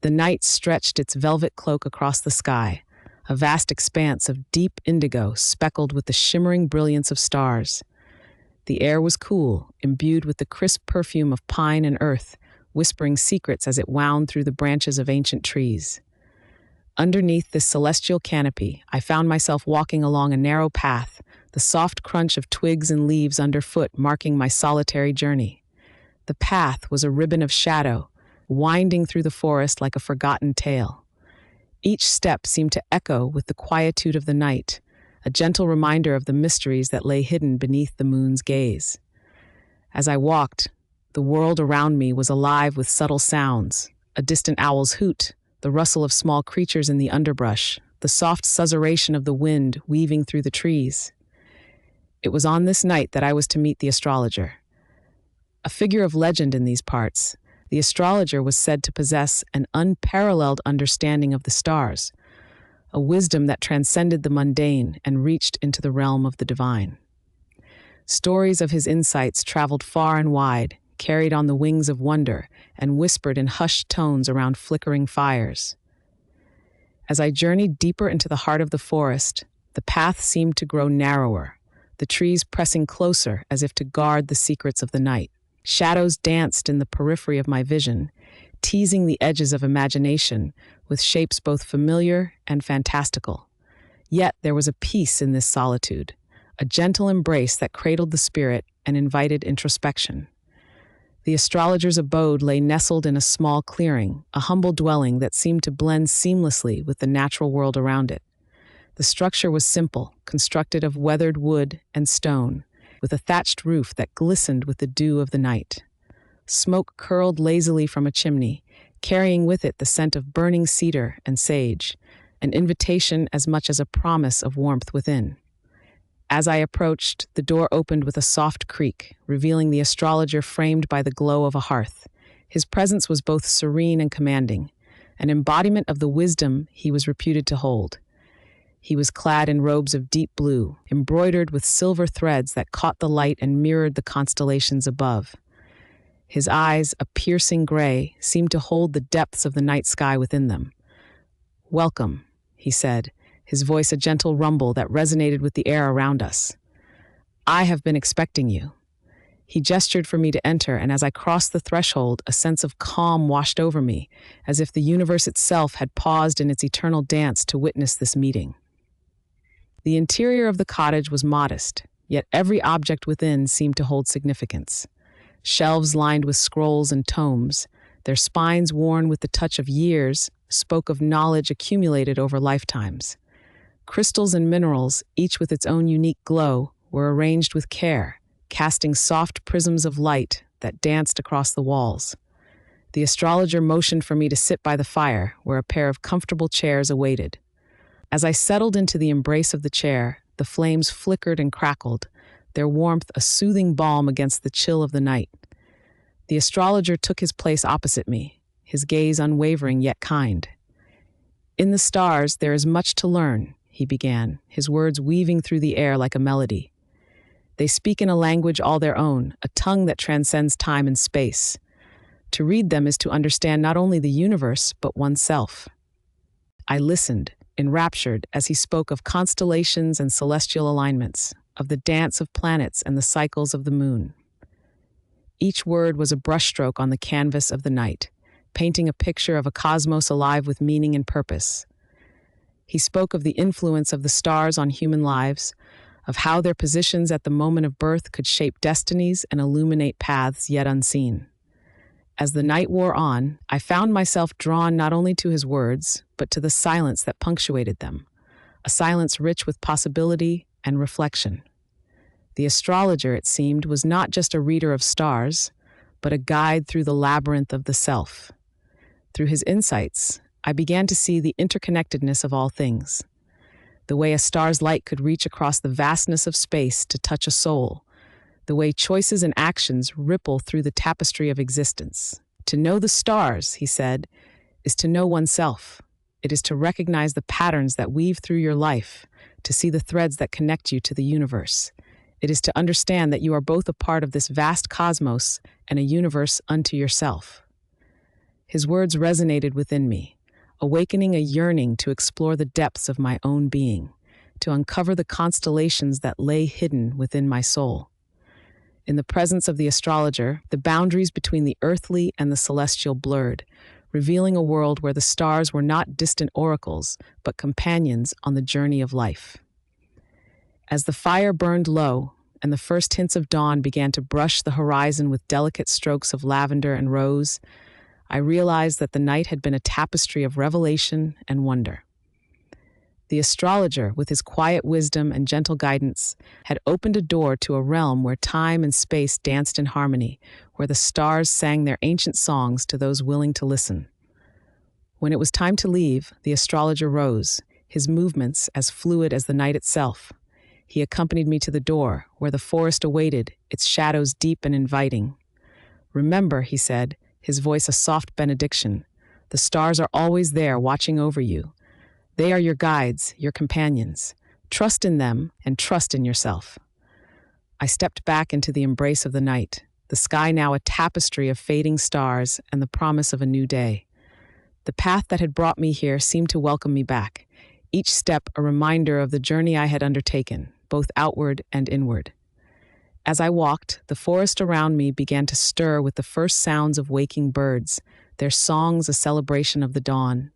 The night stretched its velvet cloak across the sky, a vast expanse of deep indigo speckled with the shimmering brilliance of stars. The air was cool, imbued with the crisp perfume of pine and earth, whispering secrets as it wound through the branches of ancient trees. Underneath this celestial canopy, I found myself walking along a narrow path, the soft crunch of twigs and leaves underfoot marking my solitary journey. The path was a ribbon of shadow, winding through the forest like a forgotten tale. Each step seemed to echo with the quietude of the night, a gentle reminder of the mysteries that lay hidden beneath the moon's gaze. As I walked, the world around me was alive with subtle sounds, a distant owl's hoot, the rustle of small creatures in the underbrush, the soft susurration of the wind weaving through the trees. It was on this night that I was to meet the astrologer. A figure of legend in these parts, the astrologer was said to possess an unparalleled understanding of the stars, a wisdom that transcended the mundane and reached into the realm of the divine. Stories of his insights traveled far and wide, carried on the wings of wonder, and whispered in hushed tones around flickering fires. As I journeyed deeper into the heart of the forest, the path seemed to grow narrower, the trees pressing closer as if to guard the secrets of the night. Shadows danced in the periphery of my vision, teasing the edges of imagination with shapes both familiar and fantastical. Yet there was a peace in this solitude, a gentle embrace that cradled the spirit and invited introspection. The astrologer's abode lay nestled in a small clearing, a humble dwelling that seemed to blend seamlessly with the natural world around it. The structure was simple, constructed of weathered wood and stone, with a thatched roof that glistened with the dew of the night. Smoke curled lazily from a chimney, carrying with it the scent of burning cedar and sage, an invitation as much as a promise of warmth within. As I approached, the door opened with a soft creak, revealing the astrologer framed by the glow of a hearth. His presence was both serene and commanding, an embodiment of the wisdom he was reputed to hold. He was clad in robes of deep blue, embroidered with silver threads that caught the light and mirrored the constellations above. His eyes, a piercing gray, seemed to hold the depths of the night sky within them. "Welcome," he said, his voice a gentle rumble that resonated with the air around us. "I have been expecting you." He gestured for me to enter, and as I crossed the threshold, a sense of calm washed over me, as if the universe itself had paused in its eternal dance to witness this meeting. The interior of the cottage was modest, yet every object within seemed to hold significance. Shelves lined with scrolls and tomes, their spines worn with the touch of years, spoke of knowledge accumulated over lifetimes. Crystals and minerals, each with its own unique glow, were arranged with care, casting soft prisms of light that danced across the walls. The astrologer motioned for me to sit by the fire, where a pair of comfortable chairs awaited. As I settled into the embrace of the chair, the flames flickered and crackled, their warmth a soothing balm against the chill of the night. The astrologer took his place opposite me, his gaze unwavering yet kind. "In the stars, there is much to learn," he began, his words weaving through the air like a melody. "They speak in a language all their own, a tongue that transcends time and space. To read them is to understand not only the universe, but oneself." I listened, enraptured, as he spoke of constellations and celestial alignments, of the dance of planets and the cycles of the moon. Each word was a brushstroke on the canvas of the night, painting a picture of a cosmos alive with meaning and purpose. He spoke of the influence of the stars on human lives, of how their positions at the moment of birth could shape destinies and illuminate paths yet unseen. As the night wore on, I found myself drawn not only to his words, but to the silence that punctuated them, a silence rich with possibility and reflection. The astrologer, it seemed, was not just a reader of stars, but a guide through the labyrinth of the self. Through his insights, I began to see the interconnectedness of all things, the way a star's light could reach across the vastness of space to touch a soul, the way choices and actions ripple through the tapestry of existence. To know the stars, he said, is to know oneself. It is to recognize the patterns that weave through your life, to see the threads that connect you to the universe. It is to understand that you are both a part of this vast cosmos and a universe unto yourself. His words resonated within me, awakening a yearning to explore the depths of my own being, to uncover the constellations that lay hidden within my soul. In the presence of the astrologer, the boundaries between the earthly and the celestial blurred, revealing a world where the stars were not distant oracles, but companions on the journey of life. As the fire burned low, and the first hints of dawn began to brush the horizon with delicate strokes of lavender and rose, I realized that the night had been a tapestry of revelation and wonder. The astrologer, with his quiet wisdom and gentle guidance, had opened a door to a realm where time and space danced in harmony, where the stars sang their ancient songs to those willing to listen. When it was time to leave, the astrologer rose, his movements as fluid as the night itself. He accompanied me to the door, where the forest awaited, its shadows deep and inviting. "Remember," he said, his voice a soft benediction, "the stars are always there watching over you. They are your guides, your companions. Trust in them and trust in yourself." I stepped back into the embrace of the night, the sky now a tapestry of fading stars and the promise of a new day. The path that had brought me here seemed to welcome me back, each step a reminder of the journey I had undertaken, both outward and inward. As I walked, the forest around me began to stir with the first sounds of waking birds, their songs a celebration of the dawn.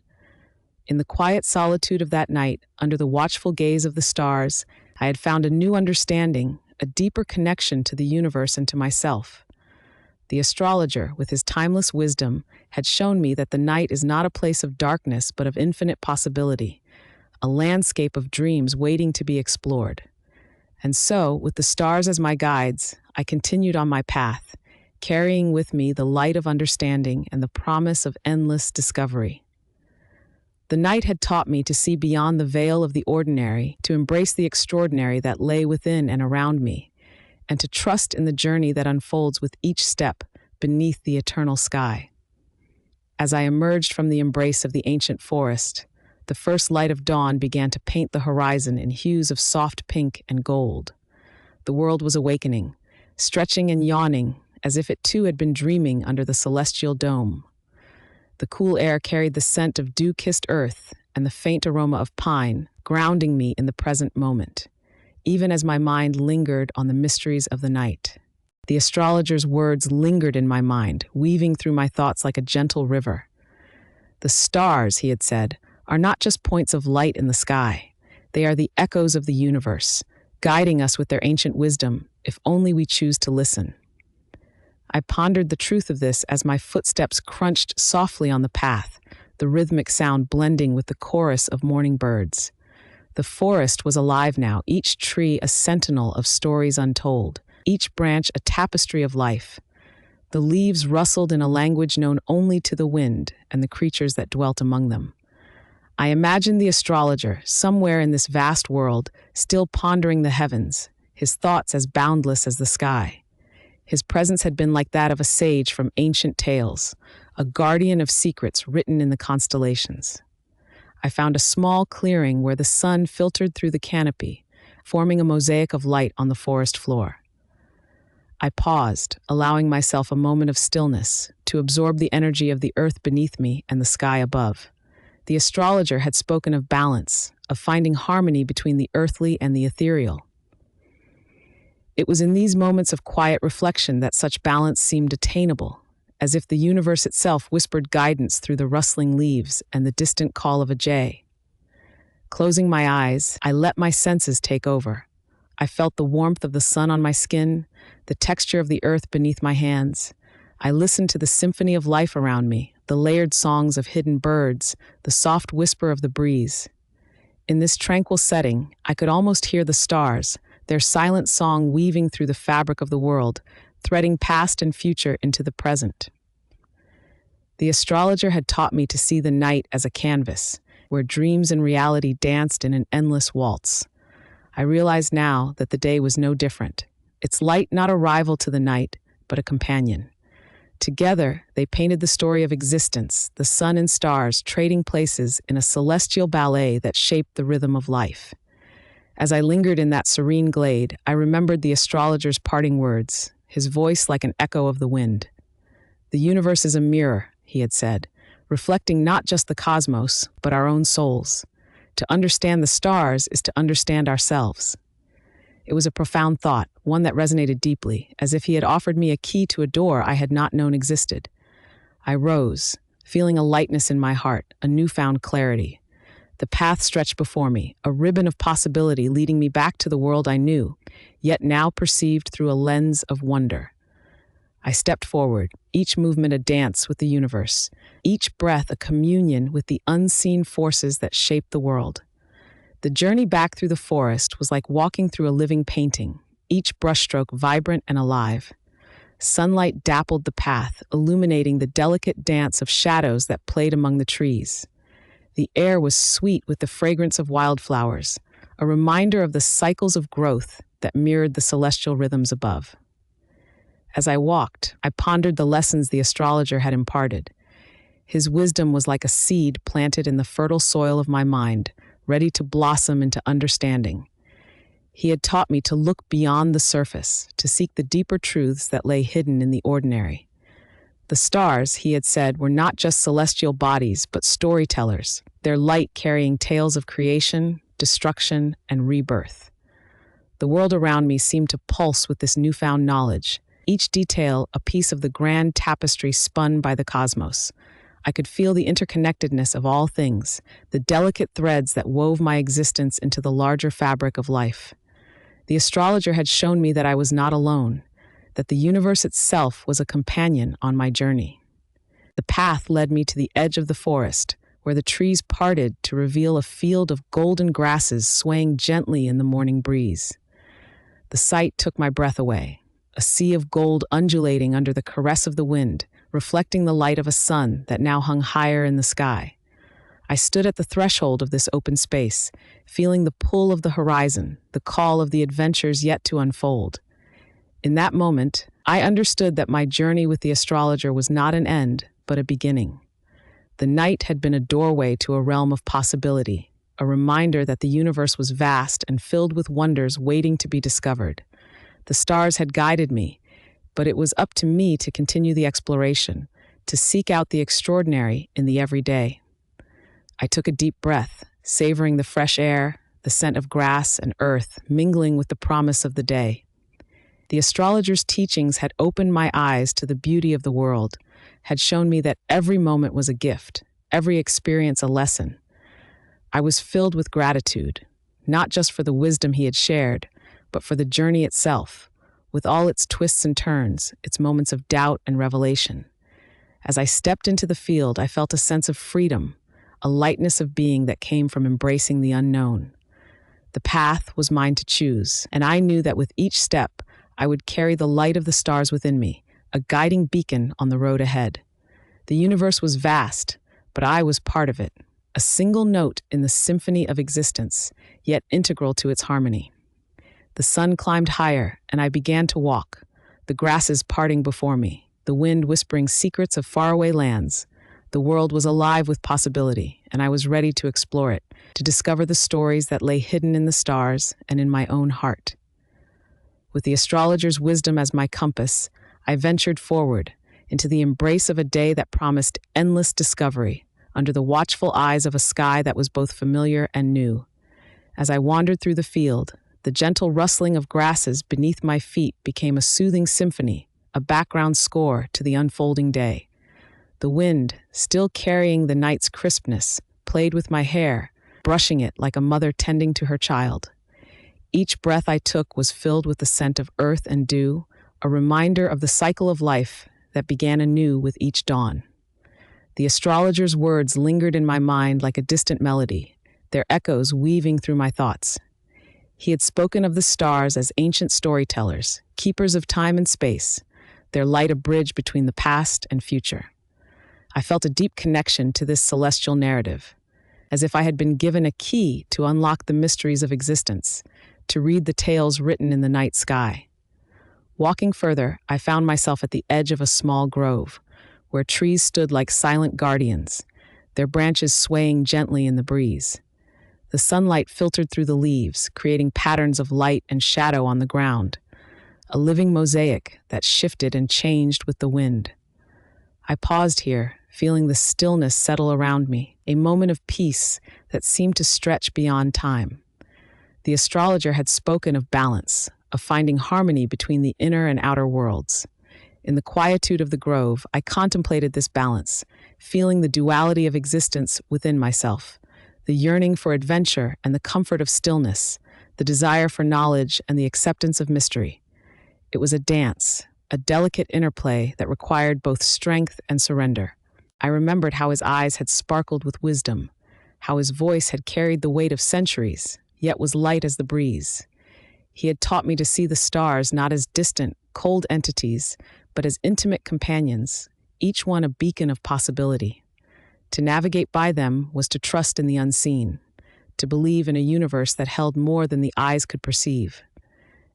In the quiet solitude of that night, under the watchful gaze of the stars, I had found a new understanding, a deeper connection to the universe and to myself. The astrologer, with his timeless wisdom, had shown me that the night is not a place of darkness but of infinite possibility, a landscape of dreams waiting to be explored. And so, with the stars as my guides, I continued on my path, carrying with me the light of understanding and the promise of endless discovery. The night had taught me to see beyond the veil of the ordinary, to embrace the extraordinary that lay within and around me, and to trust in the journey that unfolds with each step beneath the eternal sky. As I emerged from the embrace of the ancient forest, the first light of dawn began to paint the horizon in hues of soft pink and gold. The world was awakening, stretching and yawning, as if it too had been dreaming under the celestial dome. The cool air carried the scent of dew-kissed earth and the faint aroma of pine, grounding me in the present moment, even as my mind lingered on the mysteries of the night. The astrologer's words lingered in my mind, weaving through my thoughts like a gentle river. "The stars," he had said, "are not just points of light in the sky. They are the echoes of the universe, guiding us with their ancient wisdom, if only we choose to listen." I pondered the truth of this as my footsteps crunched softly on the path, the rhythmic sound blending with the chorus of morning birds. The forest was alive now, each tree a sentinel of stories untold, each branch a tapestry of life. The leaves rustled in a language known only to the wind and the creatures that dwelt among them. I imagined the astrologer, somewhere in this vast world, still pondering the heavens, his thoughts as boundless as the sky. His presence had been like that of a sage from ancient tales, a guardian of secrets written in the constellations. I found a small clearing where the sun filtered through the canopy, forming a mosaic of light on the forest floor. I paused, allowing myself a moment of stillness to absorb the energy of the earth beneath me and the sky above. The astrologer had spoken of balance, of finding harmony between the earthly and the ethereal. It was in these moments of quiet reflection that such balance seemed attainable, as if the universe itself whispered guidance through the rustling leaves and the distant call of a jay. Closing my eyes, I let my senses take over. I felt the warmth of the sun on my skin, the texture of the earth beneath my hands. I listened to the symphony of life around me, the layered songs of hidden birds, the soft whisper of the breeze. In this tranquil setting, I could almost hear the stars, their silent song weaving through the fabric of the world, threading past and future into the present. The astrologer had taught me to see the night as a canvas, where dreams and reality danced in an endless waltz. I realized now that the day was no different. Its light not a rival to the night, but a companion. Together, they painted the story of existence, the sun and stars trading places in a celestial ballet that shaped the rhythm of life. As I lingered in that serene glade, I remembered the astrologer's parting words, his voice like an echo of the wind. "The universe is a mirror," he had said, reflecting not just the cosmos, but our own souls. To understand the stars is to understand ourselves. It was a profound thought, one that resonated deeply, as if he had offered me a key to a door I had not known existed. I rose, feeling a lightness in my heart, a newfound clarity. The path stretched before me, a ribbon of possibility leading me back to the world I knew, yet now perceived through a lens of wonder. I stepped forward, each movement a dance with the universe, each breath a communion with the unseen forces that shape the world. The journey back through the forest was like walking through a living painting, each brushstroke vibrant and alive. Sunlight dappled the path, illuminating the delicate dance of shadows that played among the trees. The air was sweet with the fragrance of wildflowers, a reminder of the cycles of growth that mirrored the celestial rhythms above. As I walked, I pondered the lessons the astrologer had imparted. His wisdom was like a seed planted in the fertile soil of my mind, ready to blossom into understanding. He had taught me to look beyond the surface, to seek the deeper truths that lay hidden in the ordinary. The stars, he had said, were not just celestial bodies, but storytellers, their light carrying tales of creation, destruction, and rebirth. The world around me seemed to pulse with this newfound knowledge, each detail a piece of the grand tapestry spun by the cosmos. I could feel the interconnectedness of all things, the delicate threads that wove my existence into the larger fabric of life. The astrologer had shown me that I was not alone, that the universe itself was a companion on my journey. The path led me to the edge of the forest, where the trees parted to reveal a field of golden grasses swaying gently in the morning breeze. The sight took my breath away, a sea of gold undulating under the caress of the wind, reflecting the light of a sun that now hung higher in the sky. I stood at the threshold of this open space, feeling the pull of the horizon, the call of the adventures yet to unfold. In that moment, I understood that my journey with the astrologer was not an end, but a beginning. The night had been a doorway to a realm of possibility, a reminder that the universe was vast and filled with wonders waiting to be discovered. The stars had guided me, but it was up to me to continue the exploration, to seek out the extraordinary in the everyday. I took a deep breath, savoring the fresh air, the scent of grass and earth mingling with the promise of the day. The astrologer's teachings had opened my eyes to the beauty of the world, had shown me that every moment was a gift, every experience a lesson. I was filled with gratitude, not just for the wisdom he had shared, but for the journey itself, with all its twists and turns, its moments of doubt and revelation. As I stepped into the field, I felt a sense of freedom, a lightness of being that came from embracing the unknown. The path was mine to choose, and I knew that with each step, I would carry the light of the stars within me, a guiding beacon on the road ahead. The universe was vast, but I was part of it, a single note in the symphony of existence, yet integral to its harmony. The sun climbed higher, and I began to walk, the grasses parting before me, the wind whispering secrets of faraway lands. The world was alive with possibility, and I was ready to explore it, to discover the stories that lay hidden in the stars and in my own heart. With the astrologer's wisdom as my compass, I ventured forward into the embrace of a day that promised endless discovery, under the watchful eyes of a sky that was both familiar and new. As I wandered through the field, the gentle rustling of grasses beneath my feet became a soothing symphony, a background score to the unfolding day. The wind, still carrying the night's crispness, played with my hair, brushing it like a mother tending to her child. Each breath I took was filled with the scent of earth and dew, a reminder of the cycle of life that began anew with each dawn. The astrologer's words lingered in my mind like a distant melody, their echoes weaving through my thoughts. He had spoken of the stars as ancient storytellers, keepers of time and space, their light a bridge between the past and future. I felt a deep connection to this celestial narrative, as if I had been given a key to unlock the mysteries of existence, to read the tales written in the night sky. Walking further, I found myself at the edge of a small grove, where trees stood like silent guardians, their branches swaying gently in the breeze. The sunlight filtered through the leaves, creating patterns of light and shadow on the ground, a living mosaic that shifted and changed with the wind. I paused here, feeling the stillness settle around me, a moment of peace that seemed to stretch beyond time. The astrologer had spoken of balance, of finding harmony between the inner and outer worlds. In the quietude of the grove, I contemplated this balance, feeling the duality of existence within myself, the yearning for adventure and the comfort of stillness, the desire for knowledge and the acceptance of mystery. It was a dance, a delicate interplay that required both strength and surrender. I remembered how his eyes had sparkled with wisdom, how his voice had carried the weight of centuries, yet was light as the breeze. He had taught me to see the stars not as distant, cold entities, but as intimate companions, each one a beacon of possibility. To navigate by them was to trust in the unseen, to believe in a universe that held more than the eyes could perceive.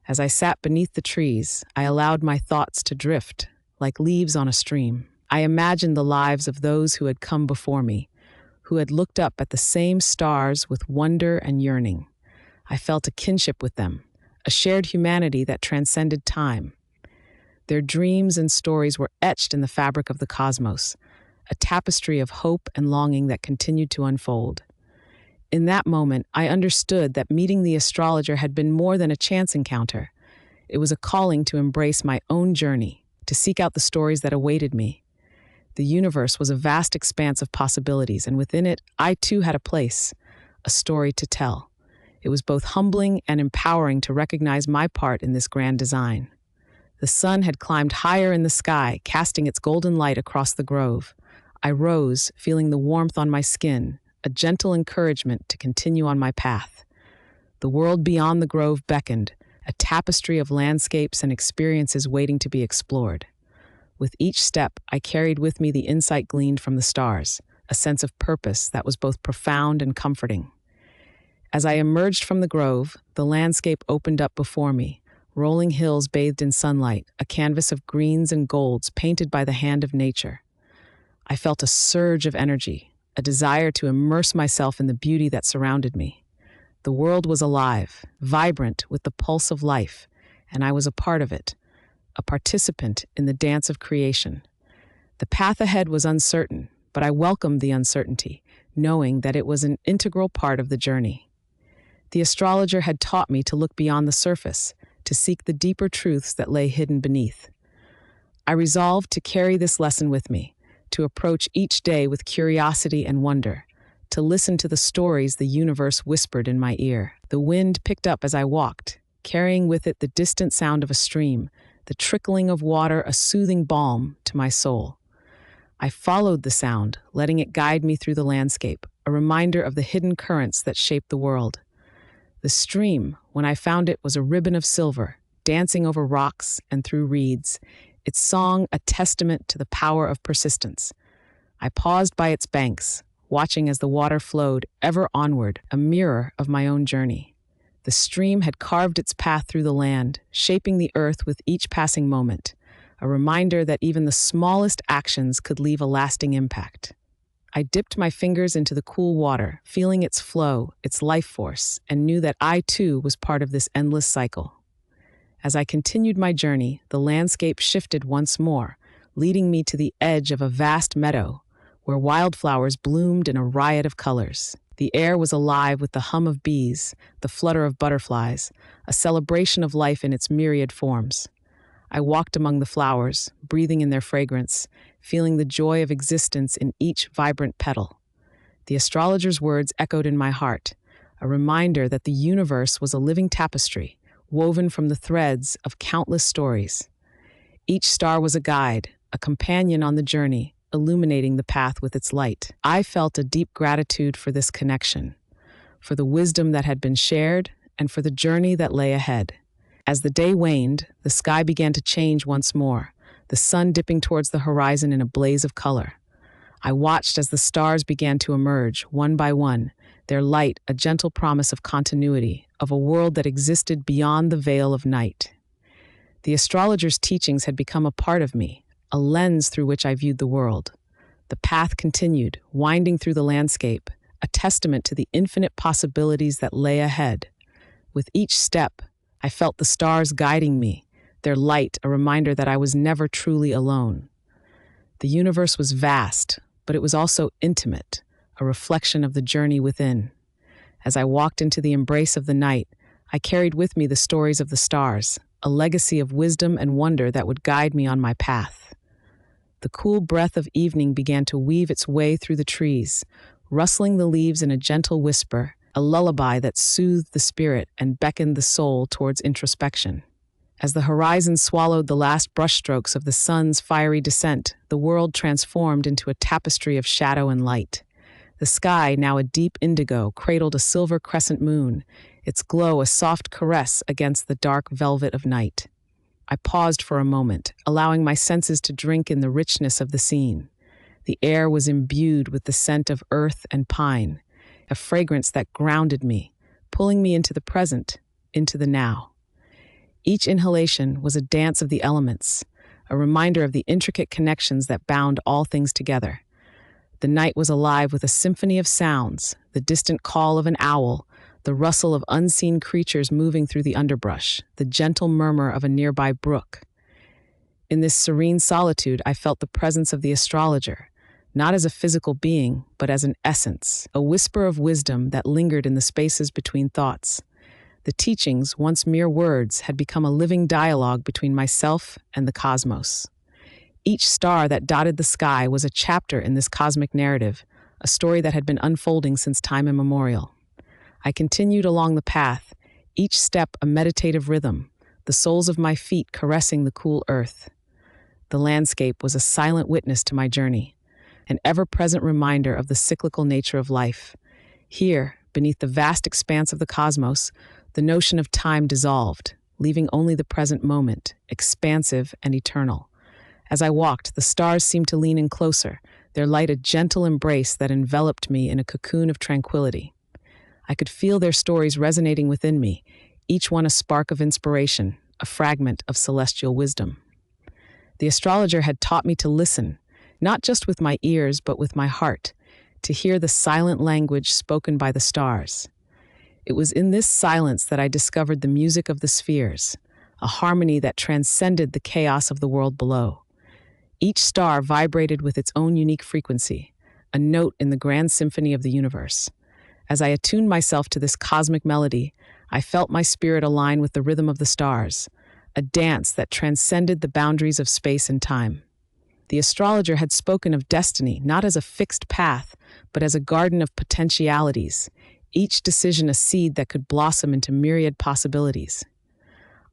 As I sat beneath the trees, I allowed my thoughts to drift, like leaves on a stream. I imagined the lives of those who had come before me, who had looked up at the same stars with wonder and yearning. I felt a kinship with them, a shared humanity that transcended time. Their dreams and stories were etched in the fabric of the cosmos, a tapestry of hope and longing that continued to unfold. In that moment, I understood that meeting the astrologer had been more than a chance encounter. It was a calling to embrace my own journey, to seek out the stories that awaited me. The universe was a vast expanse of possibilities, and within it, I too had a place, a story to tell. It was both humbling and empowering to recognize my part in this grand design. The sun had climbed higher in the sky, casting its golden light across the grove. I rose, feeling the warmth on my skin, a gentle encouragement to continue on my path. The world beyond the grove beckoned, a tapestry of landscapes and experiences waiting to be explored. With each step, I carried with me the insight gleaned from the stars, a sense of purpose that was both profound and comforting. As I emerged from the grove, the landscape opened up before me, rolling hills bathed in sunlight, a canvas of greens and golds painted by the hand of nature. I felt a surge of energy, a desire to immerse myself in the beauty that surrounded me. The world was alive, vibrant with the pulse of life, and I was a part of it, a participant in the dance of creation. The path ahead was uncertain, but I welcomed the uncertainty, knowing that it was an integral part of the journey. The astrologer had taught me to look beyond the surface, to seek the deeper truths that lay hidden beneath. I resolved to carry this lesson with me, to approach each day with curiosity and wonder, to listen to the stories the universe whispered in my ear. The wind picked up as I walked, carrying with it the distant sound of a stream, the trickling of water a soothing balm to my soul. I followed the sound, letting it guide me through the landscape, a reminder of the hidden currents that shape the world. The stream, when I found it, was a ribbon of silver, dancing over rocks and through reeds, its song a testament to the power of persistence. I paused by its banks, watching as the water flowed ever onward, a mirror of my own journey. The stream had carved its path through the land, shaping the earth with each passing moment, a reminder that even the smallest actions could leave a lasting impact. I dipped my fingers into the cool water, feeling its flow, its life force, and knew that I too was part of this endless cycle. As I continued my journey, the landscape shifted once more, leading me to the edge of a vast meadow, where wildflowers bloomed in a riot of colors. The air was alive with the hum of bees, the flutter of butterflies, a celebration of life in its myriad forms. I walked among the flowers, breathing in their fragrance, feeling the joy of existence in each vibrant petal. The astrologer's words echoed in my heart, a reminder that the universe was a living tapestry, woven from the threads of countless stories. Each star was a guide, a companion on the journey, illuminating the path with its light. I felt a deep gratitude for this connection, for the wisdom that had been shared, and for the journey that lay ahead. As the day waned, the sky began to change once more, the sun dipping towards the horizon in a blaze of color. I watched as the stars began to emerge, one by one, their light a gentle promise of continuity, of a world that existed beyond the veil of night. The astrologer's teachings had become a part of me, a lens through which I viewed the world. The path continued, winding through the landscape, a testament to the infinite possibilities that lay ahead. With each step, I felt the stars guiding me, their light a reminder that I was never truly alone. The universe was vast, but it was also intimate, a reflection of the journey within. As I walked into the embrace of the night, I carried with me the stories of the stars, a legacy of wisdom and wonder that would guide me on my path. The cool breath of evening began to weave its way through the trees, rustling the leaves in a gentle whisper, a lullaby that soothed the spirit and beckoned the soul towards introspection. As the horizon swallowed the last brushstrokes of the sun's fiery descent, the world transformed into a tapestry of shadow and light. The sky, now a deep indigo, cradled a silver crescent moon, its glow a soft caress against the dark velvet of night. I paused for a moment, allowing my senses to drink in the richness of the scene. The air was imbued with the scent of earth and pine, a fragrance that grounded me, pulling me into the present, into the now. Each inhalation was a dance of the elements, a reminder of the intricate connections that bound all things together. The night was alive with a symphony of sounds, the distant call of an owl, the rustle of unseen creatures moving through the underbrush, the gentle murmur of a nearby brook. In this serene solitude, I felt the presence of the astrologer, not as a physical being, but as an essence, a whisper of wisdom that lingered in the spaces between thoughts. The teachings, once mere words, had become a living dialogue between myself and the cosmos. Each star that dotted the sky was a chapter in this cosmic narrative, a story that had been unfolding since time immemorial. I continued along the path, each step a meditative rhythm, the soles of my feet caressing the cool earth. The landscape was a silent witness to my journey, an ever-present reminder of the cyclical nature of life. Here, beneath the vast expanse of the cosmos, the notion of time dissolved, leaving only the present moment, expansive and eternal. As I walked, the stars seemed to lean in closer, their light a gentle embrace that enveloped me in a cocoon of tranquility. I could feel their stories resonating within me, each one a spark of inspiration, a fragment of celestial wisdom. The astrologer had taught me to listen, not just with my ears, but with my heart, to hear the silent language spoken by the stars. It was in this silence that I discovered the music of the spheres, a harmony that transcended the chaos of the world below. Each star vibrated with its own unique frequency, a note in the grand symphony of the universe. As I attuned myself to this cosmic melody, I felt my spirit align with the rhythm of the stars, a dance that transcended the boundaries of space and time. The astrologer had spoken of destiny not as a fixed path, but as a garden of potentialities, each decision a seed that could blossom into myriad possibilities.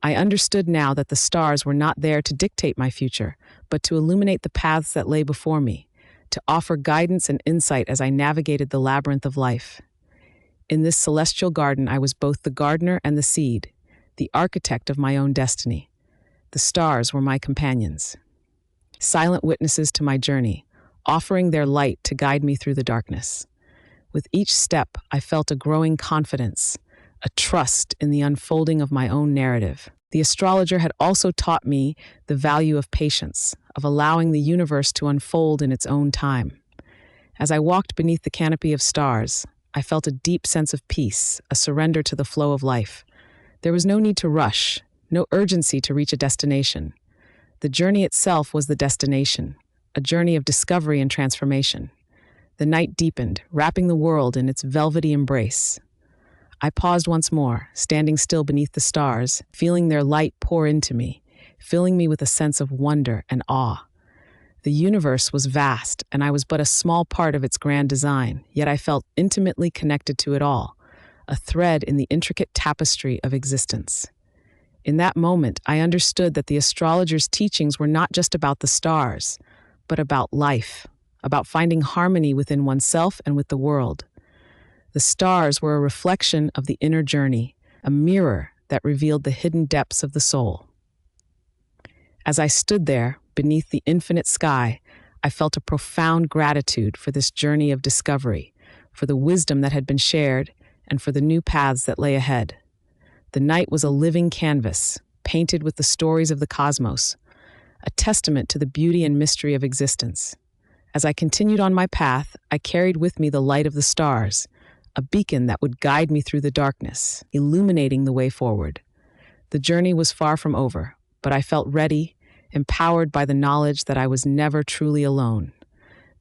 I understood now that the stars were not there to dictate my future, but to illuminate the paths that lay before me, to offer guidance and insight as I navigated the labyrinth of life. In this celestial garden, I was both the gardener and the seed, the architect of my own destiny. The stars were my companions, silent witnesses to my journey, offering their light to guide me through the darkness. With each step, I felt a growing confidence, a trust in the unfolding of my own narrative. The astrologer had also taught me the value of patience, of allowing the universe to unfold in its own time. As I walked beneath the canopy of stars, I felt a deep sense of peace, a surrender to the flow of life. There was no need to rush, no urgency to reach a destination. The journey itself was the destination, a journey of discovery and transformation. The night deepened, wrapping the world in its velvety embrace. I paused once more, standing still beneath the stars, feeling their light pour into me, filling me with a sense of wonder and awe. The universe was vast, and I was but a small part of its grand design, yet I felt intimately connected to it all, a thread in the intricate tapestry of existence. In that moment, I understood that the astrologer's teachings were not just about the stars, but about life, about finding harmony within oneself and with the world. The stars were a reflection of the inner journey, a mirror that revealed the hidden depths of the soul. As I stood there, beneath the infinite sky, I felt a profound gratitude for this journey of discovery, for the wisdom that had been shared, and for the new paths that lay ahead. The night was a living canvas, painted with the stories of the cosmos, a testament to the beauty and mystery of existence. As I continued on my path, I carried with me the light of the stars, a beacon that would guide me through the darkness, illuminating the way forward. The journey was far from over, but I felt ready, empowered by the knowledge that I was never truly alone.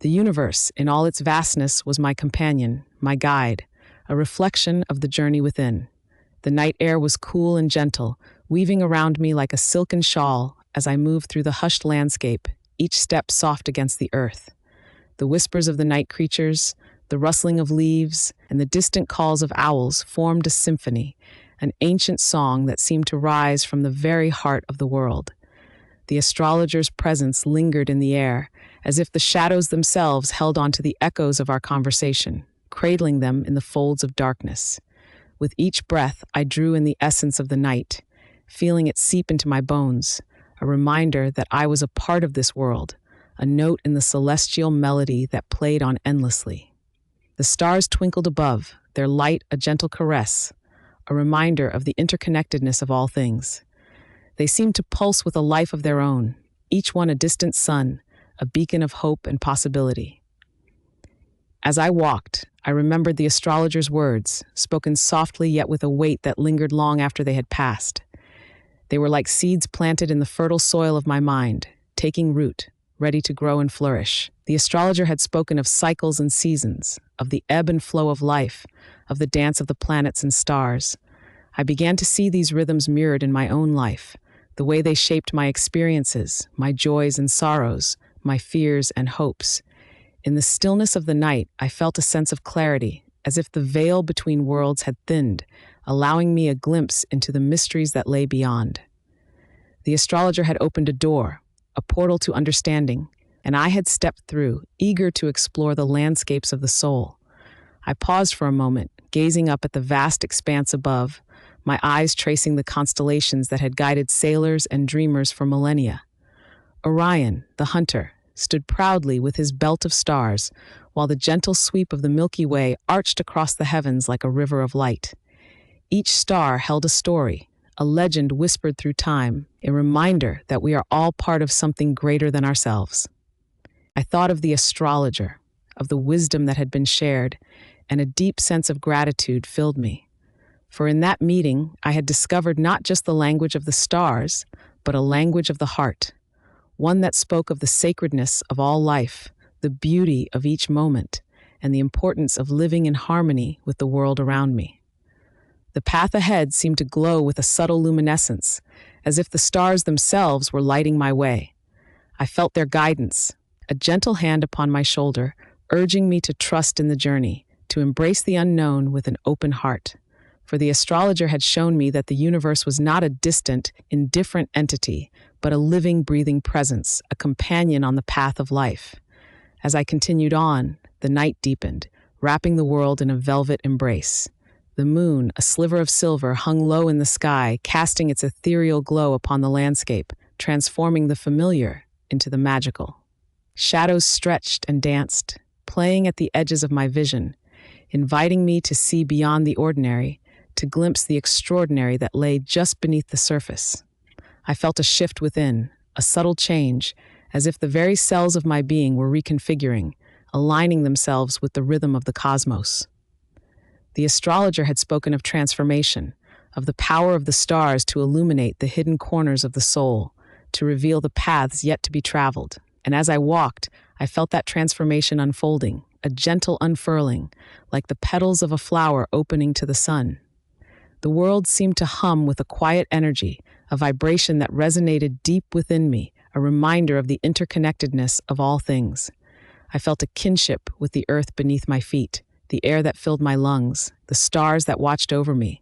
The universe, in all its vastness, was my companion, my guide, a reflection of the journey within. The night air was cool and gentle, weaving around me like a silken shawl as I moved through the hushed landscape, each step soft against the earth. The whispers of the night creatures, the rustling of leaves, and the distant calls of owls formed a symphony, an ancient song that seemed to rise from the very heart of the world. The astrologer's presence lingered in the air, as if the shadows themselves held on to the echoes of our conversation, cradling them in the folds of darkness. With each breath, I drew in the essence of the night, feeling it seep into my bones, a reminder that I was a part of this world, a note in the celestial melody that played on endlessly. The stars twinkled above, their light a gentle caress, a reminder of the interconnectedness of all things. They seemed to pulse with a life of their own, each one a distant sun, a beacon of hope and possibility. As I walked, I remembered the astrologer's words, spoken softly yet with a weight that lingered long after they had passed. They were like seeds planted in the fertile soil of my mind, taking root, ready to grow and flourish. The astrologer had spoken of cycles and seasons, of the ebb and flow of life, of the dance of the planets and stars. I began to see these rhythms mirrored in my own life, the way they shaped my experiences, my joys and sorrows, my fears and hopes. In the stillness of the night, I felt a sense of clarity, as if the veil between worlds had thinned, allowing me a glimpse into the mysteries that lay beyond. The astrologer had opened a door, a portal to understanding, and I had stepped through, eager to explore the landscapes of the soul. I paused for a moment, gazing up at the vast expanse above, my eyes tracing the constellations that had guided sailors and dreamers for millennia. Orion, the hunter, stood proudly with his belt of stars, while the gentle sweep of the Milky Way arched across the heavens like a river of light. Each star held a story, a legend whispered through time, a reminder that we are all part of something greater than ourselves. I thought of the astrologer, of the wisdom that had been shared, and a deep sense of gratitude filled me. For in that meeting, I had discovered not just the language of the stars, but a language of the heart, one that spoke of the sacredness of all life, the beauty of each moment, and the importance of living in harmony with the world around me. The path ahead seemed to glow with a subtle luminescence, as if the stars themselves were lighting my way. I felt their guidance, a gentle hand upon my shoulder, urging me to trust in the journey, to embrace the unknown with an open heart. For the astrologer had shown me that the universe was not a distant, indifferent entity, but a living, breathing presence, a companion on the path of life. As I continued on, the night deepened, wrapping the world in a velvet embrace. The moon, a sliver of silver, hung low in the sky, casting its ethereal glow upon the landscape, transforming the familiar into the magical. Shadows stretched and danced, playing at the edges of my vision, inviting me to see beyond the ordinary, to glimpse the extraordinary that lay just beneath the surface. I felt a shift within, a subtle change, as if the very cells of my being were reconfiguring, aligning themselves with the rhythm of the cosmos. The astrologer had spoken of transformation, of the power of the stars to illuminate the hidden corners of the soul, to reveal the paths yet to be traveled. And as I walked, I felt that transformation unfolding, a gentle unfurling, like the petals of a flower opening to the sun. The world seemed to hum with a quiet energy, a vibration that resonated deep within me, a reminder of the interconnectedness of all things. I felt a kinship with the earth beneath my feet, the air that filled my lungs, the stars that watched over me.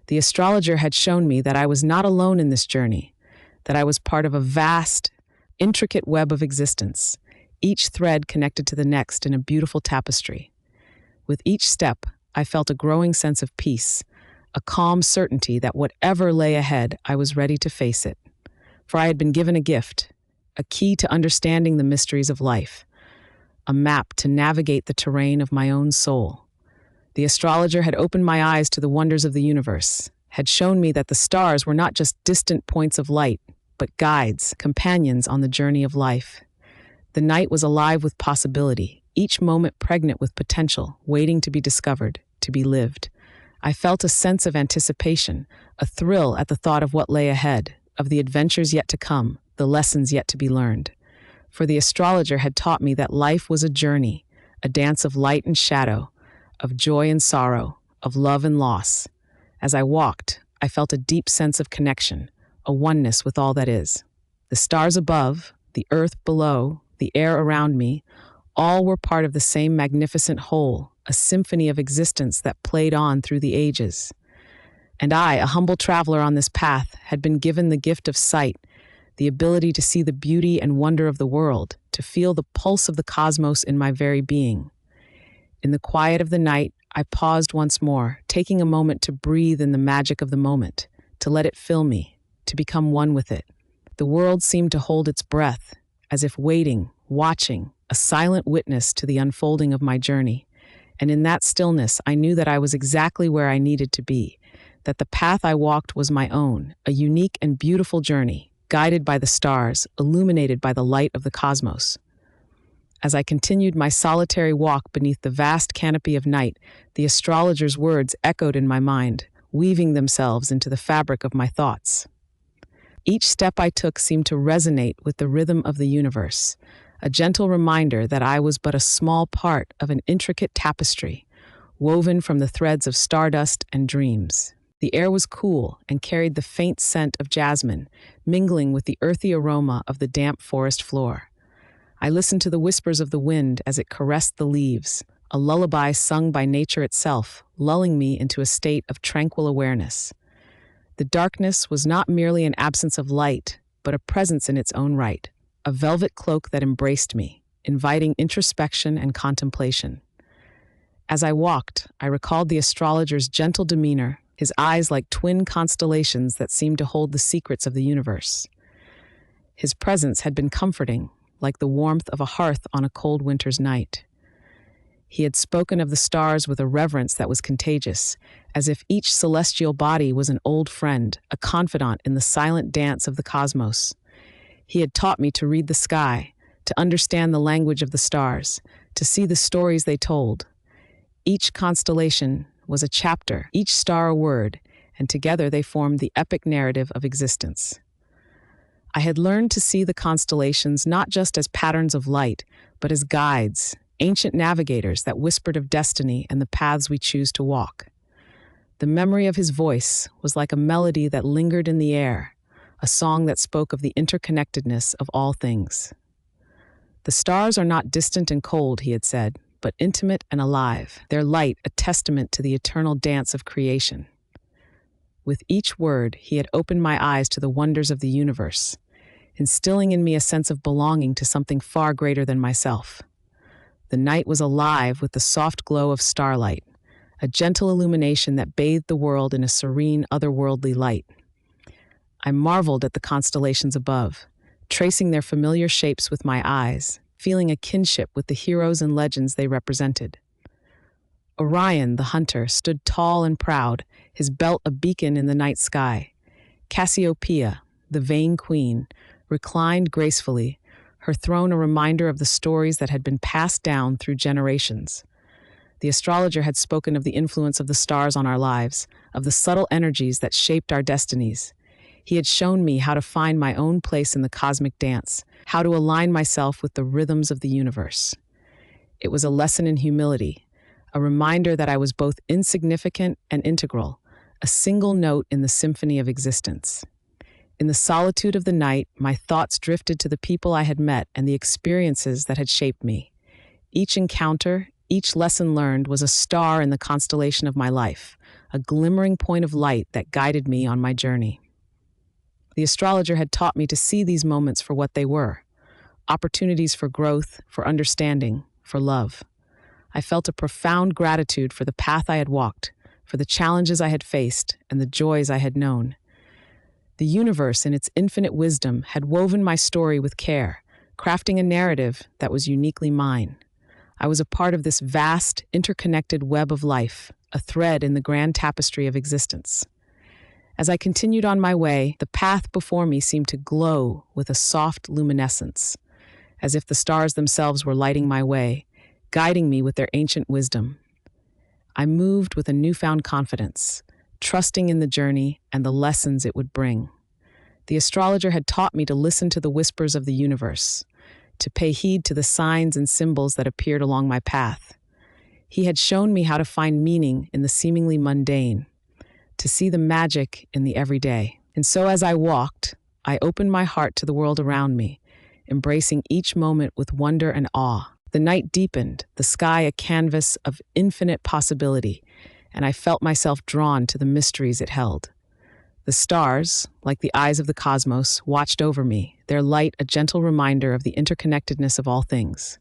The astrologer had shown me that I was not alone in this journey, that I was part of a vast, intricate web of existence, each thread connected to the next in a beautiful tapestry. With each step, I felt a growing sense of peace, a calm certainty that whatever lay ahead, I was ready to face it. For I had been given a gift, a key to understanding the mysteries of life, a map to navigate the terrain of my own soul. The astrologer had opened my eyes to the wonders of the universe, had shown me that the stars were not just distant points of light, but guides, companions on the journey of life. The night was alive with possibility, each moment pregnant with potential, waiting to be discovered, to be lived. I felt a sense of anticipation, a thrill at the thought of what lay ahead, of the adventures yet to come, the lessons yet to be learned. For the astrologer had taught me that life was a journey, a dance of light and shadow, of joy and sorrow, of love and loss. As I walked, I felt a deep sense of connection, a oneness with all that is. The stars above, the earth below, the air around me, all were part of the same magnificent whole, a symphony of existence that played on through the ages. And I, a humble traveler on this path, had been given the gift of sight, the ability to see the beauty and wonder of the world, to feel the pulse of the cosmos in my very being. In the quiet of the night, I paused once more, taking a moment to breathe in the magic of the moment, to let it fill me, to become one with it. The world seemed to hold its breath, as if waiting, watching, a silent witness to the unfolding of my journey. And in that stillness, I knew that I was exactly where I needed to be, that the path I walked was my own, a unique and beautiful journey, guided by the stars, illuminated by the light of the cosmos. As I continued my solitary walk beneath the vast canopy of night, the astrologer's words echoed in my mind, weaving themselves into the fabric of my thoughts. Each step I took seemed to resonate with the rhythm of the universe, a gentle reminder that I was but a small part of an intricate tapestry, woven from the threads of stardust and dreams. The air was cool and carried the faint scent of jasmine, mingling with the earthy aroma of the damp forest floor. I listened to the whispers of the wind as it caressed the leaves, a lullaby sung by nature itself, lulling me into a state of tranquil awareness. The darkness was not merely an absence of light, but a presence in its own right, a velvet cloak that embraced me, inviting introspection and contemplation. As I walked, I recalled the astrologer's gentle demeanor, his eyes like twin constellations that seemed to hold the secrets of the universe. His presence had been comforting, like the warmth of a hearth on a cold winter's night. He had spoken of the stars with a reverence that was contagious, as if each celestial body was an old friend, a confidant in the silent dance of the cosmos. He had taught me to read the sky, to understand the language of the stars, to see the stories they told. Each constellation was a chapter, each star a word, and together they formed the epic narrative of existence. I had learned to see the constellations not just as patterns of light, but as guides, ancient navigators that whispered of destiny and the paths we choose to walk. The memory of his voice was like a melody that lingered in the air, a song that spoke of the interconnectedness of all things. The stars are not distant and cold, he had said, but intimate and alive, their light a testament to the eternal dance of creation. With each word, he had opened my eyes to the wonders of the universe, instilling in me a sense of belonging to something far greater than myself. The night was alive with the soft glow of starlight, a gentle illumination that bathed the world in a serene, otherworldly light. I marveled at the constellations above, tracing their familiar shapes with my eyes, feeling a kinship with the heroes and legends they represented. Orion, the hunter, stood tall and proud, his belt a beacon in the night sky. Cassiopeia, the vain queen, reclined gracefully, her throne a reminder of the stories that had been passed down through generations. The astrologer had spoken of the influence of the stars on our lives, of the subtle energies that shaped our destinies. He had shown me how to find my own place in the cosmic dance, how to align myself with the rhythms of the universe. It was a lesson in humility, a reminder that I was both insignificant and integral, a single note in the symphony of existence. In the solitude of the night, my thoughts drifted to the people I had met and the experiences that had shaped me. Each encounter, each lesson learned was a star in the constellation of my life, a glimmering point of light that guided me on my journey. The astrologer had taught me to see these moments for what they were, opportunities for growth, for understanding, for love. I felt a profound gratitude for the path I had walked, for the challenges I had faced, and the joys I had known. The universe, in its infinite wisdom, had woven my story with care, crafting a narrative that was uniquely mine. I was a part of this vast, interconnected web of life, a thread in the grand tapestry of existence. As I continued on my way, the path before me seemed to glow with a soft luminescence, as if the stars themselves were lighting my way, guiding me with their ancient wisdom. I moved with a newfound confidence, trusting in the journey and the lessons it would bring. The astrologer had taught me to listen to the whispers of the universe, to pay heed to the signs and symbols that appeared along my path. He had shown me how to find meaning in the seemingly mundane, to see the magic in the everyday. And so as I walked, I opened my heart to the world around me, embracing each moment with wonder and awe. The night deepened, the sky a canvas of infinite possibility, and I felt myself drawn to the mysteries it held. The stars, like the eyes of the cosmos, watched over me, their light a gentle reminder of the interconnectedness of all things.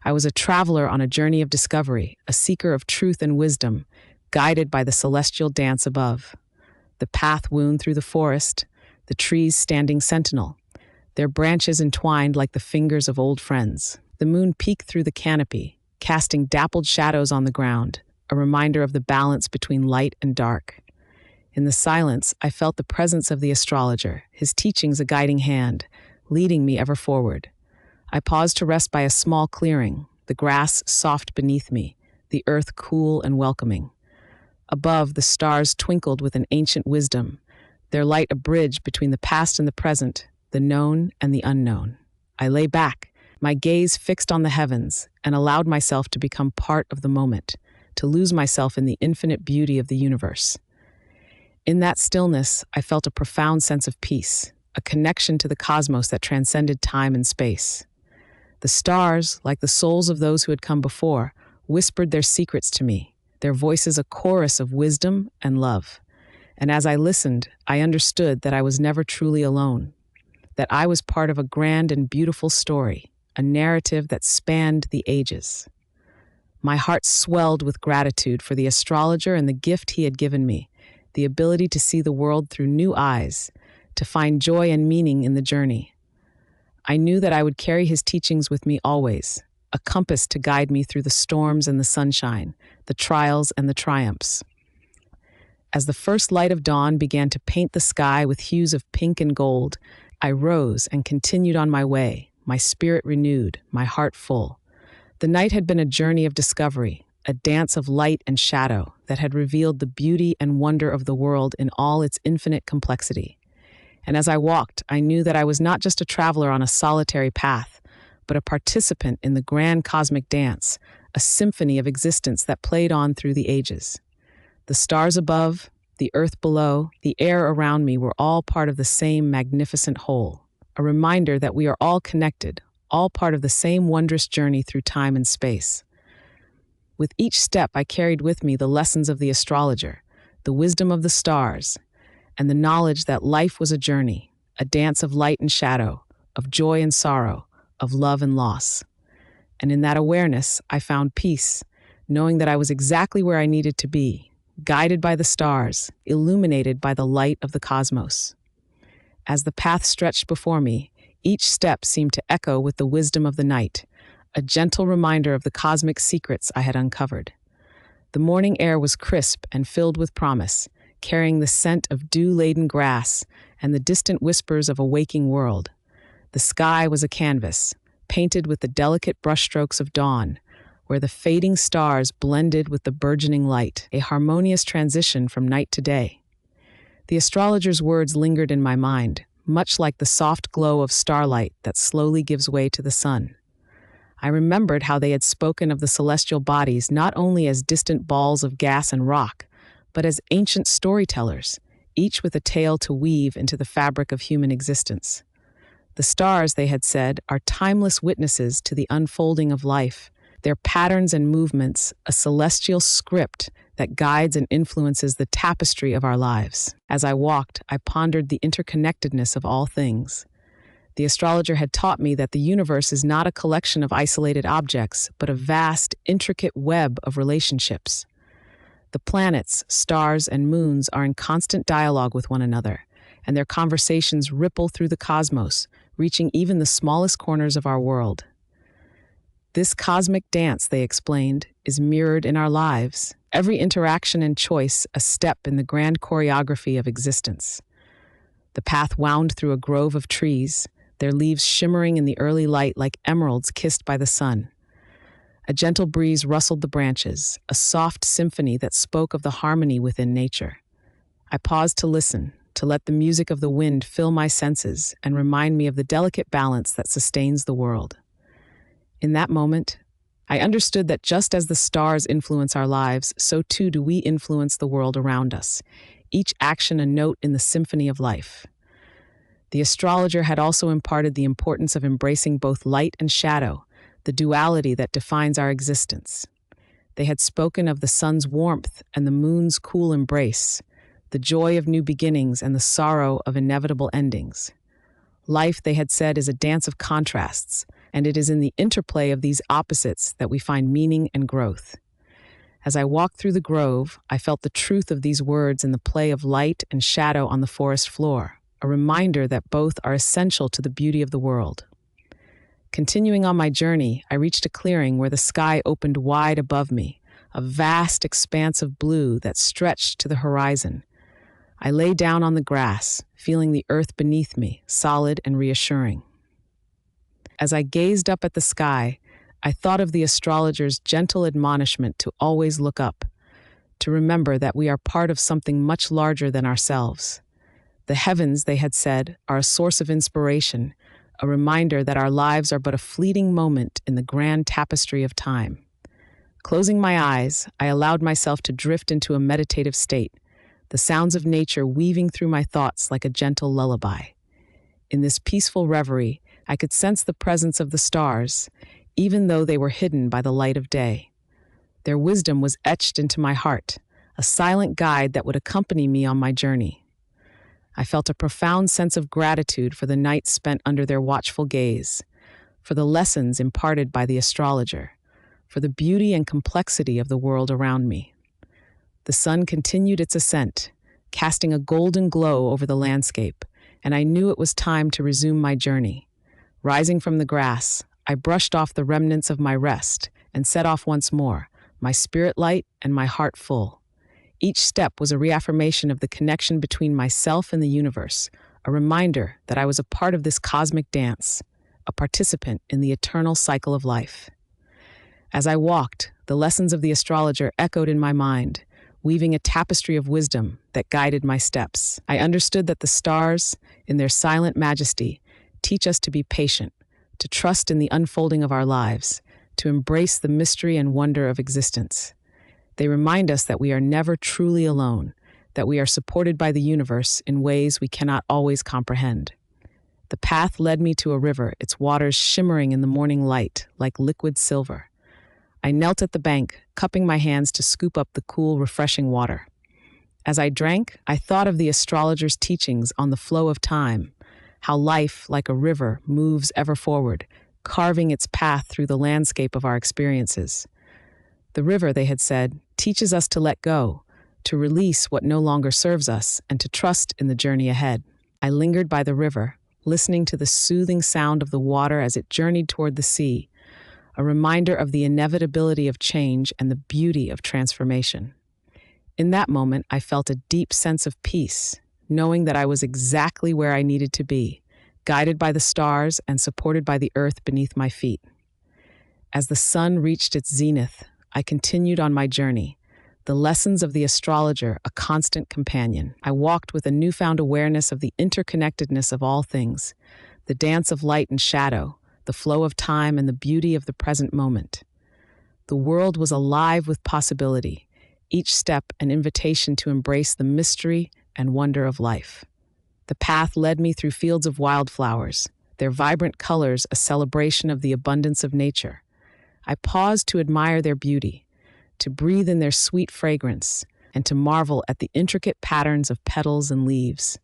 I was a traveler on a journey of discovery, a seeker of truth and wisdom, guided by the celestial dance above. The path wound through the forest, the trees standing sentinel, their branches entwined like the fingers of old friends. The moon peeked through the canopy, casting dappled shadows on the ground, a reminder of the balance between light and dark. In the silence, I felt the presence of the astrologer, his teachings a guiding hand, leading me ever forward. I paused to rest by a small clearing, the grass soft beneath me, the earth cool and welcoming. Above, the stars twinkled with an ancient wisdom, their light a bridge between the past and the present, the known and the unknown. I lay back, my gaze fixed on the heavens, and allowed myself to become part of the moment, to lose myself in the infinite beauty of the universe. In that stillness, I felt a profound sense of peace, a connection to the cosmos that transcended time and space. The stars, like the souls of those who had come before, whispered their secrets to me, their voices a chorus of wisdom and love. And as I listened, I understood that I was never truly alone, that I was part of a grand and beautiful story, a narrative that spanned the ages. My heart swelled with gratitude for the astrologer and the gift he had given me, the ability to see the world through new eyes, to find joy and meaning in the journey. I knew that I would carry his teachings with me always, a compass to guide me through the storms and the sunshine, the trials and the triumphs. As the first light of dawn began to paint the sky with hues of pink and gold, I rose and continued on my way, my spirit renewed, my heart full. The night had been a journey of discovery, a dance of light and shadow that had revealed the beauty and wonder of the world in all its infinite complexity. And as I walked, I knew that I was not just a traveler on a solitary path, but a participant in the grand cosmic dance, a symphony of existence that played on through the ages. The stars above, the earth below, the air around me were all part of the same magnificent whole, a reminder that we are all connected, all part of the same wondrous journey through time and space. With each step, I carried with me the lessons of the astrologer, the wisdom of the stars, and the knowledge that life was a journey, a dance of light and shadow, of joy and sorrow, of love and loss. And in that awareness, I found peace, knowing that I was exactly where I needed to be, guided by the stars, illuminated by the light of the cosmos. As the path stretched before me, each step seemed to echo with the wisdom of the night, a gentle reminder of the cosmic secrets I had uncovered. The morning air was crisp and filled with promise, carrying the scent of dew-laden grass and the distant whispers of a waking world. The sky was a canvas, painted with the delicate brushstrokes of dawn, where the fading stars blended with the burgeoning light, a harmonious transition from night to day. The astrologer's words lingered in my mind, much like the soft glow of starlight that slowly gives way to the sun. I remembered how they had spoken of the celestial bodies not only as distant balls of gas and rock, but as ancient storytellers, each with a tale to weave into the fabric of human existence. The stars, they had said, are timeless witnesses to the unfolding of life, their patterns and movements a celestial script that guides and influences the tapestry of our lives. As I walked, I pondered the interconnectedness of all things. The astrologer had taught me that the universe is not a collection of isolated objects, but a vast, intricate web of relationships. The planets, stars, and moons are in constant dialogue with one another, and their conversations ripple through the cosmos, reaching even the smallest corners of our world. This cosmic dance, they explained, is mirrored in our lives, every interaction and choice a step in the grand choreography of existence. The path wound through a grove of trees, their leaves shimmering in the early light like emeralds kissed by the sun. A gentle breeze rustled the branches, a soft symphony that spoke of the harmony within nature. I paused to listen, to let the music of the wind fill my senses and remind me of the delicate balance that sustains the world. In that moment, I understood that just as the stars influence our lives, so too do we influence the world around us, each action a note in the symphony of life. The astrologer had also imparted the importance of embracing both light and shadow, the duality that defines our existence. They had spoken of the sun's warmth and the moon's cool embrace, the joy of new beginnings and the sorrow of inevitable endings. Life, they had said, is a dance of contrasts, and it is in the interplay of these opposites that we find meaning and growth. As I walked through the grove, I felt the truth of these words in the play of light and shadow on the forest floor, a reminder that both are essential to the beauty of the world. Continuing on my journey, I reached a clearing where the sky opened wide above me, a vast expanse of blue that stretched to the horizon. I lay down on the grass, feeling the earth beneath me, solid and reassuring. As I gazed up at the sky, I thought of the astrologer's gentle admonishment to always look up, to remember that we are part of something much larger than ourselves. The heavens, they had said, are a source of inspiration, a reminder that our lives are but a fleeting moment in the grand tapestry of time. Closing my eyes, I allowed myself to drift into a meditative state, the sounds of nature weaving through my thoughts like a gentle lullaby. In this peaceful reverie, I could sense the presence of the stars, even though they were hidden by the light of day. Their wisdom was etched into my heart, a silent guide that would accompany me on my journey. I felt a profound sense of gratitude for the nights spent under their watchful gaze, for the lessons imparted by the astrologer, for the beauty and complexity of the world around me. The sun continued its ascent, casting a golden glow over the landscape, and I knew it was time to resume my journey. Rising from the grass, I brushed off the remnants of my rest and set off once more, my spirit light and my heart full. Each step was a reaffirmation of the connection between myself and the universe, a reminder that I was a part of this cosmic dance, a participant in the eternal cycle of life. As I walked, the lessons of the astrologer echoed in my mind, weaving a tapestry of wisdom that guided my steps. I understood that the stars, in their silent majesty, teach us to be patient, to trust in the unfolding of our lives, to embrace the mystery and wonder of existence. They remind us that we are never truly alone, that we are supported by the universe in ways we cannot always comprehend. The path led me to a river, its waters shimmering in the morning light like liquid silver. I knelt at the bank, cupping my hands to scoop up the cool, refreshing water. As I drank, I thought of the astrologer's teachings on the flow of time, how life, like a river, moves ever forward, carving its path through the landscape of our experiences. The river, they had said, teaches us to let go, to release what no longer serves us, and to trust in the journey ahead. I lingered by the river, listening to the soothing sound of the water as it journeyed toward the sea, a reminder of the inevitability of change and the beauty of transformation. In that moment, I felt a deep sense of peace, knowing that I was exactly where I needed to be, guided by the stars and supported by the earth beneath my feet. As the sun reached its zenith, I continued on my journey, the lessons of the astrologer a constant companion. I walked with a newfound awareness of the interconnectedness of all things, the dance of light and shadow, the flow of time and the beauty of the present moment. The world was alive with possibility, each step an invitation to embrace the mystery and wonder of life. The path led me through fields of wildflowers, their vibrant colors a celebration of the abundance of nature. I paused to admire their beauty, to breathe in their sweet fragrance, and to marvel at the intricate patterns of petals and leaves.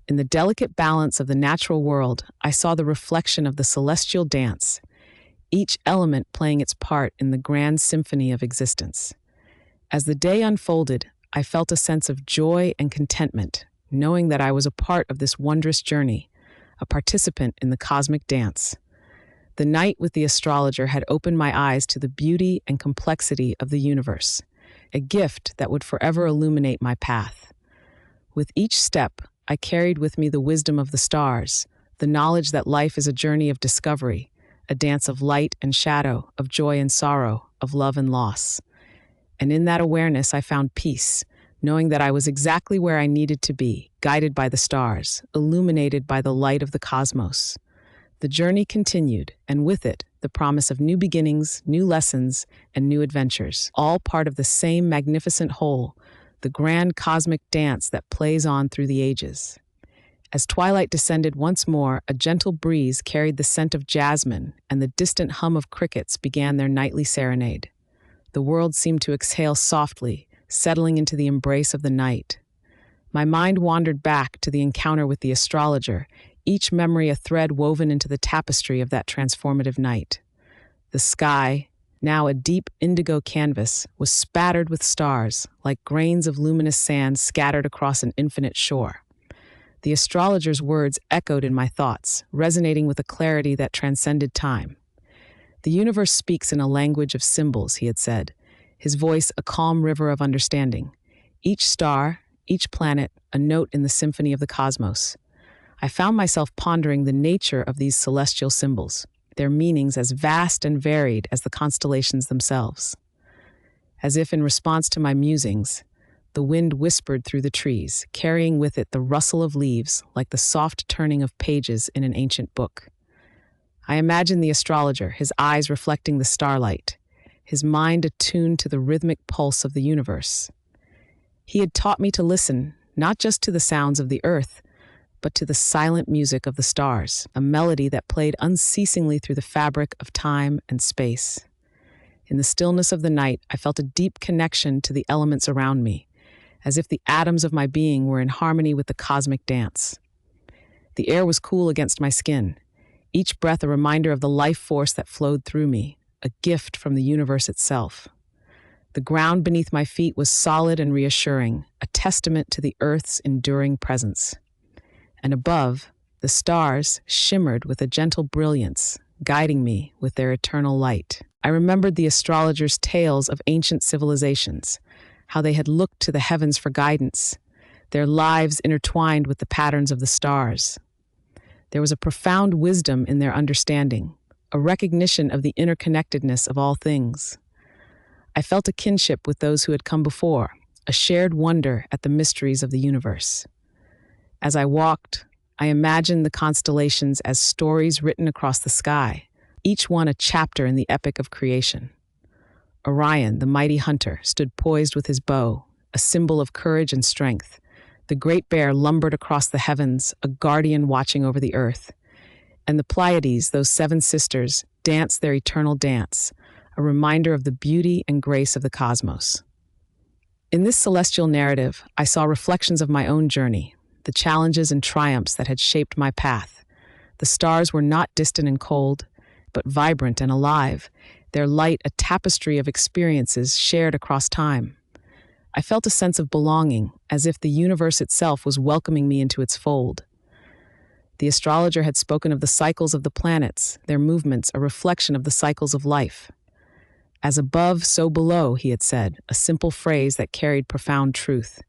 In the delicate balance of the natural world, I saw the reflection of the celestial dance, each element playing its part in the grand symphony of existence. As the day unfolded, I felt a sense of joy and contentment, knowing that I was a part of this wondrous journey, a participant in the cosmic dance. The night with the astrologer had opened my eyes to the beauty and complexity of the universe, a gift that would forever illuminate my path. With each step, I carried with me the wisdom of the stars, the knowledge that life is a journey of discovery, a dance of light and shadow, of joy and sorrow, of love and loss. And in that awareness, I found peace, knowing that I was exactly where I needed to be, guided by the stars, illuminated by the light of the cosmos. The journey continued, and with it, the promise of new beginnings, new lessons, and new adventures, all part of the same magnificent whole, the grand cosmic dance that plays on through the ages. As twilight descended once more, a gentle breeze carried the scent of jasmine, and the distant hum of crickets began their nightly serenade. The world seemed to exhale softly, settling into the embrace of the night. My mind wandered back to the encounter with the astrologer, each memory a thread woven into the tapestry of that transformative night. The sky, now a deep indigo canvas, was spattered with stars, like grains of luminous sand scattered across an infinite shore. The astrologer's words echoed in my thoughts, resonating with a clarity that transcended time. The universe speaks in a language of symbols, he had said, his voice a calm river of understanding. Each star, each planet, a note in the symphony of the cosmos. I found myself pondering the nature of these celestial symbols, their meanings as vast and varied as the constellations themselves. As if in response to my musings, the wind whispered through the trees, carrying with it the rustle of leaves like the soft turning of pages in an ancient book. I imagined the astrologer, his eyes reflecting the starlight, his mind attuned to the rhythmic pulse of the universe. He had taught me to listen, not just to the sounds of the earth, but to the silent music of the stars, a melody that played unceasingly through the fabric of time and space. In the stillness of the night, I felt a deep connection to the elements around me, as if the atoms of my being were in harmony with the cosmic dance. The air was cool against my skin, each breath a reminder of the life force that flowed through me, a gift from the universe itself. The ground beneath my feet was solid and reassuring, a testament to the Earth's enduring presence. And above, the stars shimmered with a gentle brilliance, guiding me with their eternal light. I remembered the astrologer's tales of ancient civilizations, how they had looked to the heavens for guidance, their lives intertwined with the patterns of the stars. There was a profound wisdom in their understanding, a recognition of the interconnectedness of all things. I felt a kinship with those who had come before, a shared wonder at the mysteries of the universe. As I walked, I imagined the constellations as stories written across the sky, each one a chapter in the epic of creation. Orion, the mighty hunter, stood poised with his bow, a symbol of courage and strength. The Great Bear lumbered across the heavens, a guardian watching over the earth. And the Pleiades, those seven sisters, danced their eternal dance, a reminder of the beauty and grace of the cosmos. In this celestial narrative, I saw reflections of my own journey, the challenges and triumphs that had shaped my path. The stars were not distant and cold, but vibrant and alive, their light a tapestry of experiences shared across time. I felt a sense of belonging, as if the universe itself was welcoming me into its fold. The astrologer had spoken of the cycles of the planets, their movements a reflection of the cycles of life. As above, so below, he had said, a simple phrase that carried profound truth.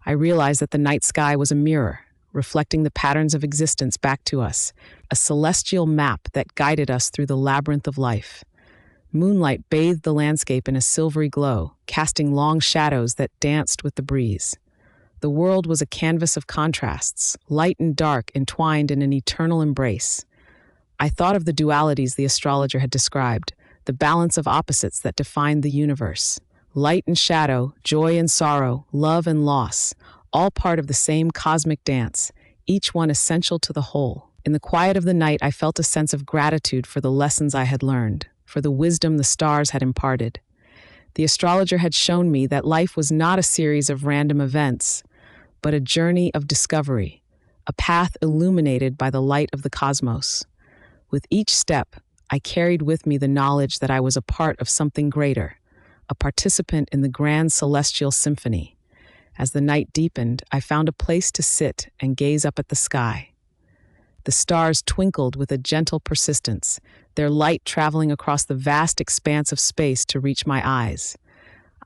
I realized that the night sky was a mirror, reflecting the patterns of existence back to us, a celestial map that guided us through the labyrinth of life. Moonlight bathed the landscape in a silvery glow, casting long shadows that danced with the breeze. The world was a canvas of contrasts, light and dark entwined in an eternal embrace. I thought of the dualities the astrologer had described, the balance of opposites that defined the universe. Light and shadow, joy and sorrow, love and loss, all part of the same cosmic dance, each one essential to the whole. In the quiet of the night, I felt a sense of gratitude for the lessons I had learned, for the wisdom the stars had imparted. The astrologer had shown me that life was not a series of random events, but a journey of discovery, a path illuminated by the light of the cosmos. With each step, I carried with me the knowledge that I was a part of something greater, a participant in the grand celestial symphony. As the night deepened, I found a place to sit and gaze up at the sky. The stars twinkled with a gentle persistence, their light traveling across the vast expanse of space to reach my eyes.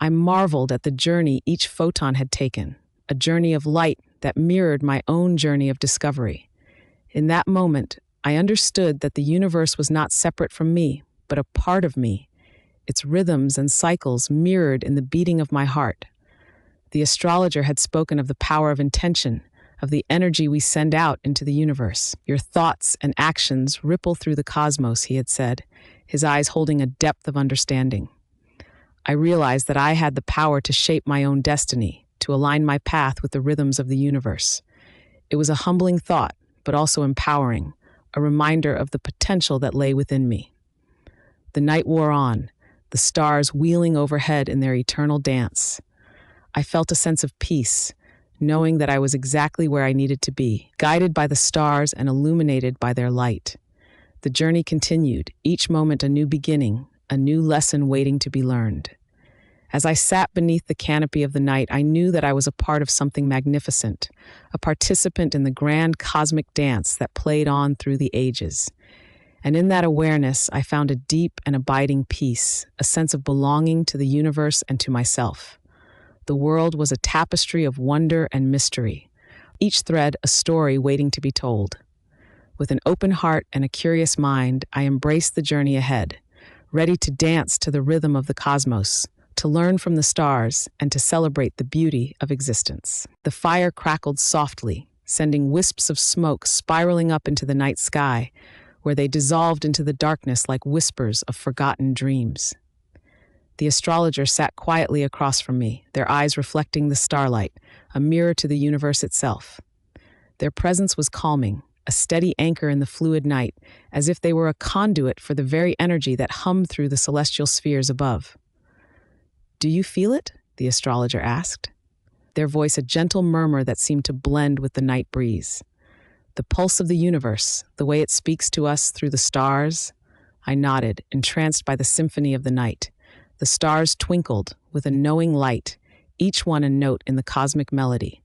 I marveled at the journey each photon had taken, a journey of light that mirrored my own journey of discovery. In that moment, I understood that the universe was not separate from me, but a part of me, its rhythms and cycles mirrored in the beating of my heart. The astrologer had spoken of the power of intention, of the energy we send out into the universe. Your thoughts and actions ripple through the cosmos, he had said, his eyes holding a depth of understanding. I realized that I had the power to shape my own destiny, to align my path with the rhythms of the universe. It was a humbling thought, but also empowering, a reminder of the potential that lay within me. The night wore on, the stars wheeling overhead in their eternal dance. I felt a sense of peace, knowing that I was exactly where I needed to be, guided by the stars and illuminated by their light. The journey continued, each moment a new beginning, a new lesson waiting to be learned. As I sat beneath the canopy of the night, I knew that I was a part of something magnificent, a participant in the grand cosmic dance that played on through the ages. And in that awareness, I found a deep and abiding peace, a sense of belonging to the universe and to myself. The world was a tapestry of wonder and mystery, each thread a story waiting to be told. With an open heart and a curious mind, I embraced the journey ahead, ready to dance to the rhythm of the cosmos, to learn from the stars, and to celebrate the beauty of existence. The fire crackled softly, sending wisps of smoke spiraling up into the night sky, where they dissolved into the darkness like whispers of forgotten dreams. The astrologer sat quietly across from me, their eyes reflecting the starlight, a mirror to the universe itself. Their presence was calming, a steady anchor in the fluid night, as if they were a conduit for the very energy that hummed through the celestial spheres above. "Do you feel it?" the astrologer asked, their voice a gentle murmur that seemed to blend with the night breeze. "The pulse of the universe, the way it speaks to us through the stars?" I nodded, entranced by the symphony of the night. The stars twinkled with a knowing light, each one a note in the cosmic melody.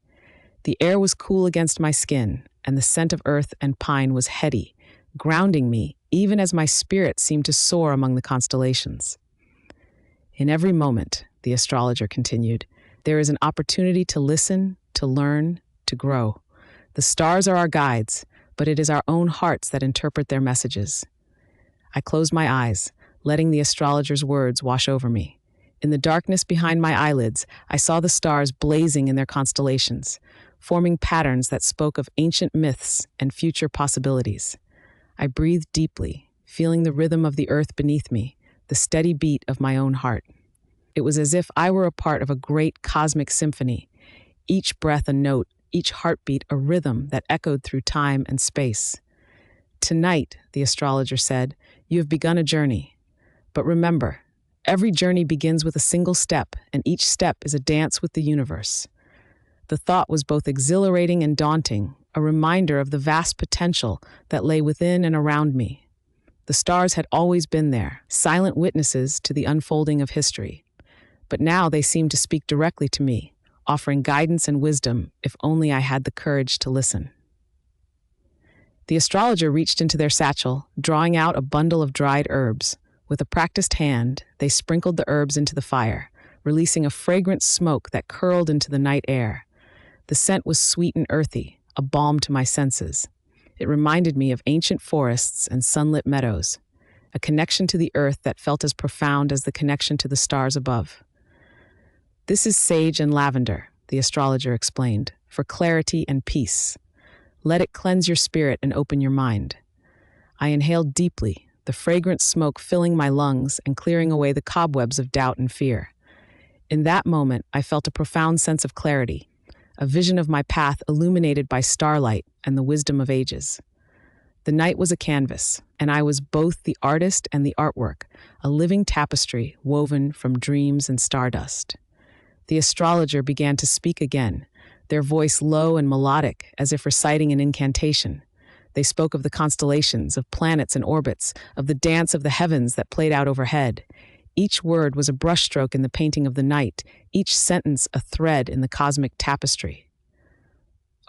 The air was cool against my skin, and the scent of earth and pine was heady, grounding me even as my spirit seemed to soar among the constellations. "In every moment," the astrologer continued, "there is an opportunity to listen, to learn, to grow. The stars are our guides, but it is our own hearts that interpret their messages." I closed my eyes, letting the astrologer's words wash over me. In the darkness behind my eyelids, I saw the stars blazing in their constellations, forming patterns that spoke of ancient myths and future possibilities. I breathed deeply, feeling the rhythm of the earth beneath me, the steady beat of my own heart. It was as if I were a part of a great cosmic symphony, each breath a note, each heartbeat a rhythm that echoed through time and space. "Tonight," the astrologer said, "you have begun a journey. But remember, every journey begins with a single step, and each step is a dance with the universe." The thought was both exhilarating and daunting, a reminder of the vast potential that lay within and around me. The stars had always been there, silent witnesses to the unfolding of history. But now they seemed to speak directly to me, offering guidance and wisdom if only I had the courage to listen. The astrologer reached into their satchel, drawing out a bundle of dried herbs. With a practiced hand, they sprinkled the herbs into the fire, releasing a fragrant smoke that curled into the night air. The scent was sweet and earthy, a balm to my senses. It reminded me of ancient forests and sunlit meadows, a connection to the earth that felt as profound as the connection to the stars above. "This is sage and lavender," the astrologer explained, "for clarity and peace. Let it cleanse your spirit and open your mind." I inhaled deeply, the fragrant smoke filling my lungs and clearing away the cobwebs of doubt and fear. In that moment, I felt a profound sense of clarity, a vision of my path illuminated by starlight and the wisdom of ages. The night was a canvas, and I was both the artist and the artwork, a living tapestry woven from dreams and stardust. The astrologer began to speak again, their voice low and melodic, as if reciting an incantation. They spoke of the constellations, of planets and orbits, of the dance of the heavens that played out overhead. Each word was a brushstroke in the painting of the night, each sentence a thread in the cosmic tapestry.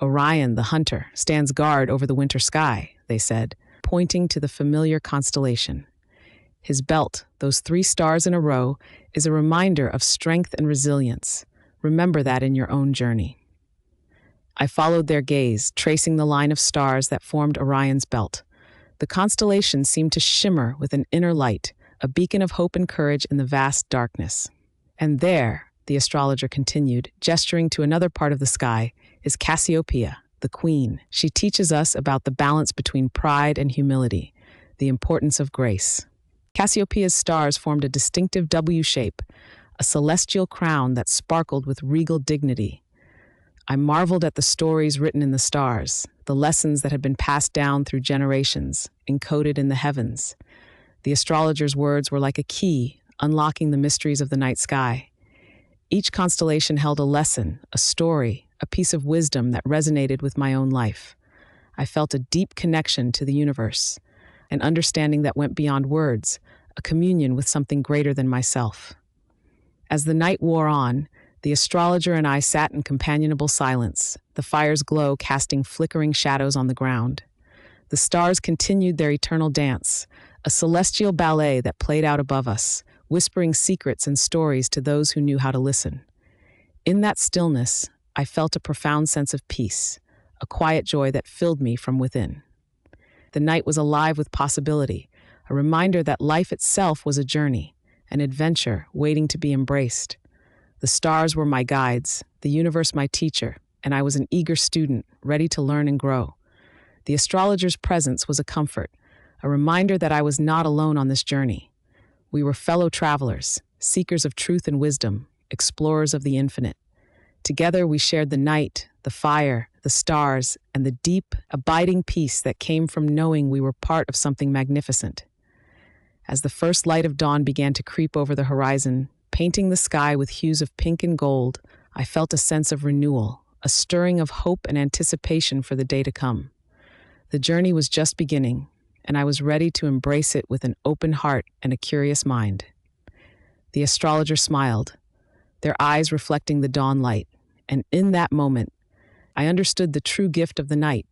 "Orion, the hunter, stands guard over the winter sky," they said, pointing to the familiar constellation. "His belt, those 3 stars in a row, is a reminder of strength and resilience. Remember that in your own journey." I followed their gaze, tracing the line of stars that formed Orion's belt. The constellation seemed to shimmer with an inner light, a beacon of hope and courage in the vast darkness. "And there," the astrologer continued, gesturing to another part of the sky, "is Cassiopeia, the Queen. She teaches us about the balance between pride and humility, the importance of grace. Cassiopeia's stars formed a distinctive W shape, a celestial crown that sparkled with regal dignity. I marveled at the stories written in the stars, the lessons that had been passed down through generations, encoded in the heavens. The astrologer's words were like a key, unlocking the mysteries of the night sky. Each constellation held a lesson, a story, a piece of wisdom that resonated with my own life. I felt a deep connection to the universe, an understanding that went beyond words, a communion with something greater than myself. As the night wore on, the astrologer and I sat in companionable silence, the fire's glow casting flickering shadows on the ground. The stars continued their eternal dance, a celestial ballet that played out above us, whispering secrets and stories to those who knew how to listen. In that stillness, I felt a profound sense of peace, a quiet joy that filled me from within. The night was alive with possibility, a reminder that life itself was a journey, an adventure waiting to be embraced. The stars were my guides, the universe my teacher, and I was an eager student, ready to learn and grow. The astrologer's presence was a comfort, a reminder that I was not alone on this journey. We were fellow travelers, seekers of truth and wisdom, explorers of the infinite. Together we shared the night, the fire, the stars, and the deep, abiding peace that came from knowing we were part of something magnificent. As the first light of dawn began to creep over the horizon, painting the sky with hues of pink and gold, I felt a sense of renewal, a stirring of hope and anticipation for the day to come. The journey was just beginning, and I was ready to embrace it with an open heart and a curious mind. The astrologer smiled, their eyes reflecting the dawn light, and in that moment, I understood the true gift of the night.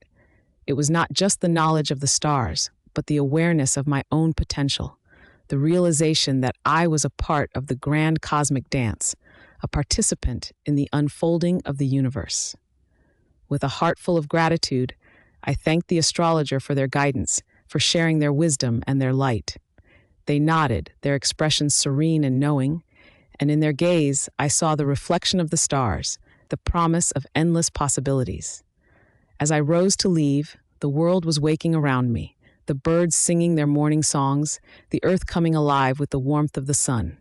It was not just the knowledge of the stars, but the awareness of my own potential, the realization that I was a part of the grand cosmic dance, a participant in the unfolding of the universe. With a heart full of gratitude, I thanked the astrologer for their guidance, for sharing their wisdom and their light. They nodded, their expressions serene and knowing, and in their gaze I saw the reflection of the stars, the promise of endless possibilities. As I rose to leave, the world was waking around me, the birds singing their morning songs, the earth coming alive with the warmth of the sun.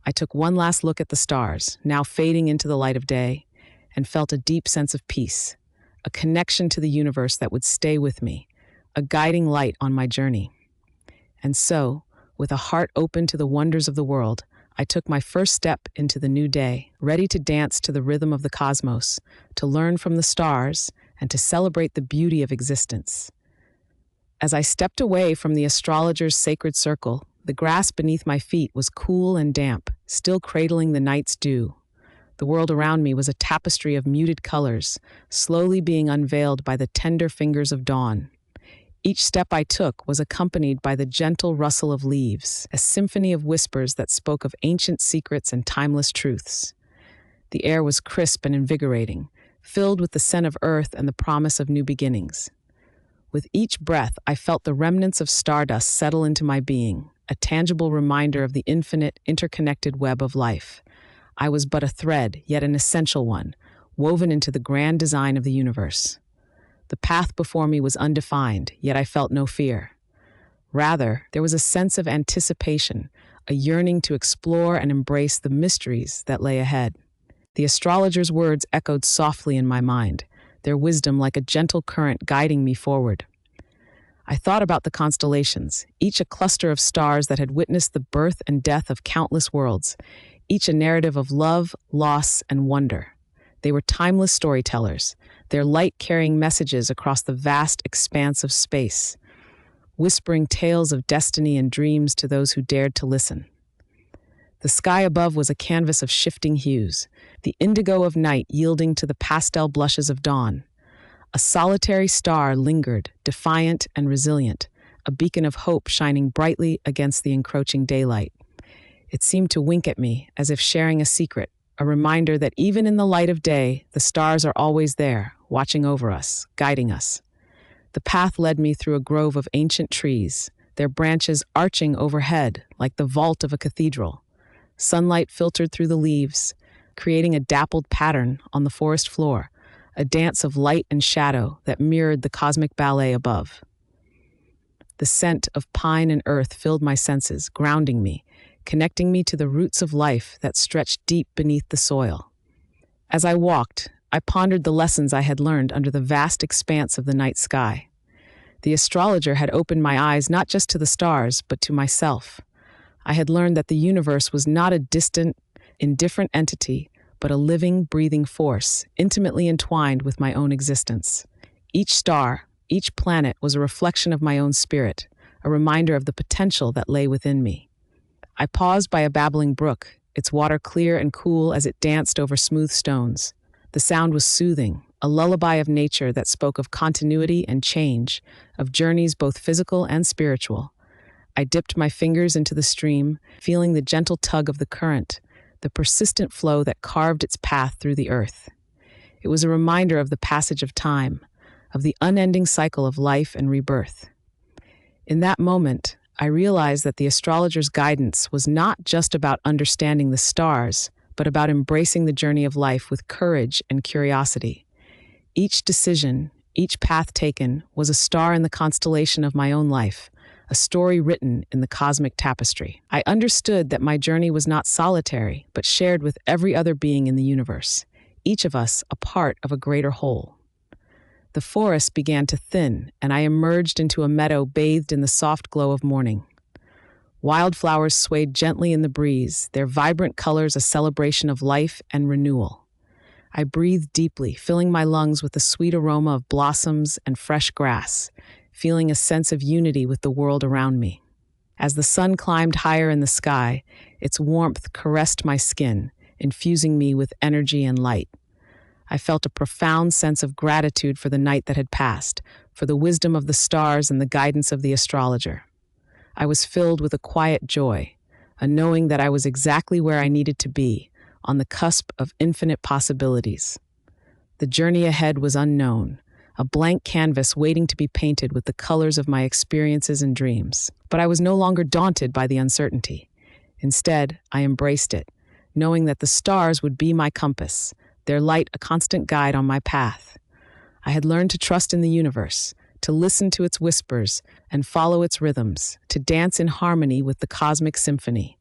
I took one last look at the stars, now fading into the light of day, and felt a deep sense of peace, a connection to the universe that would stay with me, a guiding light on my journey. And so, with a heart open to the wonders of the world, I took my first step into the new day, ready to dance to the rhythm of the cosmos, to learn from the stars, and to celebrate the beauty of existence. As I stepped away from the astrologer's sacred circle, the grass beneath my feet was cool and damp, still cradling the night's dew. The world around me was a tapestry of muted colors, slowly being unveiled by the tender fingers of dawn. Each step I took was accompanied by the gentle rustle of leaves, a symphony of whispers that spoke of ancient secrets and timeless truths. The air was crisp and invigorating, filled with the scent of earth and the promise of new beginnings. With each breath, I felt the remnants of stardust settle into my being, a tangible reminder of the infinite, interconnected web of life. I was but a thread, yet an essential one, woven into the grand design of the universe. The path before me was undefined, yet I felt no fear. Rather, there was a sense of anticipation, a yearning to explore and embrace the mysteries that lay ahead. The astrologer's words echoed softly in my mind, their wisdom like a gentle current guiding me forward. I thought about the constellations, each a cluster of stars that had witnessed the birth and death of countless worlds, each a narrative of love, loss, and wonder. They were timeless storytellers, their light carrying messages across the vast expanse of space, whispering tales of destiny and dreams to those who dared to listen. The sky above was a canvas of shifting hues, the indigo of night yielding to the pastel blushes of dawn. A solitary star lingered, defiant and resilient, a beacon of hope shining brightly against the encroaching daylight. It seemed to wink at me, as if sharing a secret, a reminder that even in the light of day, the stars are always there, watching over us, guiding us. The path led me through a grove of ancient trees, their branches arching overhead like the vault of a cathedral. Sunlight filtered through the leaves, creating a dappled pattern on the forest floor, a dance of light and shadow that mirrored the cosmic ballet above. The scent of pine and earth filled my senses, grounding me, connecting me to the roots of life that stretched deep beneath the soil. As I walked, I pondered the lessons I had learned under the vast expanse of the night sky. The astrologer had opened my eyes not just to the stars, but to myself. I had learned that the universe was not a distant, indifferent entity, but a living, breathing force, intimately entwined with my own existence. Each star, each planet was a reflection of my own spirit, a reminder of the potential that lay within me. I paused by a babbling brook, its water clear and cool as it danced over smooth stones. The sound was soothing, a lullaby of nature that spoke of continuity and change, of journeys both physical and spiritual. I dipped my fingers into the stream, feeling the gentle tug of the current, the persistent flow that carved its path through the earth. It was a reminder of the passage of time, of the unending cycle of life and rebirth. In that moment, I realized that the astrologer's guidance was not just about understanding the stars, but about embracing the journey of life with courage and curiosity. Each decision, each path taken, was a star in the constellation of my own life, a story written in the cosmic tapestry. I understood that my journey was not solitary, but shared with every other being in the universe, each of us a part of a greater whole. The forest began to thin, and I emerged into a meadow bathed in the soft glow of morning. Wildflowers swayed gently in the breeze, their vibrant colors a celebration of life and renewal. I breathed deeply, filling my lungs with the sweet aroma of blossoms and fresh grass, feeling a sense of unity with the world around me. As the sun climbed higher in the sky, its warmth caressed my skin, infusing me with energy and light. I felt a profound sense of gratitude for the night that had passed, for the wisdom of the stars and the guidance of the astrologer. I was filled with a quiet joy, a knowing that I was exactly where I needed to be, on the cusp of infinite possibilities. The journey ahead was unknown, a blank canvas waiting to be painted with the colors of my experiences and dreams. But I was no longer daunted by the uncertainty. Instead, I embraced it, knowing that the stars would be my compass, their light a constant guide on my path. I had learned to trust in the universe, to listen to its whispers and follow its rhythms, to dance in harmony with the cosmic symphony.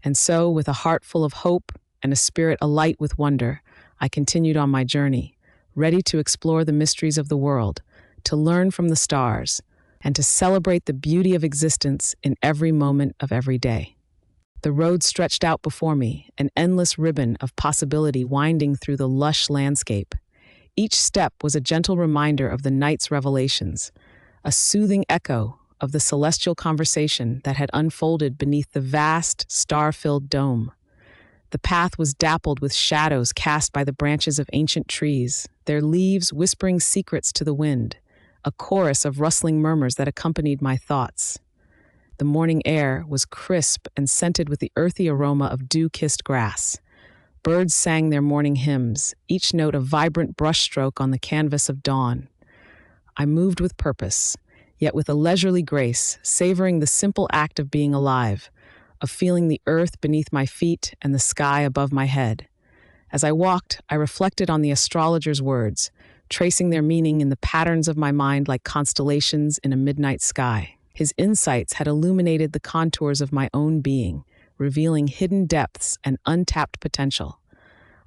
And so, with a heart full of hope and a spirit alight with wonder, I continued on my journey, ready to explore the mysteries of the world, to learn from the stars, and to celebrate the beauty of existence in every moment of every day. The road stretched out before me, an endless ribbon of possibility winding through the lush landscape. Each step was a gentle reminder of the night's revelations, a soothing echo of the celestial conversation that had unfolded beneath the vast, star-filled dome. The path was dappled with shadows cast by the branches of ancient trees, their leaves whispering secrets to the wind, a chorus of rustling murmurs that accompanied my thoughts. The morning air was crisp and scented with the earthy aroma of dew-kissed grass. Birds sang their morning hymns, each note a vibrant brushstroke on the canvas of dawn. I moved with purpose, yet with a leisurely grace, savoring the simple act of being alive, of feeling the earth beneath my feet and the sky above my head. As I walked, I reflected on the astrologer's words, tracing their meaning in the patterns of my mind like constellations in a midnight sky. His insights had illuminated the contours of my own being, revealing hidden depths and untapped potential.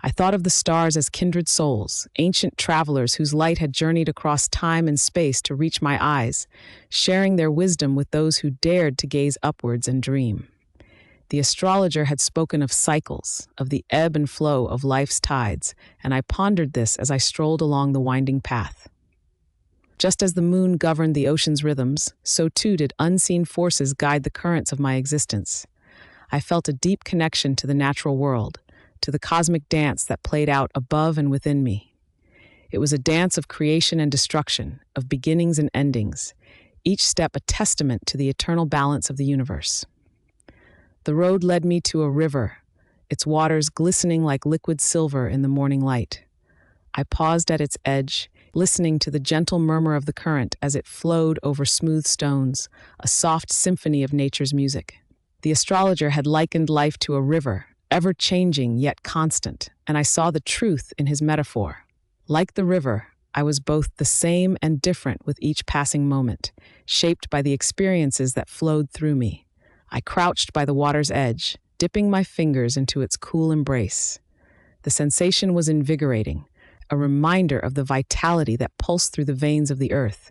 I thought of the stars as kindred souls, ancient travelers whose light had journeyed across time and space to reach my eyes, sharing their wisdom with those who dared to gaze upwards and dream. The astrologer had spoken of cycles, of the ebb and flow of life's tides, and I pondered this as I strolled along the winding path. Just as the moon governed the ocean's rhythms, so too did unseen forces guide the currents of my existence. I felt a deep connection to the natural world, to the cosmic dance that played out above and within me. It was a dance of creation and destruction, of beginnings and endings, each step a testament to the eternal balance of the universe. The road led me to a river, its waters glistening like liquid silver in the morning light. I paused at its edge, listening to the gentle murmur of the current as it flowed over smooth stones, a soft symphony of nature's music. The astrologer had likened life to a river, ever-changing yet constant, and I saw the truth in his metaphor. Like the river, I was both the same and different with each passing moment, shaped by the experiences that flowed through me. I crouched by the water's edge, dipping my fingers into its cool embrace. The sensation was invigorating, a reminder of the vitality that pulsed through the veins of the earth.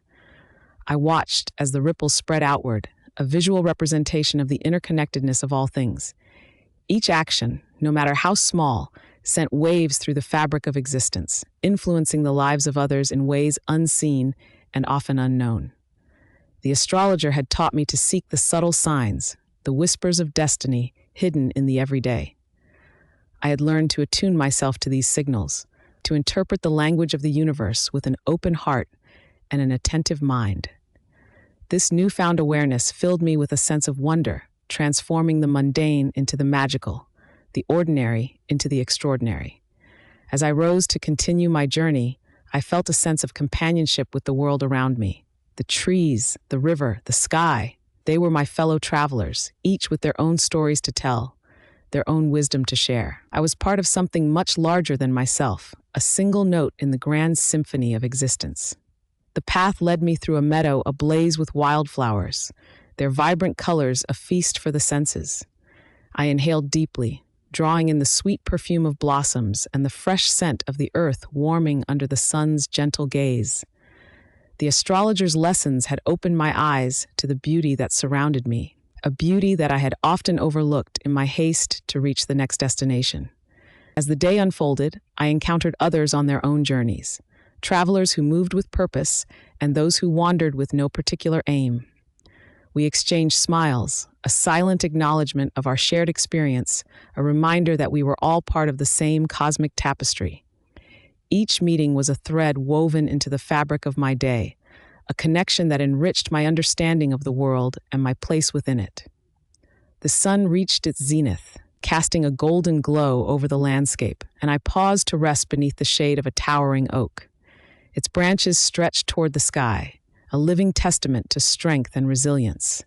I watched as the ripples spread outward, a visual representation of the interconnectedness of all things. Each action, no matter how small, sent waves through the fabric of existence, influencing the lives of others in ways unseen and often unknown. The astrologer had taught me to seek the subtle signs, the whispers of destiny hidden in the everyday. I had learned to attune myself to these signals, to interpret the language of the universe with an open heart and an attentive mind. This newfound awareness filled me with a sense of wonder, transforming the mundane into the magical, the ordinary into the extraordinary. As I rose to continue my journey, I felt a sense of companionship with the world around me. The trees, the river, the sky, they were my fellow travelers, each with their own stories to tell, their own wisdom to share. I was part of something much larger than myself, a single note in the grand symphony of existence. The path led me through a meadow ablaze with wildflowers, their vibrant colors a feast for the senses. I inhaled deeply, drawing in the sweet perfume of blossoms and the fresh scent of the earth warming under the sun's gentle gaze. The astrologer's lessons had opened my eyes to the beauty that surrounded me, a beauty that I had often overlooked in my haste to reach the next destination. As the day unfolded, I encountered others on their own journeys, travelers who moved with purpose and those who wandered with no particular aim. We exchanged smiles, a silent acknowledgement of our shared experience, a reminder that we were all part of the same cosmic tapestry. Each meeting was a thread woven into the fabric of my day, a connection that enriched my understanding of the world and my place within it. The sun reached its zenith, casting a golden glow over the landscape, and I paused to rest beneath the shade of a towering oak. Its branches stretched toward the sky, a living testament to strength and resilience.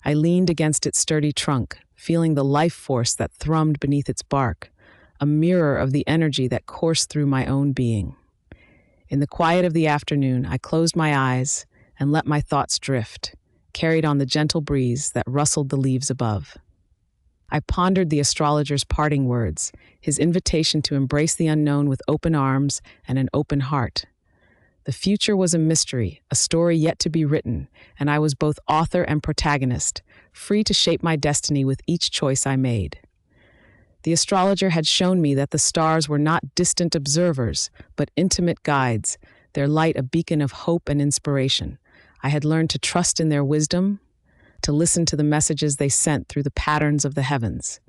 I leaned against its sturdy trunk, feeling the life force that thrummed beneath its bark, a mirror of the energy that coursed through my own being. In the quiet of the afternoon, I closed my eyes and let my thoughts drift, carried on the gentle breeze that rustled the leaves above. I pondered the astrologer's parting words, his invitation to embrace the unknown with open arms and an open heart. The future was a mystery, a story yet to be written, and I was both author and protagonist, free to shape my destiny with each choice I made. The astrologer had shown me that the stars were not distant observers, but intimate guides, their light a beacon of hope and inspiration. I had learned to trust in their wisdom, to listen to the messages they sent through the patterns of the heavens.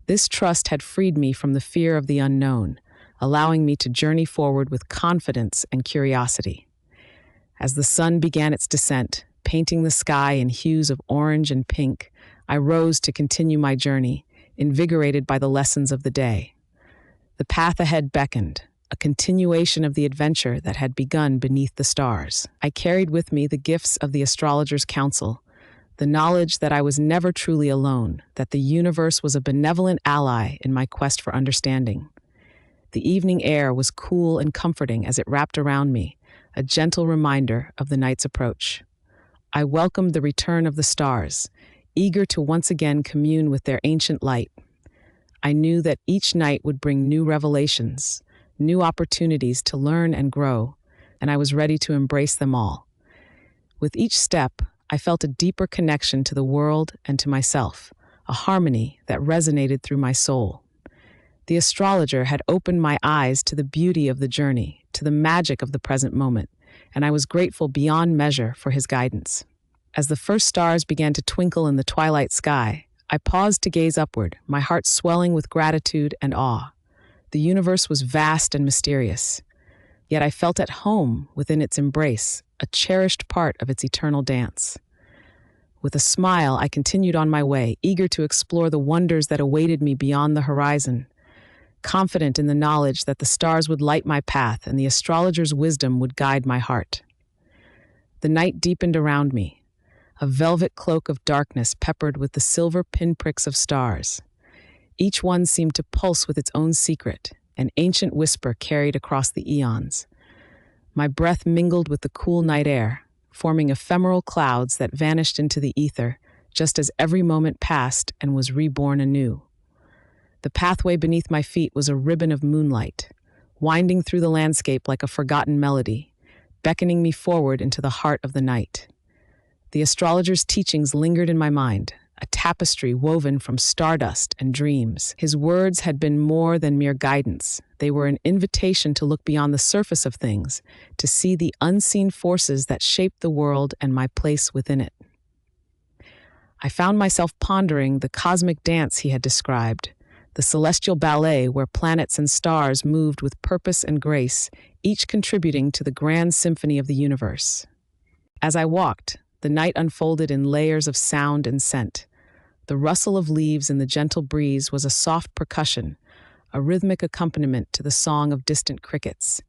This trust had freed me from the fear of the unknown, allowing me to journey forward with confidence and curiosity. As the sun began its descent, painting the sky in hues of orange and pink, I rose to continue my journey, invigorated by the lessons of the day. The path ahead beckoned, a continuation of the adventure that had begun beneath the stars. I carried with me the gifts of the astrologer's counsel, the knowledge that I was never truly alone, that the universe was a benevolent ally in my quest for understanding. The evening air was cool and comforting as it wrapped around me, a gentle reminder of the night's approach. I welcomed the return of the stars, eager to once again commune with their ancient light. I knew that each night would bring new revelations, new opportunities to learn and grow, and I was ready to embrace them all. With each step, I felt a deeper connection to the world and to myself, a harmony that resonated through my soul. The astrologer had opened my eyes to the beauty of the journey, to the magic of the present moment, and I was grateful beyond measure for his guidance. As the first stars began to twinkle in the twilight sky, I paused to gaze upward, my heart swelling with gratitude and awe. The universe was vast and mysterious, yet I felt at home within its embrace, a cherished part of its eternal dance. With a smile, I continued on my way, eager to explore the wonders that awaited me beyond the horizon, confident in the knowledge that the stars would light my path and the astrologer's wisdom would guide my heart. The night deepened around me, a velvet cloak of darkness peppered with the silver pinpricks of stars. Each one seemed to pulse with its own secret, an ancient whisper carried across the eons. My breath mingled with the cool night air, forming ephemeral clouds that vanished into the ether, just as every moment passed and was reborn anew. The pathway beneath my feet was a ribbon of moonlight, winding through the landscape like a forgotten melody, beckoning me forward into the heart of the night. The astrologer's teachings lingered in my mind, a tapestry woven from stardust and dreams. His words had been more than mere guidance. They were an invitation to look beyond the surface of things, to see the unseen forces that shape the world and my place within it. I found myself pondering the cosmic dance he had described, the celestial ballet where planets and stars moved with purpose and grace, each contributing to the grand symphony of the universe. As I walked, the night unfolded in layers of sound and scent. The rustle of leaves in the gentle breeze was a soft percussion, a rhythmic accompaniment to the song of distant crickets.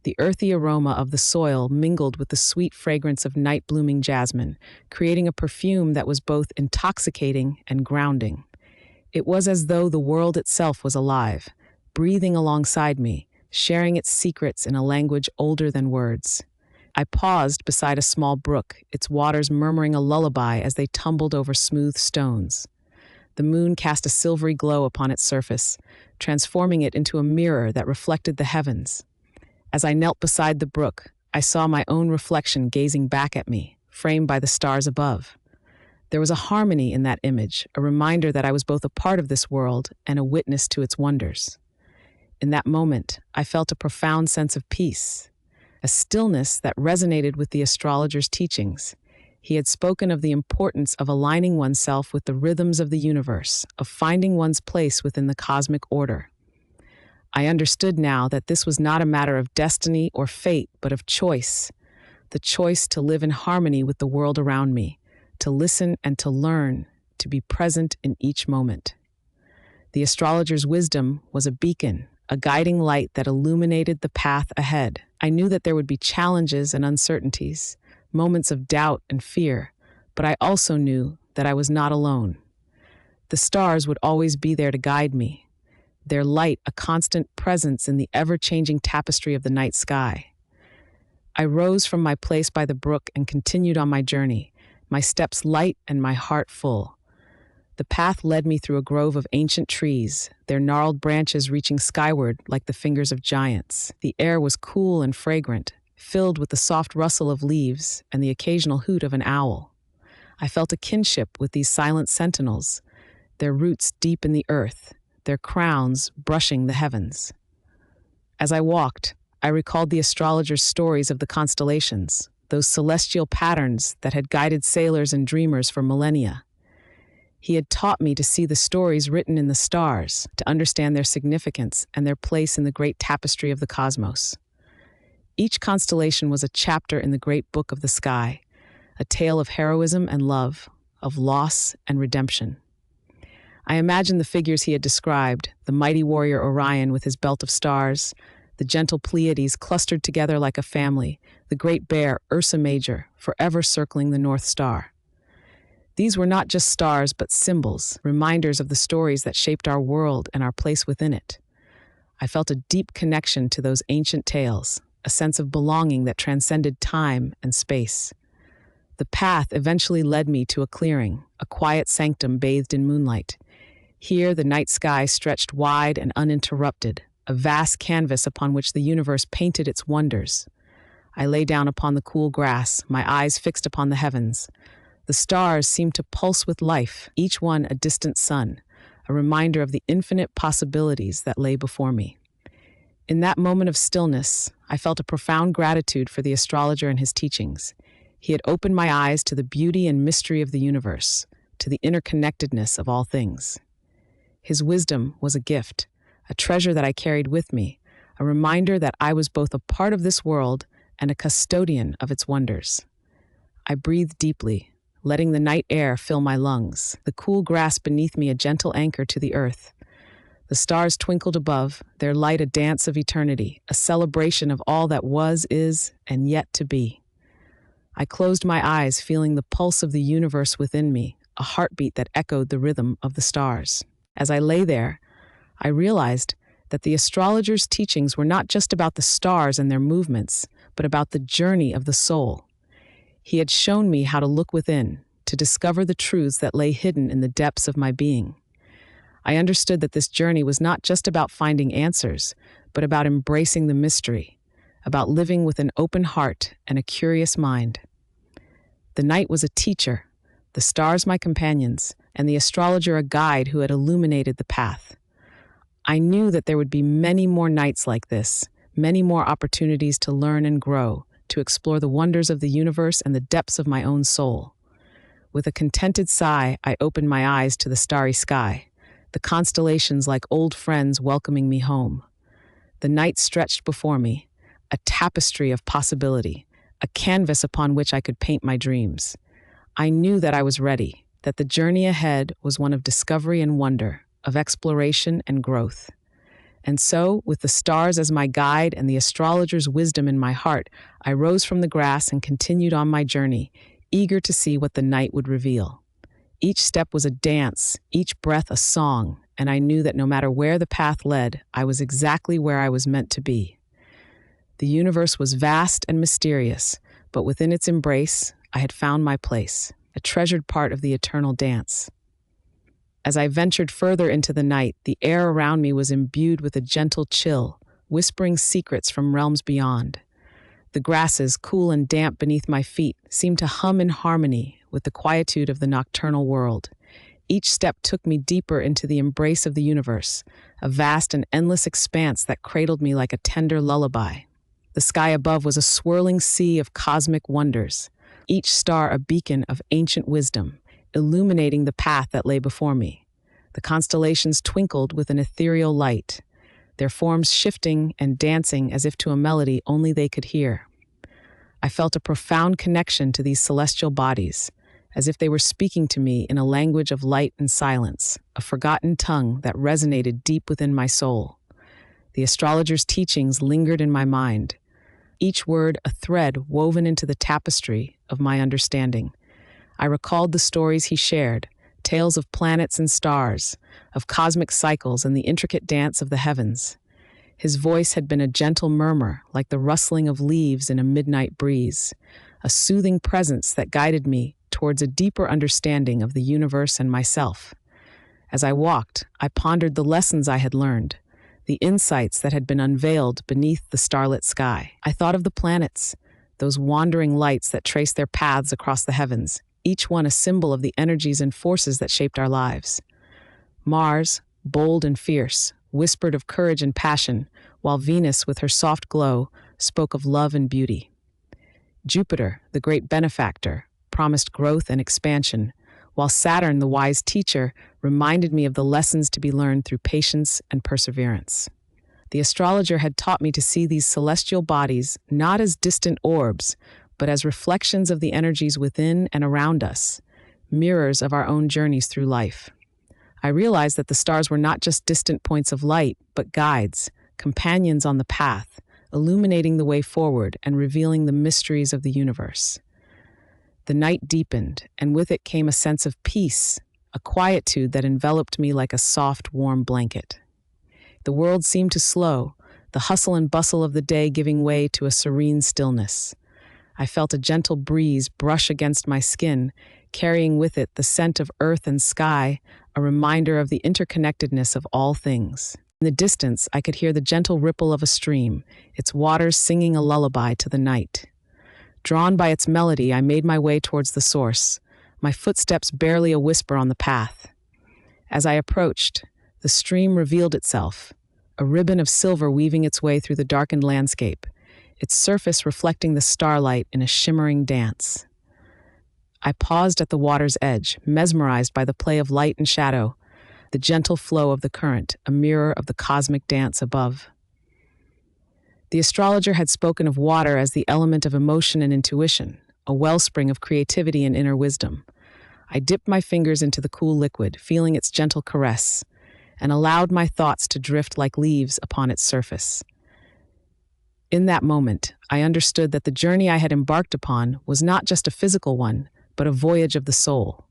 The earthy aroma of the soil mingled with the sweet fragrance of night-blooming jasmine, creating a perfume that was both intoxicating and grounding. It was as though the world itself was alive, breathing alongside me, sharing its secrets in a language older than words. I paused beside a small brook, its waters murmuring a lullaby as they tumbled over smooth stones. The moon cast a silvery glow upon its surface, transforming it into a mirror that reflected the heavens. As I knelt beside the brook, I saw my own reflection gazing back at me, framed by the stars above. There was a harmony in that image, a reminder that I was both a part of this world and a witness to its wonders. In that moment, I felt a profound sense of peace, a stillness that resonated with the astrologer's teachings. He had spoken of the importance of aligning oneself with the rhythms of the universe, of finding one's place within the cosmic order. I understood now that this was not a matter of destiny or fate, but of choice, the choice to live in harmony with the world around me, to listen and to learn, to be present in each moment. The astrologer's wisdom was a beacon, a guiding light that illuminated the path ahead. I knew that there would be challenges and uncertainties, moments of doubt and fear, but I also knew that I was not alone. The stars would always be there to guide me, their light a constant presence in the ever-changing tapestry of the night sky. I rose from my place by the brook and continued on my journey, my steps light and my heart full. The path led me through a grove of ancient trees, their gnarled branches reaching skyward like the fingers of giants. The air was cool and fragrant, filled with the soft rustle of leaves and the occasional hoot of an owl. I felt a kinship with these silent sentinels, their roots deep in the earth, their crowns brushing the heavens. As I walked, I recalled the astrologer's stories of the constellations, those celestial patterns that had guided sailors and dreamers for millennia. He had taught me to see the stories written in the stars, to understand their significance and their place in the great tapestry of the cosmos. Each constellation was a chapter in the great book of the sky, a tale of heroism and love, of loss and redemption. I imagined the figures he had described, the mighty warrior Orion with his belt of stars, the gentle Pleiades clustered together like a family, the great bear Ursa Major, forever circling the North Star. These were not just stars but symbols, reminders of the stories that shaped our world and our place within it. I felt a deep connection to those ancient tales, a sense of belonging that transcended time and space. The path eventually led me to a clearing, a quiet sanctum bathed in moonlight. Here, the night sky stretched wide and uninterrupted, a vast canvas upon which the universe painted its wonders. I lay down upon the cool grass, my eyes fixed upon the heavens. The stars seemed to pulse with life, each one a distant sun, a reminder of the infinite possibilities that lay before me. In that moment of stillness, I felt a profound gratitude for the astrologer and his teachings. He had opened my eyes to the beauty and mystery of the universe, to the interconnectedness of all things. His wisdom was a gift, a treasure that I carried with me, a reminder that I was both a part of this world and a custodian of its wonders. I breathed deeply, letting the night air fill my lungs, the cool grass beneath me a gentle anchor to the earth. The stars twinkled above, their light a dance of eternity, a celebration of all that was, is, and yet to be. I closed my eyes, feeling the pulse of the universe within me, a heartbeat that echoed the rhythm of the stars. As I lay there, I realized that the astrologer's teachings were not just about the stars and their movements, but about the journey of the soul. He had shown me how to look within, to discover the truths that lay hidden in the depths of my being. I understood that this journey was not just about finding answers, but about embracing the mystery, about living with an open heart and a curious mind. The night was a teacher, the stars my companions, and the astrologer a guide who had illuminated the path. I knew that there would be many more nights like this, many more opportunities to learn and grow, to explore the wonders of the universe and the depths of my own soul. With a contented sigh, I opened my eyes to the starry sky, the constellations like old friends welcoming me home. The night stretched before me, a tapestry of possibility, a canvas upon which I could paint my dreams. I knew that I was ready, that the journey ahead was one of discovery and wonder, of exploration and growth. And so, with the stars as my guide and the astrologer's wisdom in my heart, I rose from the grass and continued on my journey, eager to see what the night would reveal. Each step was a dance, each breath a song, and I knew that no matter where the path led, I was exactly where I was meant to be. The universe was vast and mysterious, but within its embrace, I had found my place, a treasured part of the eternal dance. As I ventured further into the night, the air around me was imbued with a gentle chill, whispering secrets from realms beyond. The grasses, cool and damp beneath my feet, seemed to hum in harmony with the quietude of the nocturnal world. Each step took me deeper into the embrace of the universe, a vast and endless expanse that cradled me like a tender lullaby. The sky above was a swirling sea of cosmic wonders, each star a beacon of ancient wisdom, illuminating the path that lay before me. The constellations twinkled with an ethereal light, their forms shifting and dancing as if to a melody only they could hear. I felt a profound connection to these celestial bodies, as if they were speaking to me in a language of light and silence, a forgotten tongue that resonated deep within my soul. The astrologer's teachings lingered in my mind, each word a thread woven into the tapestry of my understanding. I recalled the stories he shared, tales of planets and stars, of cosmic cycles and the intricate dance of the heavens. His voice had been a gentle murmur, like the rustling of leaves in a midnight breeze, a soothing presence that guided me towards a deeper understanding of the universe and myself. As I walked, I pondered the lessons I had learned, the insights that had been unveiled beneath the starlit sky. I thought of the planets, those wandering lights that traced their paths across the heavens, each one a symbol of the energies and forces that shaped our lives. Mars, bold and fierce, whispered of courage and passion, while Venus, with her soft glow, spoke of love and beauty. Jupiter, the great benefactor, promised growth and expansion, while Saturn, the wise teacher, reminded me of the lessons to be learned through patience and perseverance. The astrologer had taught me to see these celestial bodies not as distant orbs, but as reflections of the energies within and around us, mirrors of our own journeys through life. I realized that the stars were not just distant points of light, but guides, companions on the path, illuminating the way forward and revealing the mysteries of the universe. The night deepened, and with it came a sense of peace, a quietude that enveloped me like a soft, warm blanket. The world seemed to slow, the hustle and bustle of the day giving way to a serene stillness. I felt a gentle breeze brush against my skin, carrying with it the scent of earth and sky, a reminder of the interconnectedness of all things. In the distance, I could hear the gentle ripple of a stream, its waters singing a lullaby to the night. Drawn by its melody, I made my way towards the source, my footsteps barely a whisper on the path. As I approached, the stream revealed itself, a ribbon of silver weaving its way through the darkened landscape, its surface reflecting the starlight in a shimmering dance. I paused at the water's edge, mesmerized by the play of light and shadow, the gentle flow of the current, a mirror of the cosmic dance above. The astrologer had spoken of water as the element of emotion and intuition, a wellspring of creativity and inner wisdom. I dipped my fingers into the cool liquid, feeling its gentle caress, and allowed my thoughts to drift like leaves upon its surface. In that moment, I understood that the journey I had embarked upon was not just a physical one, but a voyage of the soul.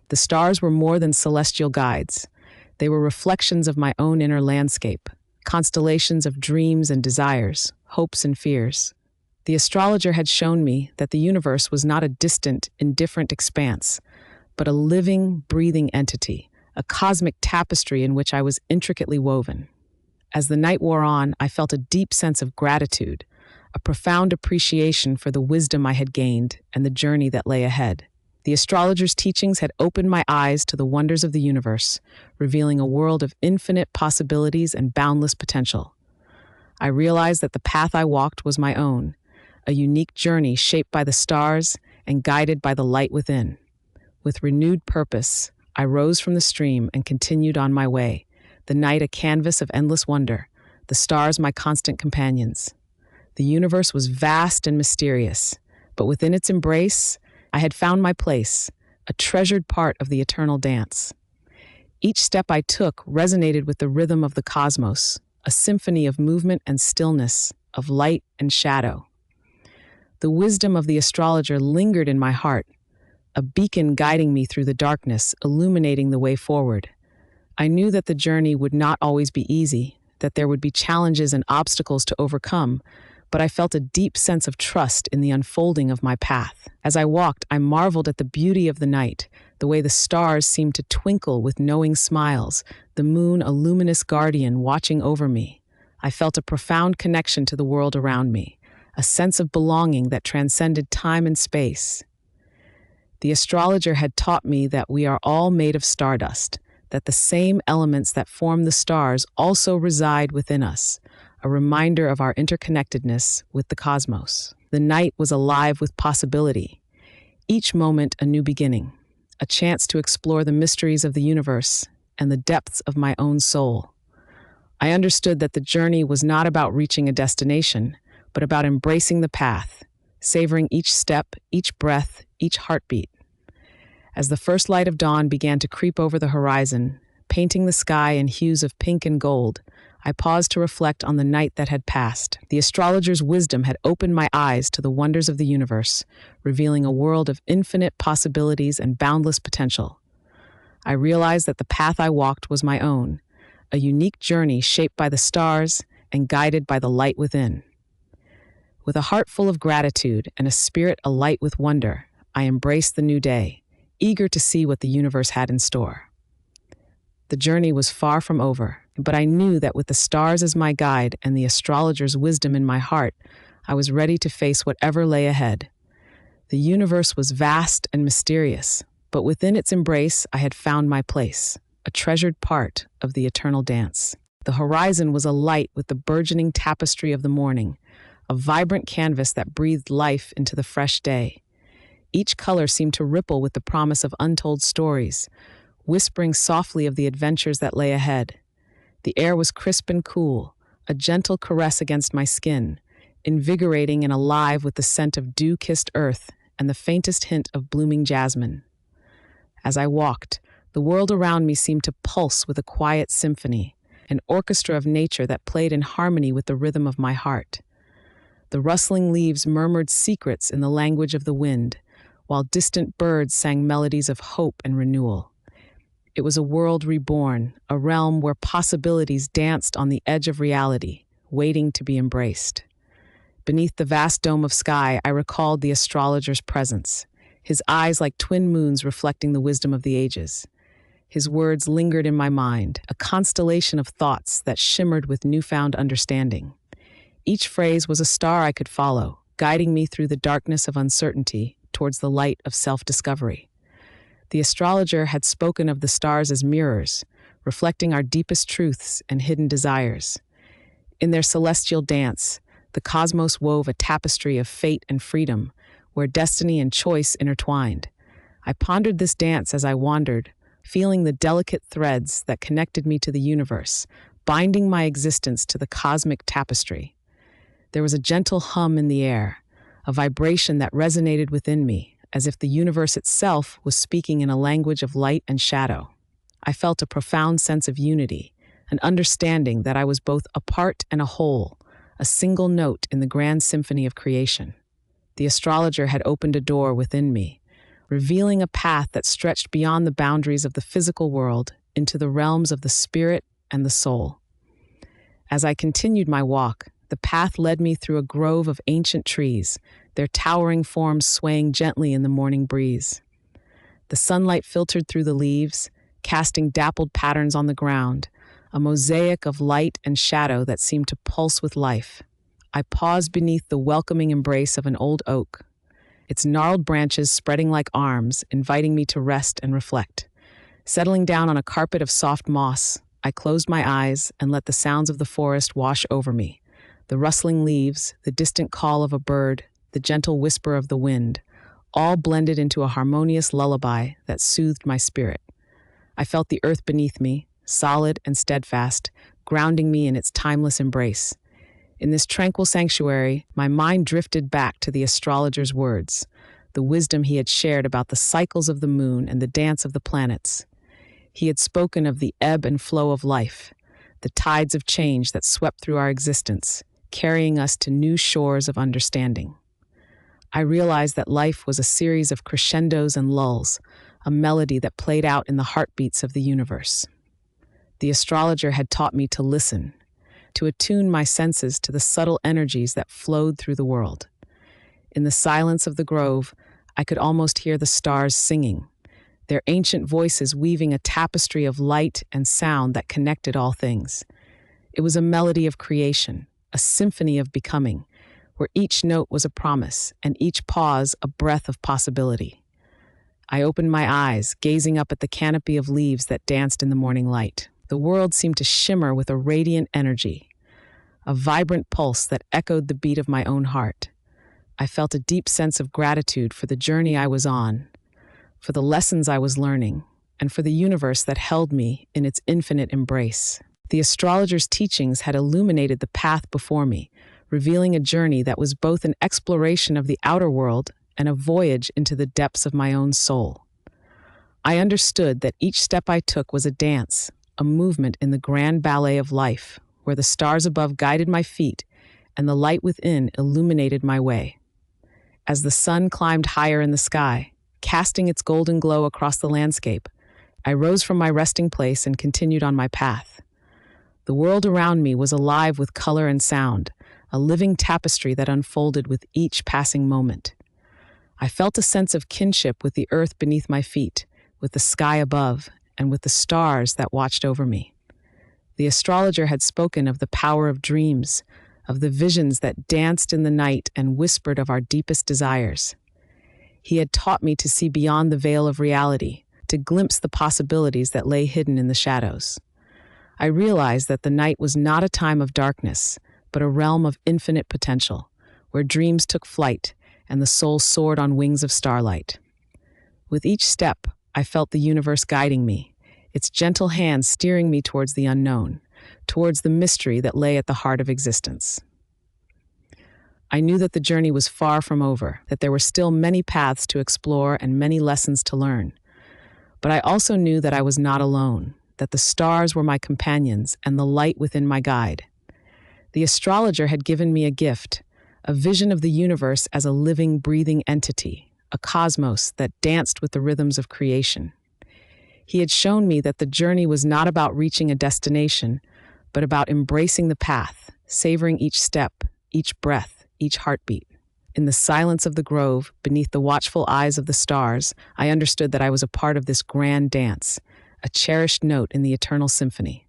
The stars were more than celestial guides. They were reflections of my own inner landscape, constellations of dreams and desires, hopes and fears. The astrologer had shown me that the universe was not a distant, indifferent expanse, but a living, breathing entity, a cosmic tapestry in which I was intricately woven. As the night wore on, I felt a deep sense of gratitude, a profound appreciation for the wisdom I had gained and the journey that lay ahead. The astrologer's teachings had opened my eyes to the wonders of the universe, revealing a world of infinite possibilities and boundless potential. I realized that the path I walked was my own, a unique journey shaped by the stars and guided by the light within. With renewed purpose, I rose from the stream and continued on my way, the night a canvas of endless wonder, the stars my constant companions. The universe was vast and mysterious, but within its embrace, I had found my place, a treasured part of the eternal dance. Each step I took resonated with the rhythm of the cosmos, a symphony of movement and stillness, of light and shadow. The wisdom of the astrologer lingered in my heart, a beacon guiding me through the darkness, illuminating the way forward. I knew that the journey would not always be easy, that there would be challenges and obstacles to overcome, but I felt a deep sense of trust in the unfolding of my path. As I walked, I marveled at the beauty of the night, the way the stars seemed to twinkle with knowing smiles, the moon a luminous guardian watching over me. I felt a profound connection to the world around me, a sense of belonging that transcended time and space. The astrologer had taught me that we are all made of stardust, that the same elements that form the stars also reside within us, a reminder of our interconnectedness with the cosmos. The night was alive with possibility, each moment a new beginning, a chance to explore the mysteries of the universe and the depths of my own soul. I understood that the journey was not about reaching a destination, but about embracing the path, savoring each step, each breath, each heartbeat. As the first light of dawn began to creep over the horizon, painting the sky in hues of pink and gold, I paused to reflect on the night that had passed. The astrologer's wisdom had opened my eyes to the wonders of the universe, revealing a world of infinite possibilities and boundless potential. I realized that the path I walked was my own, a unique journey shaped by the stars and guided by the light within. With a heart full of gratitude and a spirit alight with wonder, I embraced the new day, eager to see what the universe had in store. The journey was far from over, but I knew that with the stars as my guide and the astrologer's wisdom in my heart, I was ready to face whatever lay ahead. The universe was vast and mysterious, but within its embrace I had found my place, a treasured part of the eternal dance. The horizon was alight with the burgeoning tapestry of the morning, a vibrant canvas that breathed life into the fresh day. Each color seemed to ripple with the promise of untold stories, whispering softly of the adventures that lay ahead. The air was crisp and cool, a gentle caress against my skin, invigorating and alive with the scent of dew-kissed earth and the faintest hint of blooming jasmine. As I walked, the world around me seemed to pulse with a quiet symphony, an orchestra of nature that played in harmony with the rhythm of my heart. The rustling leaves murmured secrets in the language of the wind, while distant birds sang melodies of hope and renewal. It was a world reborn, a realm where possibilities danced on the edge of reality, waiting to be embraced. Beneath the vast dome of sky, I recalled the astrologer's presence, his eyes like twin moons reflecting the wisdom of the ages. His words lingered in my mind, a constellation of thoughts that shimmered with newfound understanding. Each phrase was a star I could follow, guiding me through the darkness of uncertainty towards the light of self-discovery. The astrologer had spoken of the stars as mirrors, reflecting our deepest truths and hidden desires. In their celestial dance, the cosmos wove a tapestry of fate and freedom, where destiny and choice intertwined. I pondered this dance as I wandered, feeling the delicate threads that connected me to the universe, binding my existence to the cosmic tapestry. There was a gentle hum in the air, a vibration that resonated within me, as if the universe itself was speaking in a language of light and shadow. I felt a profound sense of unity, an understanding that I was both a part and a whole, a single note in the grand symphony of creation. The astrologer had opened a door within me, revealing a path that stretched beyond the boundaries of the physical world into the realms of the spirit and the soul. As I continued my walk, the path led me through a grove of ancient trees, their towering forms swaying gently in the morning breeze. The sunlight filtered through the leaves, casting dappled patterns on the ground, a mosaic of light and shadow that seemed to pulse with life. I paused beneath the welcoming embrace of an old oak, its gnarled branches spreading like arms, inviting me to rest and reflect. Settling down on a carpet of soft moss, I closed my eyes and let the sounds of the forest wash over me. The rustling leaves, the distant call of a bird, the gentle whisper of the wind, all blended into a harmonious lullaby that soothed my spirit. I felt the earth beneath me, solid and steadfast, grounding me in its timeless embrace. In this tranquil sanctuary, my mind drifted back to the astrologer's words, the wisdom he had shared about the cycles of the moon and the dance of the planets. He had spoken of the ebb and flow of life, the tides of change that swept through our existence, carrying us to new shores of understanding. I realized that life was a series of crescendos and lulls, a melody that played out in the heartbeats of the universe. The astrologer had taught me to listen, to attune my senses to the subtle energies that flowed through the world. In the silence of the grove, I could almost hear the stars singing, their ancient voices weaving a tapestry of light and sound that connected all things. It was a melody of creation, a symphony of becoming, where each note was a promise and each pause a breath of possibility. I opened my eyes, gazing up at the canopy of leaves that danced in the morning light. The world seemed to shimmer with a radiant energy, a vibrant pulse that echoed the beat of my own heart. I felt a deep sense of gratitude for the journey I was on, for the lessons I was learning, and for the universe that held me in its infinite embrace. The astrologer's teachings had illuminated the path before me, revealing a journey that was both an exploration of the outer world and a voyage into the depths of my own soul. I understood that each step I took was a dance, a movement in the grand ballet of life, where the stars above guided my feet and the light within illuminated my way. As the sun climbed higher in the sky, casting its golden glow across the landscape, I rose from my resting place and continued on my path. The world around me was alive with color and sound, a living tapestry that unfolded with each passing moment. I felt a sense of kinship with the earth beneath my feet, with the sky above, and with the stars that watched over me. The astrologer had spoken of the power of dreams, of the visions that danced in the night and whispered of our deepest desires. He had taught me to see beyond the veil of reality, to glimpse the possibilities that lay hidden in the shadows. I realized that the night was not a time of darkness, but a realm of infinite potential, where dreams took flight and the soul soared on wings of starlight. With each step, I felt the universe guiding me, its gentle hand steering me towards the unknown, towards the mystery that lay at the heart of existence. I knew that the journey was far from over, that there were still many paths to explore and many lessons to learn. But I also knew that I was not alone, that the stars were my companions and the light within my guide. The astrologer had given me a gift, a vision of the universe as a living, breathing entity, a cosmos that danced with the rhythms of creation. He had shown me that the journey was not about reaching a destination, but about embracing the path, savoring each step, each breath, each heartbeat. In the silence of the grove, beneath the watchful eyes of the stars, I understood that I was a part of this grand dance, a cherished note in the eternal symphony.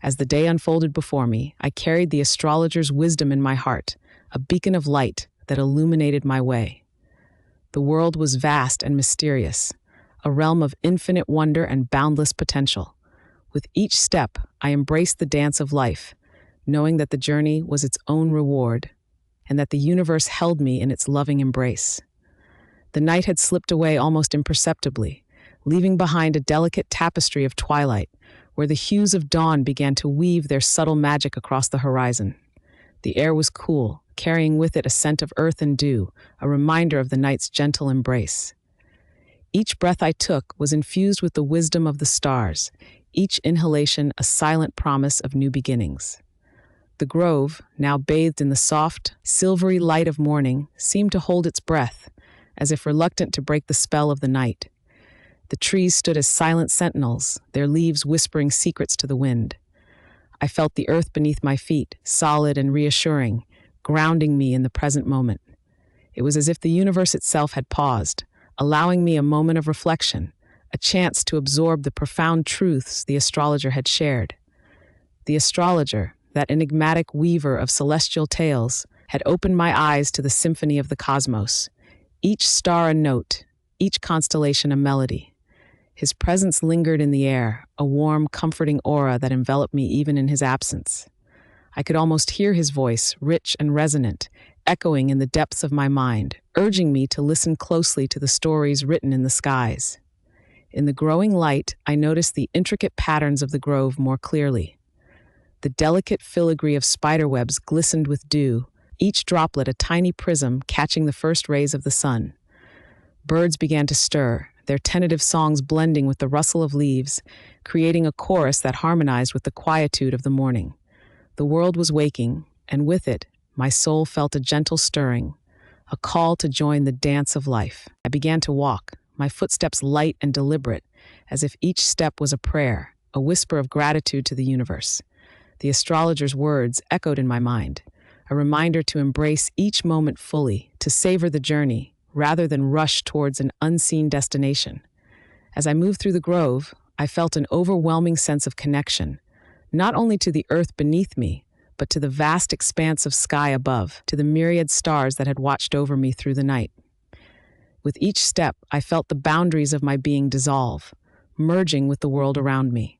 As the day unfolded before me, I carried the astrologer's wisdom in my heart, a beacon of light that illuminated my way. The world was vast and mysterious, a realm of infinite wonder and boundless potential. With each step, I embraced the dance of life, knowing that the journey was its own reward, and that the universe held me in its loving embrace. The night had slipped away almost imperceptibly, leaving behind a delicate tapestry of twilight, where the hues of dawn began to weave their subtle magic across the horizon. The air was cool, carrying with it a scent of earth and dew, a reminder of the night's gentle embrace. Each breath I took was infused with the wisdom of the stars, each inhalation a silent promise of new beginnings. The grove, now bathed in the soft, silvery light of morning, seemed to hold its breath, as if reluctant to break the spell of the night. The trees stood as silent sentinels, their leaves whispering secrets to the wind. I felt the earth beneath my feet, solid and reassuring, grounding me in the present moment. It was as if the universe itself had paused, allowing me a moment of reflection, a chance to absorb the profound truths the astrologer had shared. The astrologer, that enigmatic weaver of celestial tales, had opened my eyes to the symphony of the cosmos, each star a note, each constellation a melody. His presence lingered in the air, a warm, comforting aura that enveloped me even in his absence. I could almost hear his voice, rich and resonant, echoing in the depths of my mind, urging me to listen closely to the stories written in the skies. In the growing light, I noticed the intricate patterns of the grove more clearly. The delicate filigree of spiderwebs glistened with dew, each droplet a tiny prism catching the first rays of the sun. Birds began to stir, their tentative songs blending with the rustle of leaves, creating a chorus that harmonized with the quietude of the morning. The world was waking, and with it, my soul felt a gentle stirring, a call to join the dance of life. I began to walk, my footsteps light and deliberate, as if each step was a prayer, a whisper of gratitude to the universe. The astrologer's words echoed in my mind, a reminder to embrace each moment fully, to savor the journey, rather than rush towards an unseen destination. As I moved through the grove, I felt an overwhelming sense of connection, not only to the earth beneath me, but to the vast expanse of sky above, to the myriad stars that had watched over me through the night. With each step, I felt the boundaries of my being dissolve, merging with the world around me.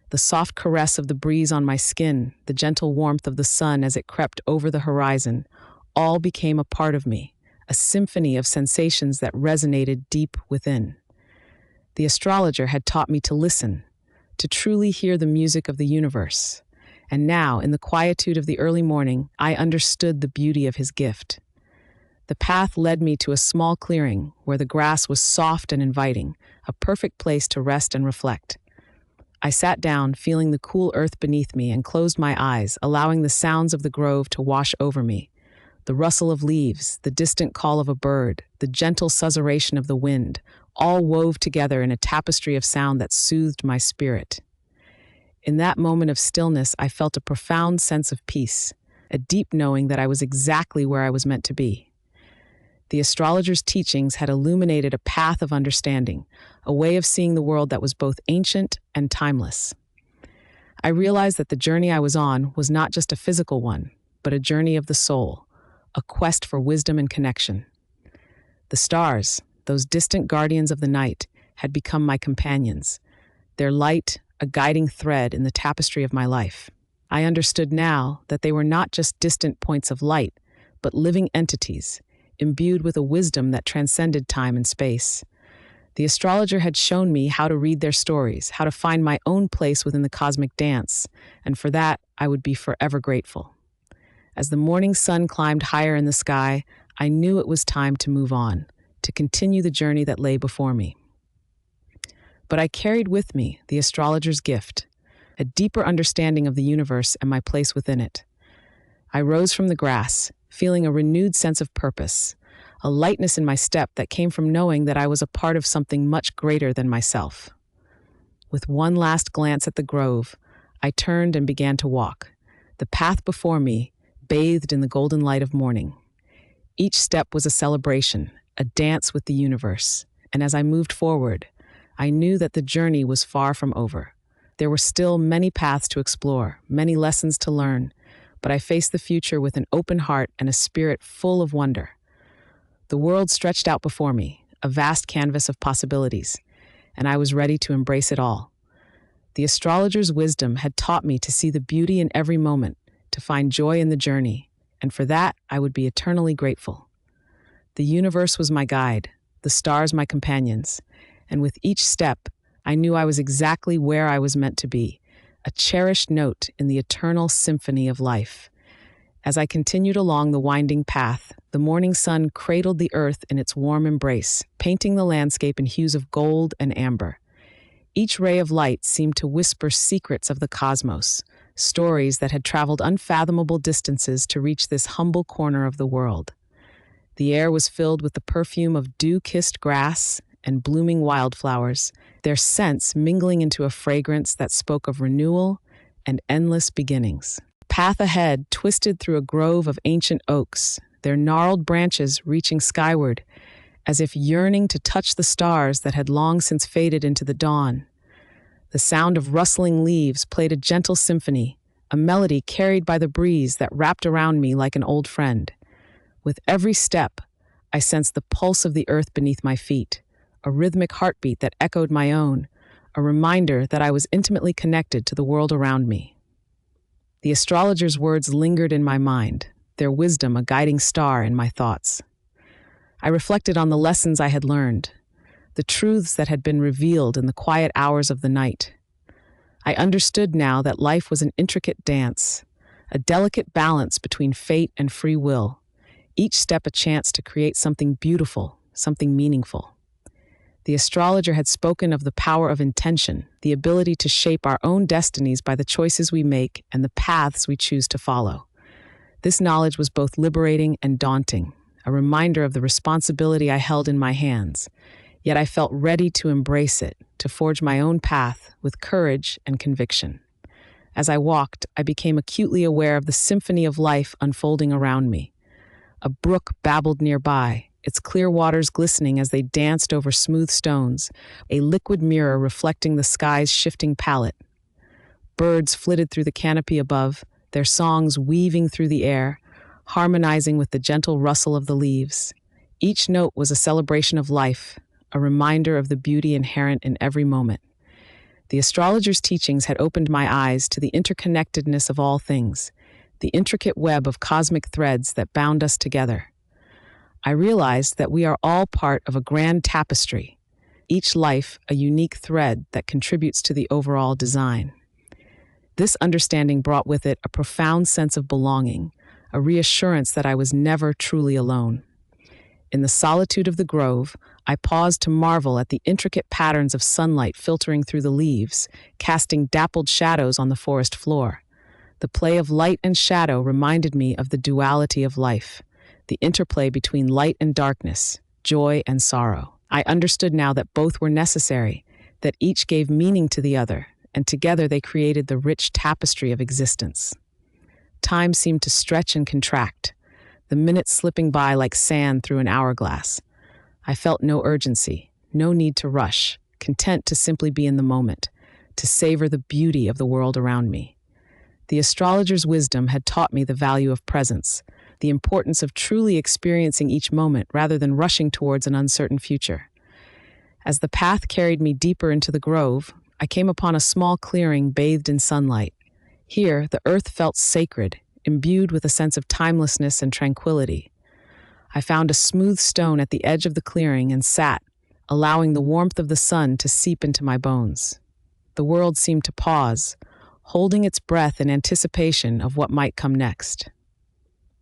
The soft caress of the breeze on my skin, the gentle warmth of the sun as it crept over the horizon, all became a part of me, a symphony of sensations that resonated deep within. The astrologer had taught me to listen, to truly hear the music of the universe. And now, in the quietude of the early morning, I understood the beauty of his gift. The path led me to a small clearing where the grass was soft and inviting, a perfect place to rest and reflect. I sat down, feeling the cool earth beneath me, and closed my eyes, allowing the sounds of the grove to wash over me. The rustle of leaves, the distant call of a bird, the gentle susurration of the wind, all wove together in a tapestry of sound that soothed my spirit. In that moment of stillness, I felt a profound sense of peace, a deep knowing that I was exactly where I was meant to be. The astrologer's teachings had illuminated a path of understanding, a way of seeing the world that was both ancient and timeless. I realized that the journey I was on was not just a physical one, but a journey of the soul, a quest for wisdom and connection. The stars, those distant guardians of the night, had become my companions, their light a guiding thread in the tapestry of my life. I understood now that they were not just distant points of light, but living entities, imbued with a wisdom that transcended time and space. The astrologer had shown me how to read their stories, how to find my own place within the cosmic dance, and for that, I would be forever grateful. As the morning sun climbed higher in the sky, I knew it was time to move on, to continue the journey that lay before me. But I carried with me the astrologer's gift, a deeper understanding of the universe and my place within it. I rose from the grass, feeling a renewed sense of purpose, a lightness in my step that came from knowing that I was a part of something much greater than myself. With one last glance at the grove, I turned and began to walk, the path before me bathed in the golden light of morning. Each step was a celebration, a dance with the universe, and as I moved forward, I knew that the journey was far from over. There were still many paths to explore, many lessons to learn, but I faced the future with an open heart and a spirit full of wonder. The world stretched out before me, a vast canvas of possibilities, and I was ready to embrace it all. The astrologer's wisdom had taught me to see the beauty in every moment, to find joy in the journey, and for that I would be eternally grateful. The universe was my guide, the stars my companions, and with each step, I knew I was exactly where I was meant to be, a cherished note in the eternal symphony of life. As I continued along the winding path, the morning sun cradled the earth in its warm embrace, painting the landscape in hues of gold and amber. Each ray of light seemed to whisper secrets of the cosmos, stories that had traveled unfathomable distances to reach this humble corner of the world. The air was filled with the perfume of dew-kissed grass and blooming wildflowers, their scents mingling into a fragrance that spoke of renewal and endless beginnings. Path ahead twisted through a grove of ancient oaks, their gnarled branches reaching skyward, as if yearning to touch the stars that had long since faded into the dawn. The sound of rustling leaves played a gentle symphony, a melody carried by the breeze that wrapped around me like an old friend. With every step, I sensed the pulse of the earth beneath my feet, a rhythmic heartbeat that echoed my own, a reminder that I was intimately connected to the world around me. The astrologer's words lingered in my mind, their wisdom a guiding star in my thoughts. I reflected on the lessons I had learned, the truths that had been revealed in the quiet hours of the night. I understood now that life was an intricate dance, a delicate balance between fate and free will, each step a chance to create something beautiful, something meaningful. The astrologer had spoken of the power of intention, the ability to shape our own destinies by the choices we make and the paths we choose to follow. This knowledge was both liberating and daunting, a reminder of the responsibility I held in my hands, yet I felt ready to embrace it, to forge my own path with courage and conviction. As I walked, I became acutely aware of the symphony of life unfolding around me. A brook babbled nearby, its clear waters glistening as they danced over smooth stones, a liquid mirror reflecting the sky's shifting palette. Birds flitted through the canopy above, their songs weaving through the air, harmonizing with the gentle rustle of the leaves. Each note was a celebration of life, a reminder of the beauty inherent in every moment. The astrologer's teachings had opened my eyes to the interconnectedness of all things, the intricate web of cosmic threads that bound us together. I realized that we are all part of a grand tapestry, each life a unique thread that contributes to the overall design. This understanding brought with it a profound sense of belonging, a reassurance that I was never truly alone. In the solitude of the grove, I paused to marvel at the intricate patterns of sunlight filtering through the leaves, casting dappled shadows on the forest floor. The play of light and shadow reminded me of the duality of life, the interplay between light and darkness, joy and sorrow. I understood now that both were necessary, that each gave meaning to the other, and together they created the rich tapestry of existence. Time seemed to stretch and contract, the minutes slipping by like sand through an hourglass. I felt no urgency, no need to rush, content to simply be in the moment, to savor the beauty of the world around me. The astrologer's wisdom had taught me the value of presence, the importance of truly experiencing each moment rather than rushing towards an uncertain future. As the path carried me deeper into the grove, I came upon a small clearing bathed in sunlight. Here, the earth felt sacred, imbued with a sense of timelessness and tranquility. I found a smooth stone at the edge of the clearing and sat, allowing the warmth of the sun to seep into my bones. The world seemed to pause, holding its breath in anticipation of what might come next.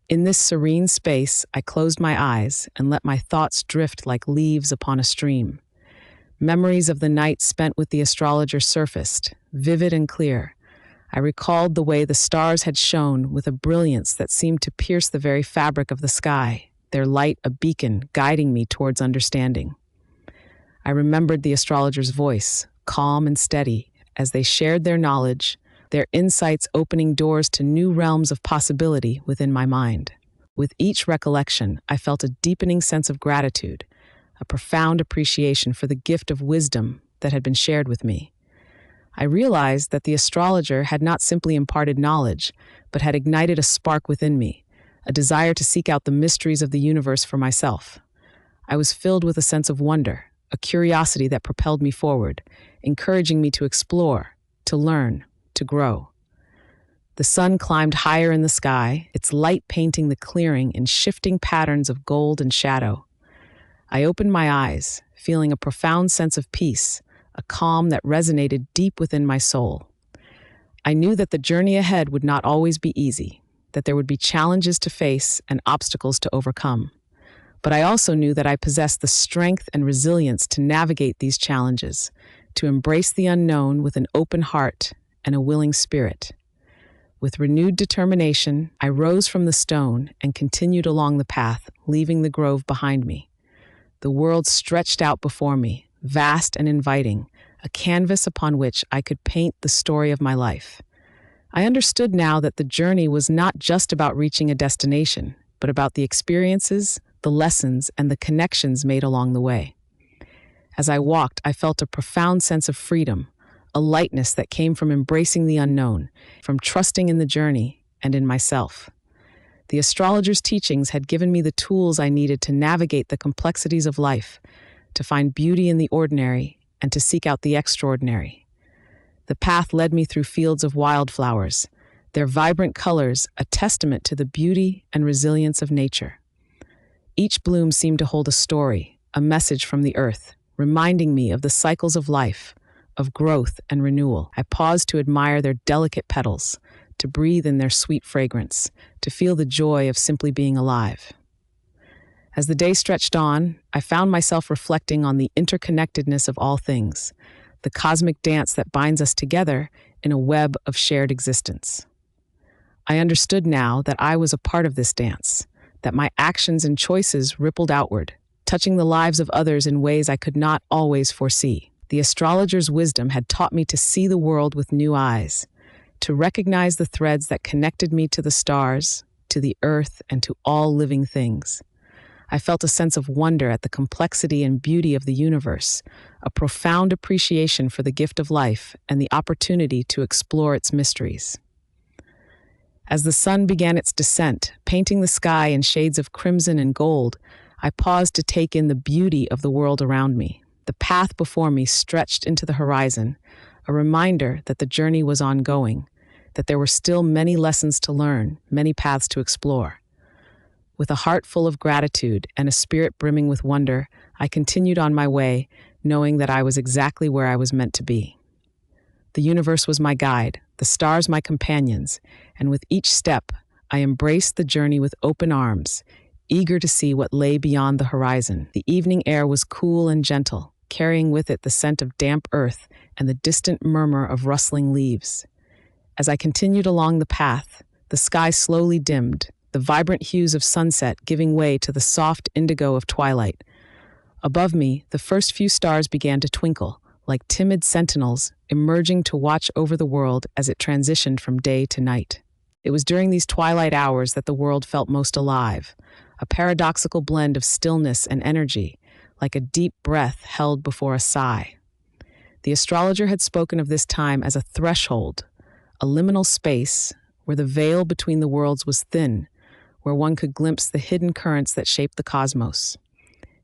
In this serene space, I closed my eyes and let my thoughts drift like leaves upon a stream. Memories of the night spent with the astrologer surfaced, vivid and clear. I recalled the way the stars had shone with a brilliance that seemed to pierce the very fabric of the sky, their light a beacon guiding me towards understanding. I remembered the astrologer's voice, calm and steady, as they shared their knowledge, their insights opening doors to new realms of possibility within my mind. With each recollection, I felt a deepening sense of gratitude, a profound appreciation for the gift of wisdom that had been shared with me. I realized that the astrologer had not simply imparted knowledge, but had ignited a spark within me, a desire to seek out the mysteries of the universe for myself. I was filled with a sense of wonder, a curiosity that propelled me forward, encouraging me to explore, to learn, to grow. The sun climbed higher in the sky, its light painting the clearing in shifting patterns of gold and shadow. I opened my eyes, feeling a profound sense of peace, a calm that resonated deep within my soul. I knew that the journey ahead would not always be easy, that there would be challenges to face and obstacles to overcome. But I also knew that I possessed the strength and resilience to navigate these challenges, to embrace the unknown with an open heart and a willing spirit. With renewed determination, I rose from the stone and continued along the path, leaving the grove behind me. The world stretched out before me, vast and inviting, a canvas upon which I could paint the story of my life. I understood now that the journey was not just about reaching a destination, but about the experiences, the lessons, and the connections made along the way. As I walked, I felt a profound sense of freedom, a lightness that came from embracing the unknown, from trusting in the journey and in myself. The astrologer's teachings had given me the tools I needed to navigate the complexities of life, to find beauty in the ordinary, and to seek out the extraordinary. The path led me through fields of wildflowers, their vibrant colors a testament to the beauty and resilience of nature. Each bloom seemed to hold a story, a message from the earth, reminding me of the cycles of life, of growth and renewal. I paused to admire their delicate petals, to breathe in their sweet fragrance, to feel the joy of simply being alive. As the day stretched on, I found myself reflecting on the interconnectedness of all things, the cosmic dance that binds us together in a web of shared existence. I understood now that I was a part of this dance, that my actions and choices rippled outward, touching the lives of others in ways I could not always foresee. The astrologer's wisdom had taught me to see the world with new eyes, to recognize the threads that connected me to the stars, to the earth, and to all living things. I felt a sense of wonder at the complexity and beauty of the universe, a profound appreciation for the gift of life and the opportunity to explore its mysteries. As the sun began its descent, painting the sky in shades of crimson and gold, I paused to take in the beauty of the world around me. The path before me stretched into the horizon, a reminder that the journey was ongoing, that there were still many lessons to learn, many paths to explore. With a heart full of gratitude and a spirit brimming with wonder, I continued on my way, knowing that I was exactly where I was meant to be. The universe was my guide, the stars my companions, and with each step, I embraced the journey with open arms, eager to see what lay beyond the horizon. The evening air was cool and gentle, carrying with it the scent of damp earth and the distant murmur of rustling leaves. As I continued along the path, the sky slowly dimmed, the vibrant hues of sunset giving way to the soft indigo of twilight. Above me, the first few stars began to twinkle, like timid sentinels emerging to watch over the world as it transitioned from day to night. It was during these twilight hours that the world felt most alive, a paradoxical blend of stillness and energy, like a deep breath held before a sigh. The astrologer had spoken of this time as a threshold, a liminal space where the veil between the worlds was thin, where one could glimpse the hidden currents that shaped the cosmos.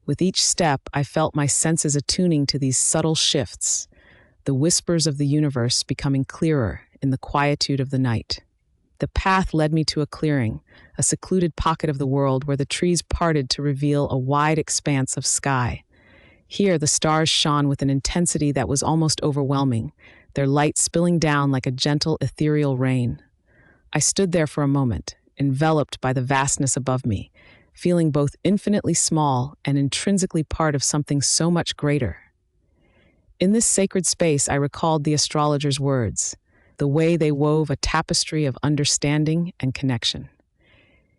With each step, I felt my senses attuning to these subtle shifts, the whispers of the universe becoming clearer in the quietude of the night. The path led me to a clearing, a secluded pocket of the world where the trees parted to reveal a wide expanse of sky. Here, the stars shone with an intensity that was almost overwhelming, their light spilling down like a gentle, ethereal rain. I stood there for a moment, enveloped by the vastness above me, feeling both infinitely small and intrinsically part of something so much greater. In this sacred space, I recalled the astrologer's words, the way they wove a tapestry of understanding and connection.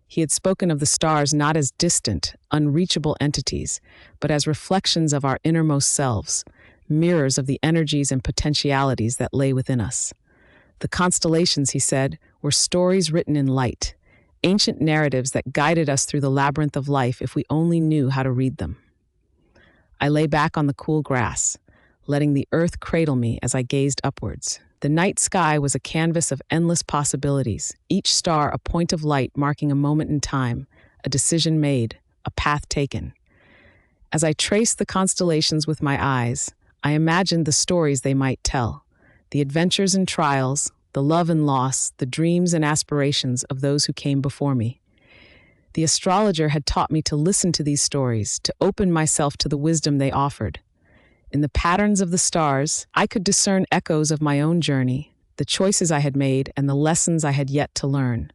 He had spoken of the stars not as distant, unreachable entities, but as reflections of our innermost selves, mirrors of the energies and potentialities that lay within us. The constellations, he said, were stories written in light, ancient narratives that guided us through the labyrinth of life if we only knew how to read them. I lay back on the cool grass, letting the earth cradle me as I gazed upwards. The night sky was a canvas of endless possibilities, each star a point of light marking a moment in time, a decision made, a path taken. As I traced the constellations with my eyes, I imagined the stories they might tell, the adventures and trials, the love and loss, the dreams and aspirations of those who came before me. The astrologer had taught me to listen to these stories, to open myself to the wisdom they offered. In the patterns of the stars, I could discern echoes of my own journey, the choices I had made, and the lessons I had yet to learn.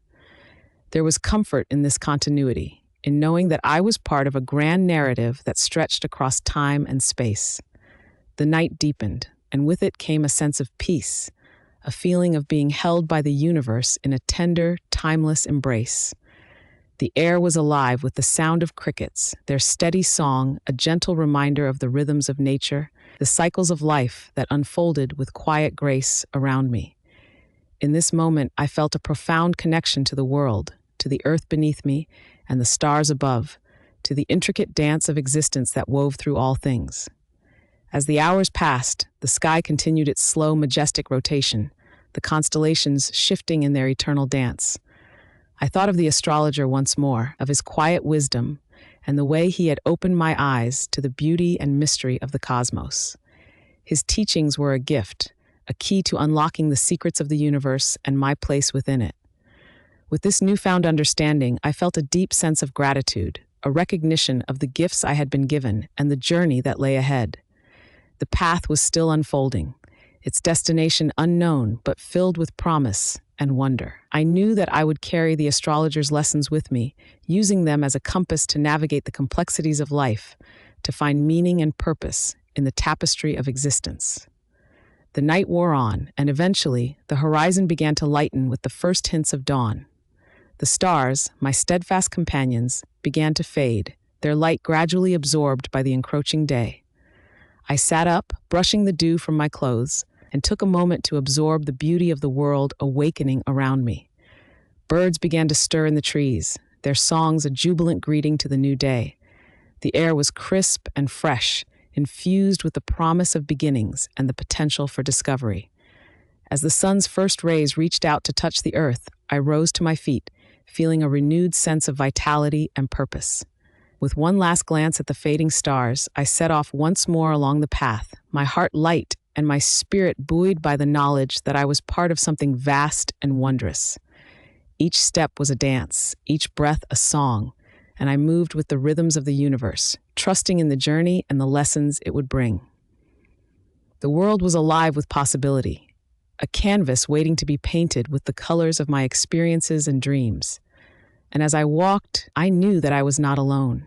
There was comfort in this continuity, in knowing that I was part of a grand narrative that stretched across time and space. The night deepened, and with it came a sense of peace, a feeling of being held by the universe in a tender, timeless embrace. The air was alive with the sound of crickets, their steady song, a gentle reminder of the rhythms of nature, the cycles of life that unfolded with quiet grace around me. In this moment, I felt a profound connection to the world, to the earth beneath me, and the stars above, to the intricate dance of existence that wove through all things. As the hours passed, the sky continued its slow, majestic rotation, the constellations shifting in their eternal dance. I thought of the astrologer once more, of his quiet wisdom, and the way he had opened my eyes to the beauty and mystery of the cosmos. His teachings were a gift, a key to unlocking the secrets of the universe and my place within it. With this newfound understanding, I felt a deep sense of gratitude, a recognition of the gifts I had been given and the journey that lay ahead. The path was still unfolding, its destination unknown but filled with promise and wonder. I knew that I would carry the astrologer's lessons with me, using them as a compass to navigate the complexities of life, to find meaning and purpose in the tapestry of existence. The night wore on, and eventually, the horizon began to lighten with the first hints of dawn. The stars, my steadfast companions, began to fade, their light gradually absorbed by the encroaching day. I sat up, brushing the dew from my clothes, and took a moment to absorb the beauty of the world awakening around me. Birds began to stir in the trees, their songs a jubilant greeting to the new day. The air was crisp and fresh, infused with the promise of beginnings and the potential for discovery. As the sun's first rays reached out to touch the earth, I rose to my feet, feeling a renewed sense of vitality and purpose. With one last glance at the fading stars, I set off once more along the path, my heart light and my spirit buoyed by the knowledge that I was part of something vast and wondrous. Each step was a dance, each breath a song, and I moved with the rhythms of the universe, trusting in the journey and the lessons it would bring. The world was alive with possibility, a canvas waiting to be painted with the colors of my experiences and dreams. And as I walked, I knew that I was not alone.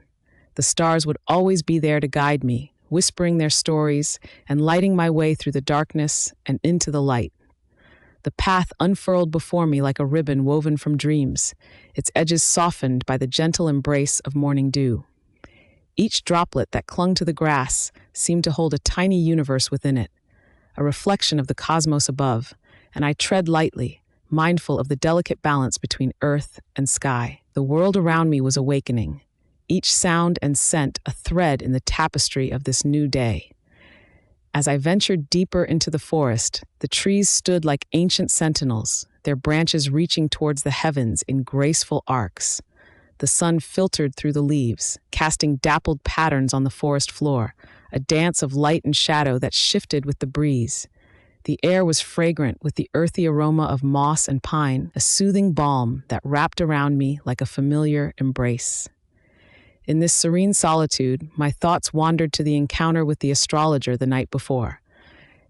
The stars would always be there to guide me, whispering their stories and lighting my way through the darkness and into the light. The path unfurled before me like a ribbon woven from dreams, its edges softened by the gentle embrace of morning dew. Each droplet that clung to the grass seemed to hold a tiny universe within it, a reflection of the cosmos above, and I tread lightly, mindful of the delicate balance between earth and sky. The world around me was awakening, each sound and scent a thread in the tapestry of this new day. As I ventured deeper into the forest, the trees stood like ancient sentinels, their branches reaching towards the heavens in graceful arcs. The sun filtered through the leaves, casting dappled patterns on the forest floor, a dance of light and shadow that shifted with the breeze. The air was fragrant with the earthy aroma of moss and pine, a soothing balm that wrapped around me like a familiar embrace. In this serene solitude, my thoughts wandered to the encounter with the astrologer the night before.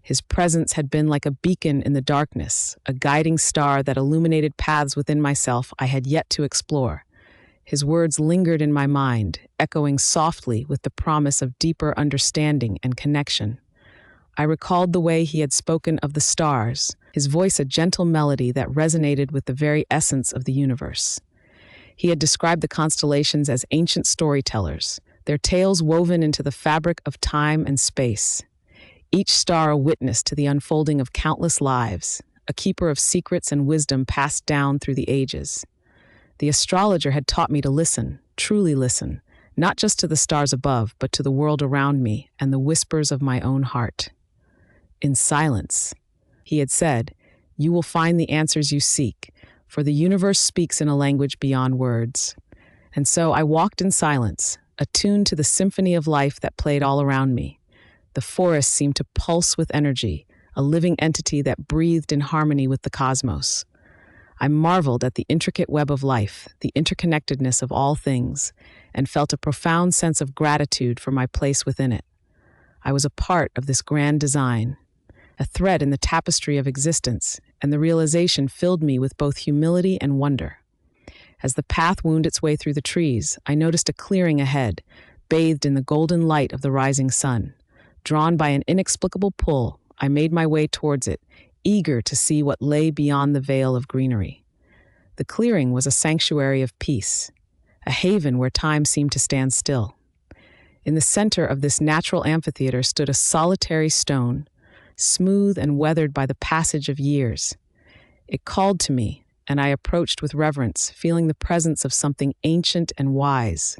His presence had been like a beacon in the darkness, a guiding star that illuminated paths within myself I had yet to explore. His words lingered in my mind, echoing softly with the promise of deeper understanding and connection. I recalled the way he had spoken of the stars, his voice a gentle melody that resonated with the very essence of the universe. He had described the constellations as ancient storytellers, their tales woven into the fabric of time and space. Each star a witness to the unfolding of countless lives, a keeper of secrets and wisdom passed down through the ages. The astrologer had taught me to listen, truly listen, not just to the stars above, but to the world around me and the whispers of my own heart. In silence, he had said, "You will find the answers you seek, for the universe speaks in a language beyond words." And so I walked in silence, attuned to the symphony of life that played all around me. The forest seemed to pulse with energy, a living entity that breathed in harmony with the cosmos. I marveled at the intricate web of life, the interconnectedness of all things, and felt a profound sense of gratitude for my place within it. I was a part of this grand design, a thread in the tapestry of existence, and the realization filled me with both humility and wonder. As the path wound its way through the trees, I noticed a clearing ahead, bathed in the golden light of the rising sun. Drawn by an inexplicable pull, I made my way towards it, eager to see what lay beyond the veil of greenery. The clearing was a sanctuary of peace, a haven where time seemed to stand still. In the center of this natural amphitheater stood a solitary stone, smooth and weathered by the passage of years. It called to me, and I approached with reverence, feeling the presence of something ancient and wise.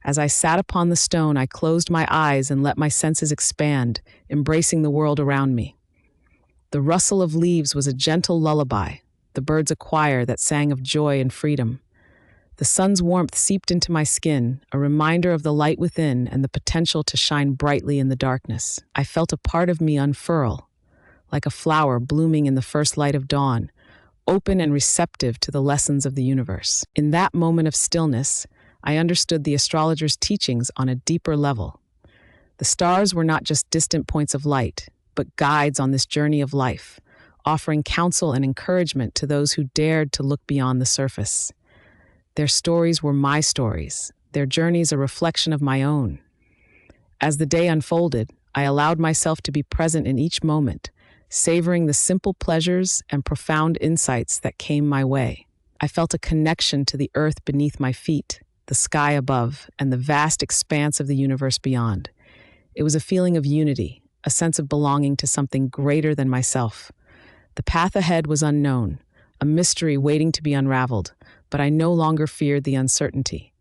As I sat upon the stone, I closed my eyes and let my senses expand, embracing the world around me. The rustle of leaves was a gentle lullaby, the birds a choir that sang of joy and freedom. The sun's warmth seeped into my skin, a reminder of the light within and the potential to shine brightly in the darkness. I felt a part of me unfurl, like a flower blooming in the first light of dawn, open and receptive to the lessons of the universe. In that moment of stillness, I understood the astrologer's teachings on a deeper level. The stars were not just distant points of light, but guides on this journey of life, offering counsel and encouragement to those who dared to look beyond the surface. Their stories were my stories, their journeys a reflection of my own. As the day unfolded, I allowed myself to be present in each moment, savoring the simple pleasures and profound insights that came my way. I felt a connection to the earth beneath my feet, the sky above, and the vast expanse of the universe beyond. It was a feeling of unity, a sense of belonging to something greater than myself. The path ahead was unknown, a mystery waiting to be unraveled, but I no longer feared the uncertainty.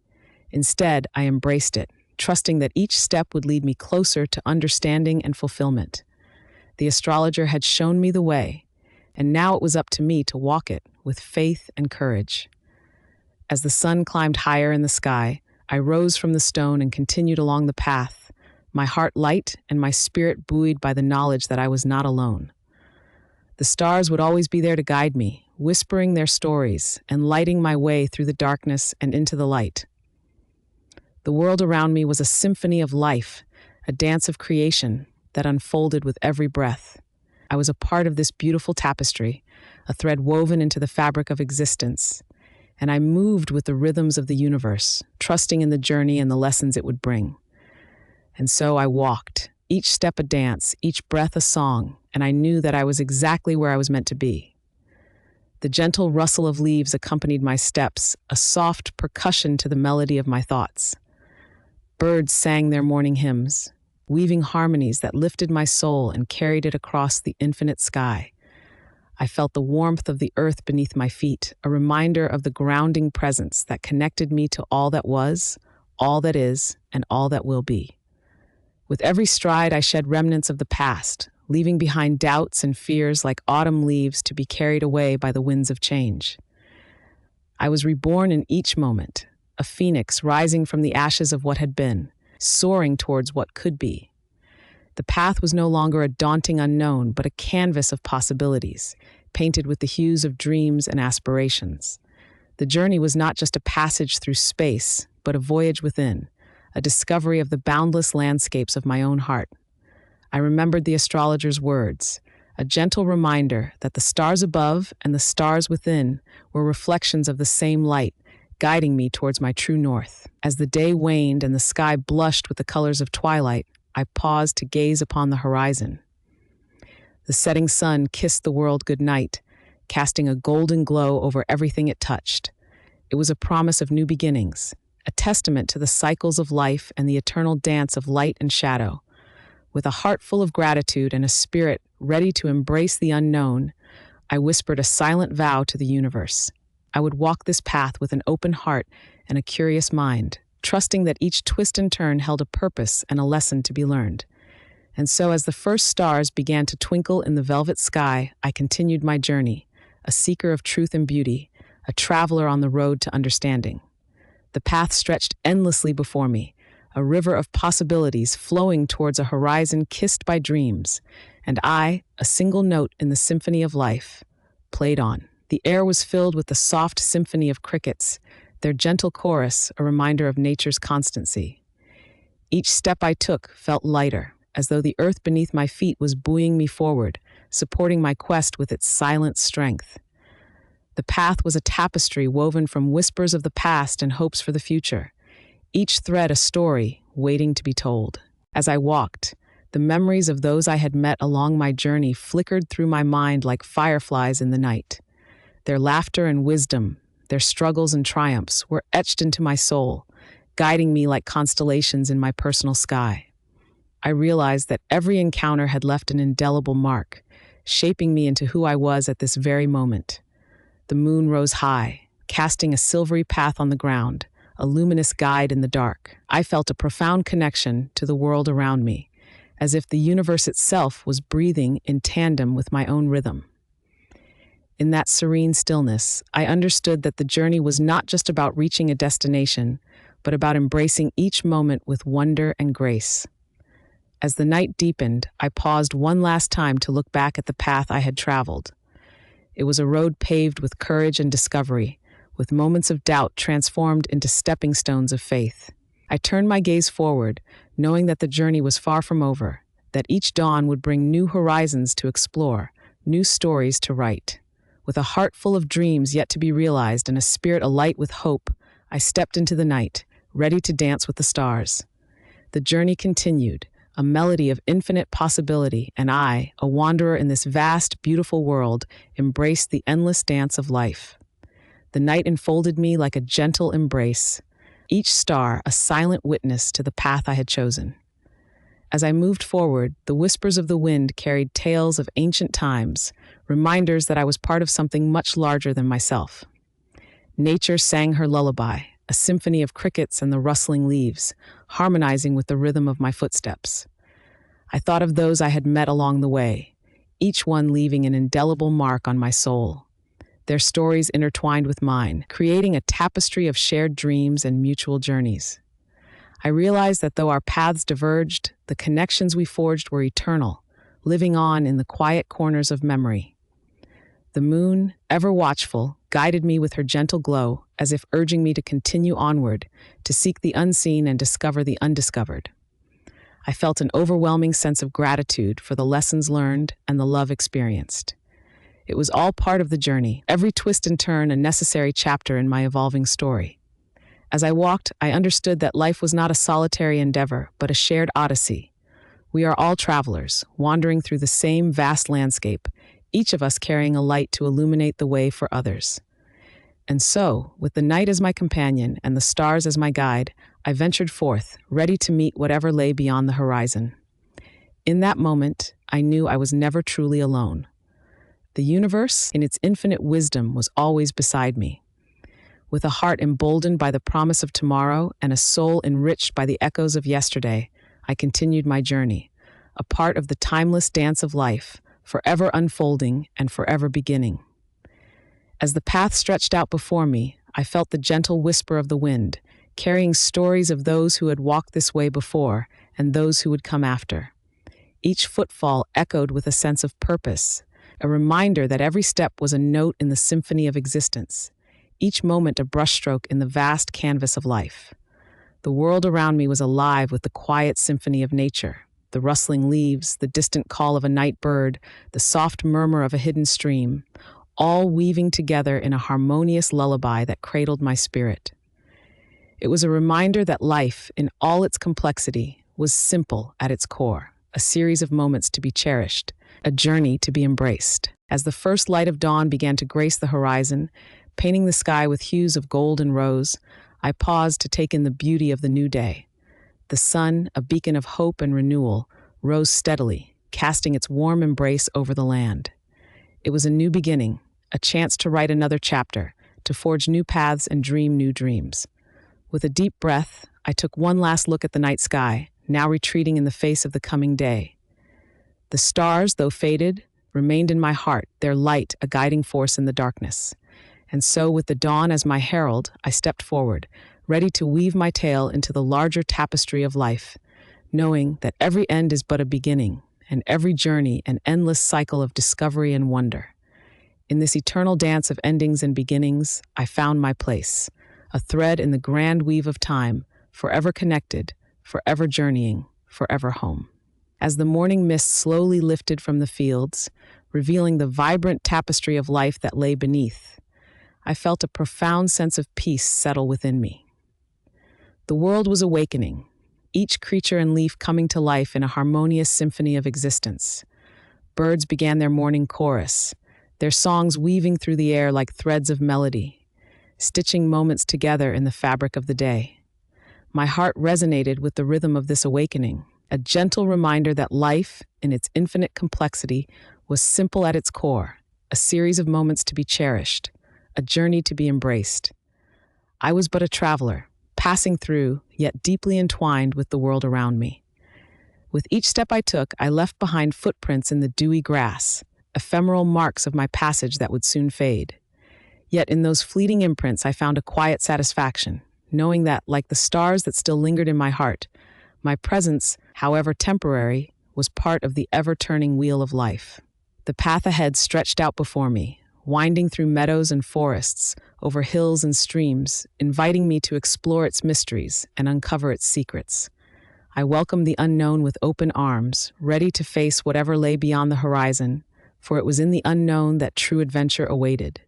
Instead, I embraced it, trusting that each step would lead me closer to understanding and fulfillment. The astrologer had shown me the way, and now it was up to me to walk it with faith and courage. As the sun climbed higher in the sky, I rose from the stone and continued along the path, my heart light and my spirit buoyed by the knowledge that I was not alone. The stars would always be there to guide me, whispering their stories and lighting my way through the darkness and into the light. The world around me was a symphony of life, a dance of creation that unfolded with every breath. I was a part of this beautiful tapestry, a thread woven into the fabric of existence, and I moved with the rhythms of the universe, trusting in the journey and the lessons it would bring. And so I walked, each step a dance, each breath a song, and I knew that I was exactly where I was meant to be. The gentle rustle of leaves accompanied my steps, a soft percussion to the melody of my thoughts. Birds sang their morning hymns, weaving harmonies that lifted my soul and carried it across the infinite sky. I felt the warmth of the earth beneath my feet, a reminder of the grounding presence that connected me to all that was, all that is, and all that will be. With every stride, I shed remnants of the past, leaving behind doubts and fears like autumn leaves to be carried away by the winds of change. I was reborn in each moment, a phoenix rising from the ashes of what had been, soaring towards what could be. The path was no longer a daunting unknown, but a canvas of possibilities, painted with the hues of dreams and aspirations. The journey was not just a passage through space, but a voyage within, a discovery of the boundless landscapes of my own heart. I remembered the astrologer's words, a gentle reminder that the stars above and the stars within were reflections of the same light, guiding me towards my true north. As the day waned and the sky blushed with the colors of twilight, I paused to gaze upon the horizon. The setting sun kissed the world goodnight, casting a golden glow over everything it touched. It was a promise of new beginnings, a testament to the cycles of life and the eternal dance of light and shadow. With a heart full of gratitude and a spirit ready to embrace the unknown, I whispered a silent vow to the universe. I would walk this path with an open heart and a curious mind, trusting that each twist and turn held a purpose and a lesson to be learned. And so as the first stars began to twinkle in the velvet sky, I continued my journey, a seeker of truth and beauty, a traveler on the road to understanding. The path stretched endlessly before me, a river of possibilities flowing towards a horizon kissed by dreams, and I, a single note in the symphony of life, played on. The air was filled with the soft symphony of crickets, their gentle chorus a reminder of nature's constancy. Each step I took felt lighter, as though the earth beneath my feet was buoying me forward, supporting my quest with its silent strength. The path was a tapestry woven from whispers of the past and hopes for the future, each thread a story waiting to be told. As I walked, the memories of those I had met along my journey flickered through my mind like fireflies in the night. Their laughter and wisdom, their struggles and triumphs were etched into my soul, guiding me like constellations in my personal sky. I realized that every encounter had left an indelible mark, shaping me into who I was at this very moment. The moon rose high, casting a silvery path on the ground, a luminous guide in the dark. I felt a profound connection to the world around me, as if the universe itself was breathing in tandem with my own rhythm. In that serene stillness, I understood that the journey was not just about reaching a destination, but about embracing each moment with wonder and grace. As the night deepened, I paused one last time to look back at the path I had traveled. It was a road paved with courage and discovery, with moments of doubt transformed into stepping stones of faith. I turned my gaze forward, knowing that the journey was far from over, that each dawn would bring new horizons to explore, new stories to write. With a heart full of dreams yet to be realized and a spirit alight with hope, I stepped into the night, ready to dance with the stars. The journey continued, a melody of infinite possibility, and I, a wanderer in this vast, beautiful world, embraced the endless dance of life. The night enfolded me like a gentle embrace, each star a silent witness to the path I had chosen. As I moved forward, the whispers of the wind carried tales of ancient times, reminders that I was part of something much larger than myself. Nature sang her lullaby, a symphony of crickets and the rustling leaves, harmonizing with the rhythm of my footsteps. I thought of those I had met along the way, each one leaving an indelible mark on my soul. Their stories intertwined with mine, creating a tapestry of shared dreams and mutual journeys. I realized that though our paths diverged, the connections we forged were eternal, living on in the quiet corners of memory. The moon, ever watchful, guided me with her gentle glow, as if urging me to continue onward, to seek the unseen and discover the undiscovered. I felt an overwhelming sense of gratitude for the lessons learned and the love experienced. It was all part of the journey, every twist and turn a necessary chapter in my evolving story. As I walked, I understood that life was not a solitary endeavor, but a shared odyssey. We are all travelers, wandering through the same vast landscape, each of us carrying a light to illuminate the way for others. And so, with the night as my companion and the stars as my guide, I ventured forth, ready to meet whatever lay beyond the horizon. In that moment, I knew I was never truly alone. The universe, in its infinite wisdom, was always beside me. With a heart emboldened by the promise of tomorrow and a soul enriched by the echoes of yesterday, I continued my journey, a part of the timeless dance of life, forever unfolding and forever beginning. As the path stretched out before me, I felt the gentle whisper of the wind, carrying stories of those who had walked this way before and those who would come after. Each footfall echoed with a sense of purpose, a reminder that every step was a note in the symphony of existence, each moment a brushstroke in the vast canvas of life. The world around me was alive with the quiet symphony of nature, the rustling leaves, the distant call of a night bird, the soft murmur of a hidden stream, all weaving together in a harmonious lullaby that cradled my spirit. It was a reminder that life, in all its complexity, was simple at its core, a series of moments to be cherished, a journey to be embraced. As the first light of dawn began to grace the horizon, painting the sky with hues of gold and rose, I paused to take in the beauty of the new day. The sun, a beacon of hope and renewal, rose steadily, casting its warm embrace over the land. It was a new beginning, a chance to write another chapter, to forge new paths and dream new dreams. With a deep breath, I took one last look at the night sky, now retreating in the face of the coming day. The stars, though faded, remained in my heart, their light a guiding force in the darkness. And so, with the dawn as my herald, I stepped forward, ready to weave my tale into the larger tapestry of life, knowing that every end is but a beginning, and every journey an endless cycle of discovery and wonder. In this eternal dance of endings and beginnings, I found my place, a thread in the grand weave of time, forever connected, forever journeying, forever home. As the morning mist slowly lifted from the fields, revealing the vibrant tapestry of life that lay beneath, I felt a profound sense of peace settle within me. The world was awakening, each creature and leaf coming to life in a harmonious symphony of existence. Birds began their morning chorus, their songs weaving through the air like threads of melody, stitching moments together in the fabric of the day. My heart resonated with the rhythm of this awakening, a gentle reminder that life, in its infinite complexity, was simple at its core, a series of moments to be cherished, a journey to be embraced. I was but a traveler, passing through, yet deeply entwined with the world around me. With each step I took, I left behind footprints in the dewy grass, ephemeral marks of my passage that would soon fade. Yet in those fleeting imprints, I found a quiet satisfaction, knowing that, like the stars that still lingered in my heart, my presence, however temporary, was part of the ever-turning wheel of life. The path ahead stretched out before me, winding through meadows and forests, over hills and streams, inviting me to explore its mysteries and uncover its secrets. I welcomed the unknown with open arms, ready to face whatever lay beyond the horizon, for it was in the unknown that true adventure awaited.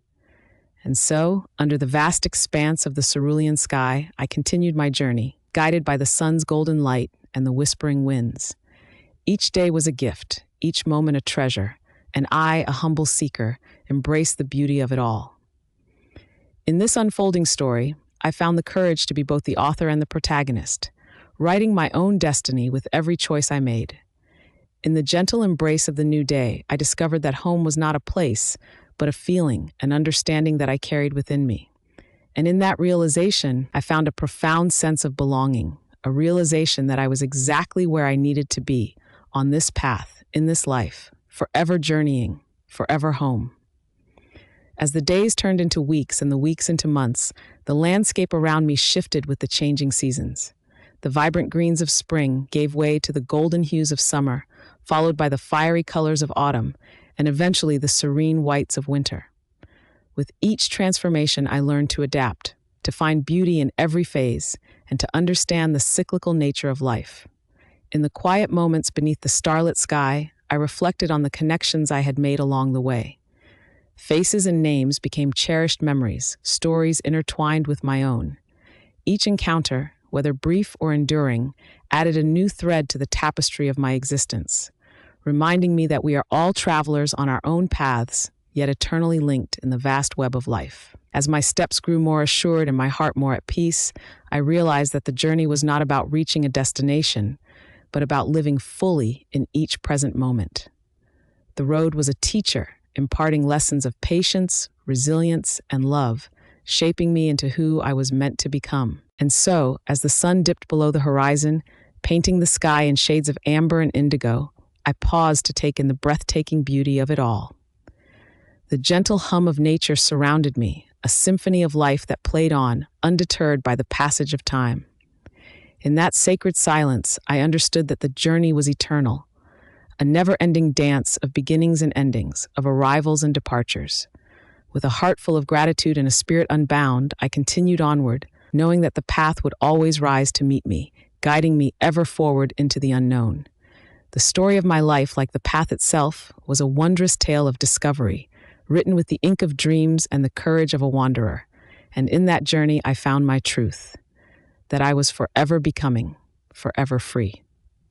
And so, under the vast expanse of the cerulean sky, I continued my journey, guided by the sun's golden light and the whispering winds. Each day was a gift, each moment a treasure, and I, a humble seeker, embraced the beauty of it all. In this unfolding story, I found the courage to be both the author and the protagonist, writing my own destiny with every choice I made. In the gentle embrace of the new day, I discovered that home was not a place, but a feeling, an understanding that I carried within me. And in that realization, I found a profound sense of belonging, a realization that I was exactly where I needed to be, on this path, in this life, forever journeying, forever home. As the days turned into weeks and the weeks into months, the landscape around me shifted with the changing seasons. The vibrant greens of spring gave way to the golden hues of summer, followed by the fiery colors of autumn, and eventually the serene whites of winter. With each transformation, I learned to adapt, to find beauty in every phase, and to understand the cyclical nature of life. In the quiet moments beneath the starlit sky, I reflected on the connections I had made along the way. Faces and names became cherished memories, stories intertwined with my own. Each encounter, whether brief or enduring, added a new thread to the tapestry of my existence, reminding me that we are all travelers on our own paths, yet eternally linked in the vast web of life. As my steps grew more assured and my heart more at peace, I realized that the journey was not about reaching a destination, but about living fully in each present moment. The road was a teacher, imparting lessons of patience, resilience, and love, shaping me into who I was meant to become. And so, as the sun dipped below the horizon, painting the sky in shades of amber and indigo, I paused to take in the breathtaking beauty of it all. The gentle hum of nature surrounded me, a symphony of life that played on, undeterred by the passage of time. In that sacred silence, I understood that the journey was eternal, a never-ending dance of beginnings and endings, of arrivals and departures. With a heart full of gratitude and a spirit unbound, I continued onward, knowing that the path would always rise to meet me, guiding me ever forward into the unknown. The story of my life, like the path itself, was a wondrous tale of discovery, written with the ink of dreams and the courage of a wanderer. And in that journey, I found my truth, that I was forever becoming, forever free.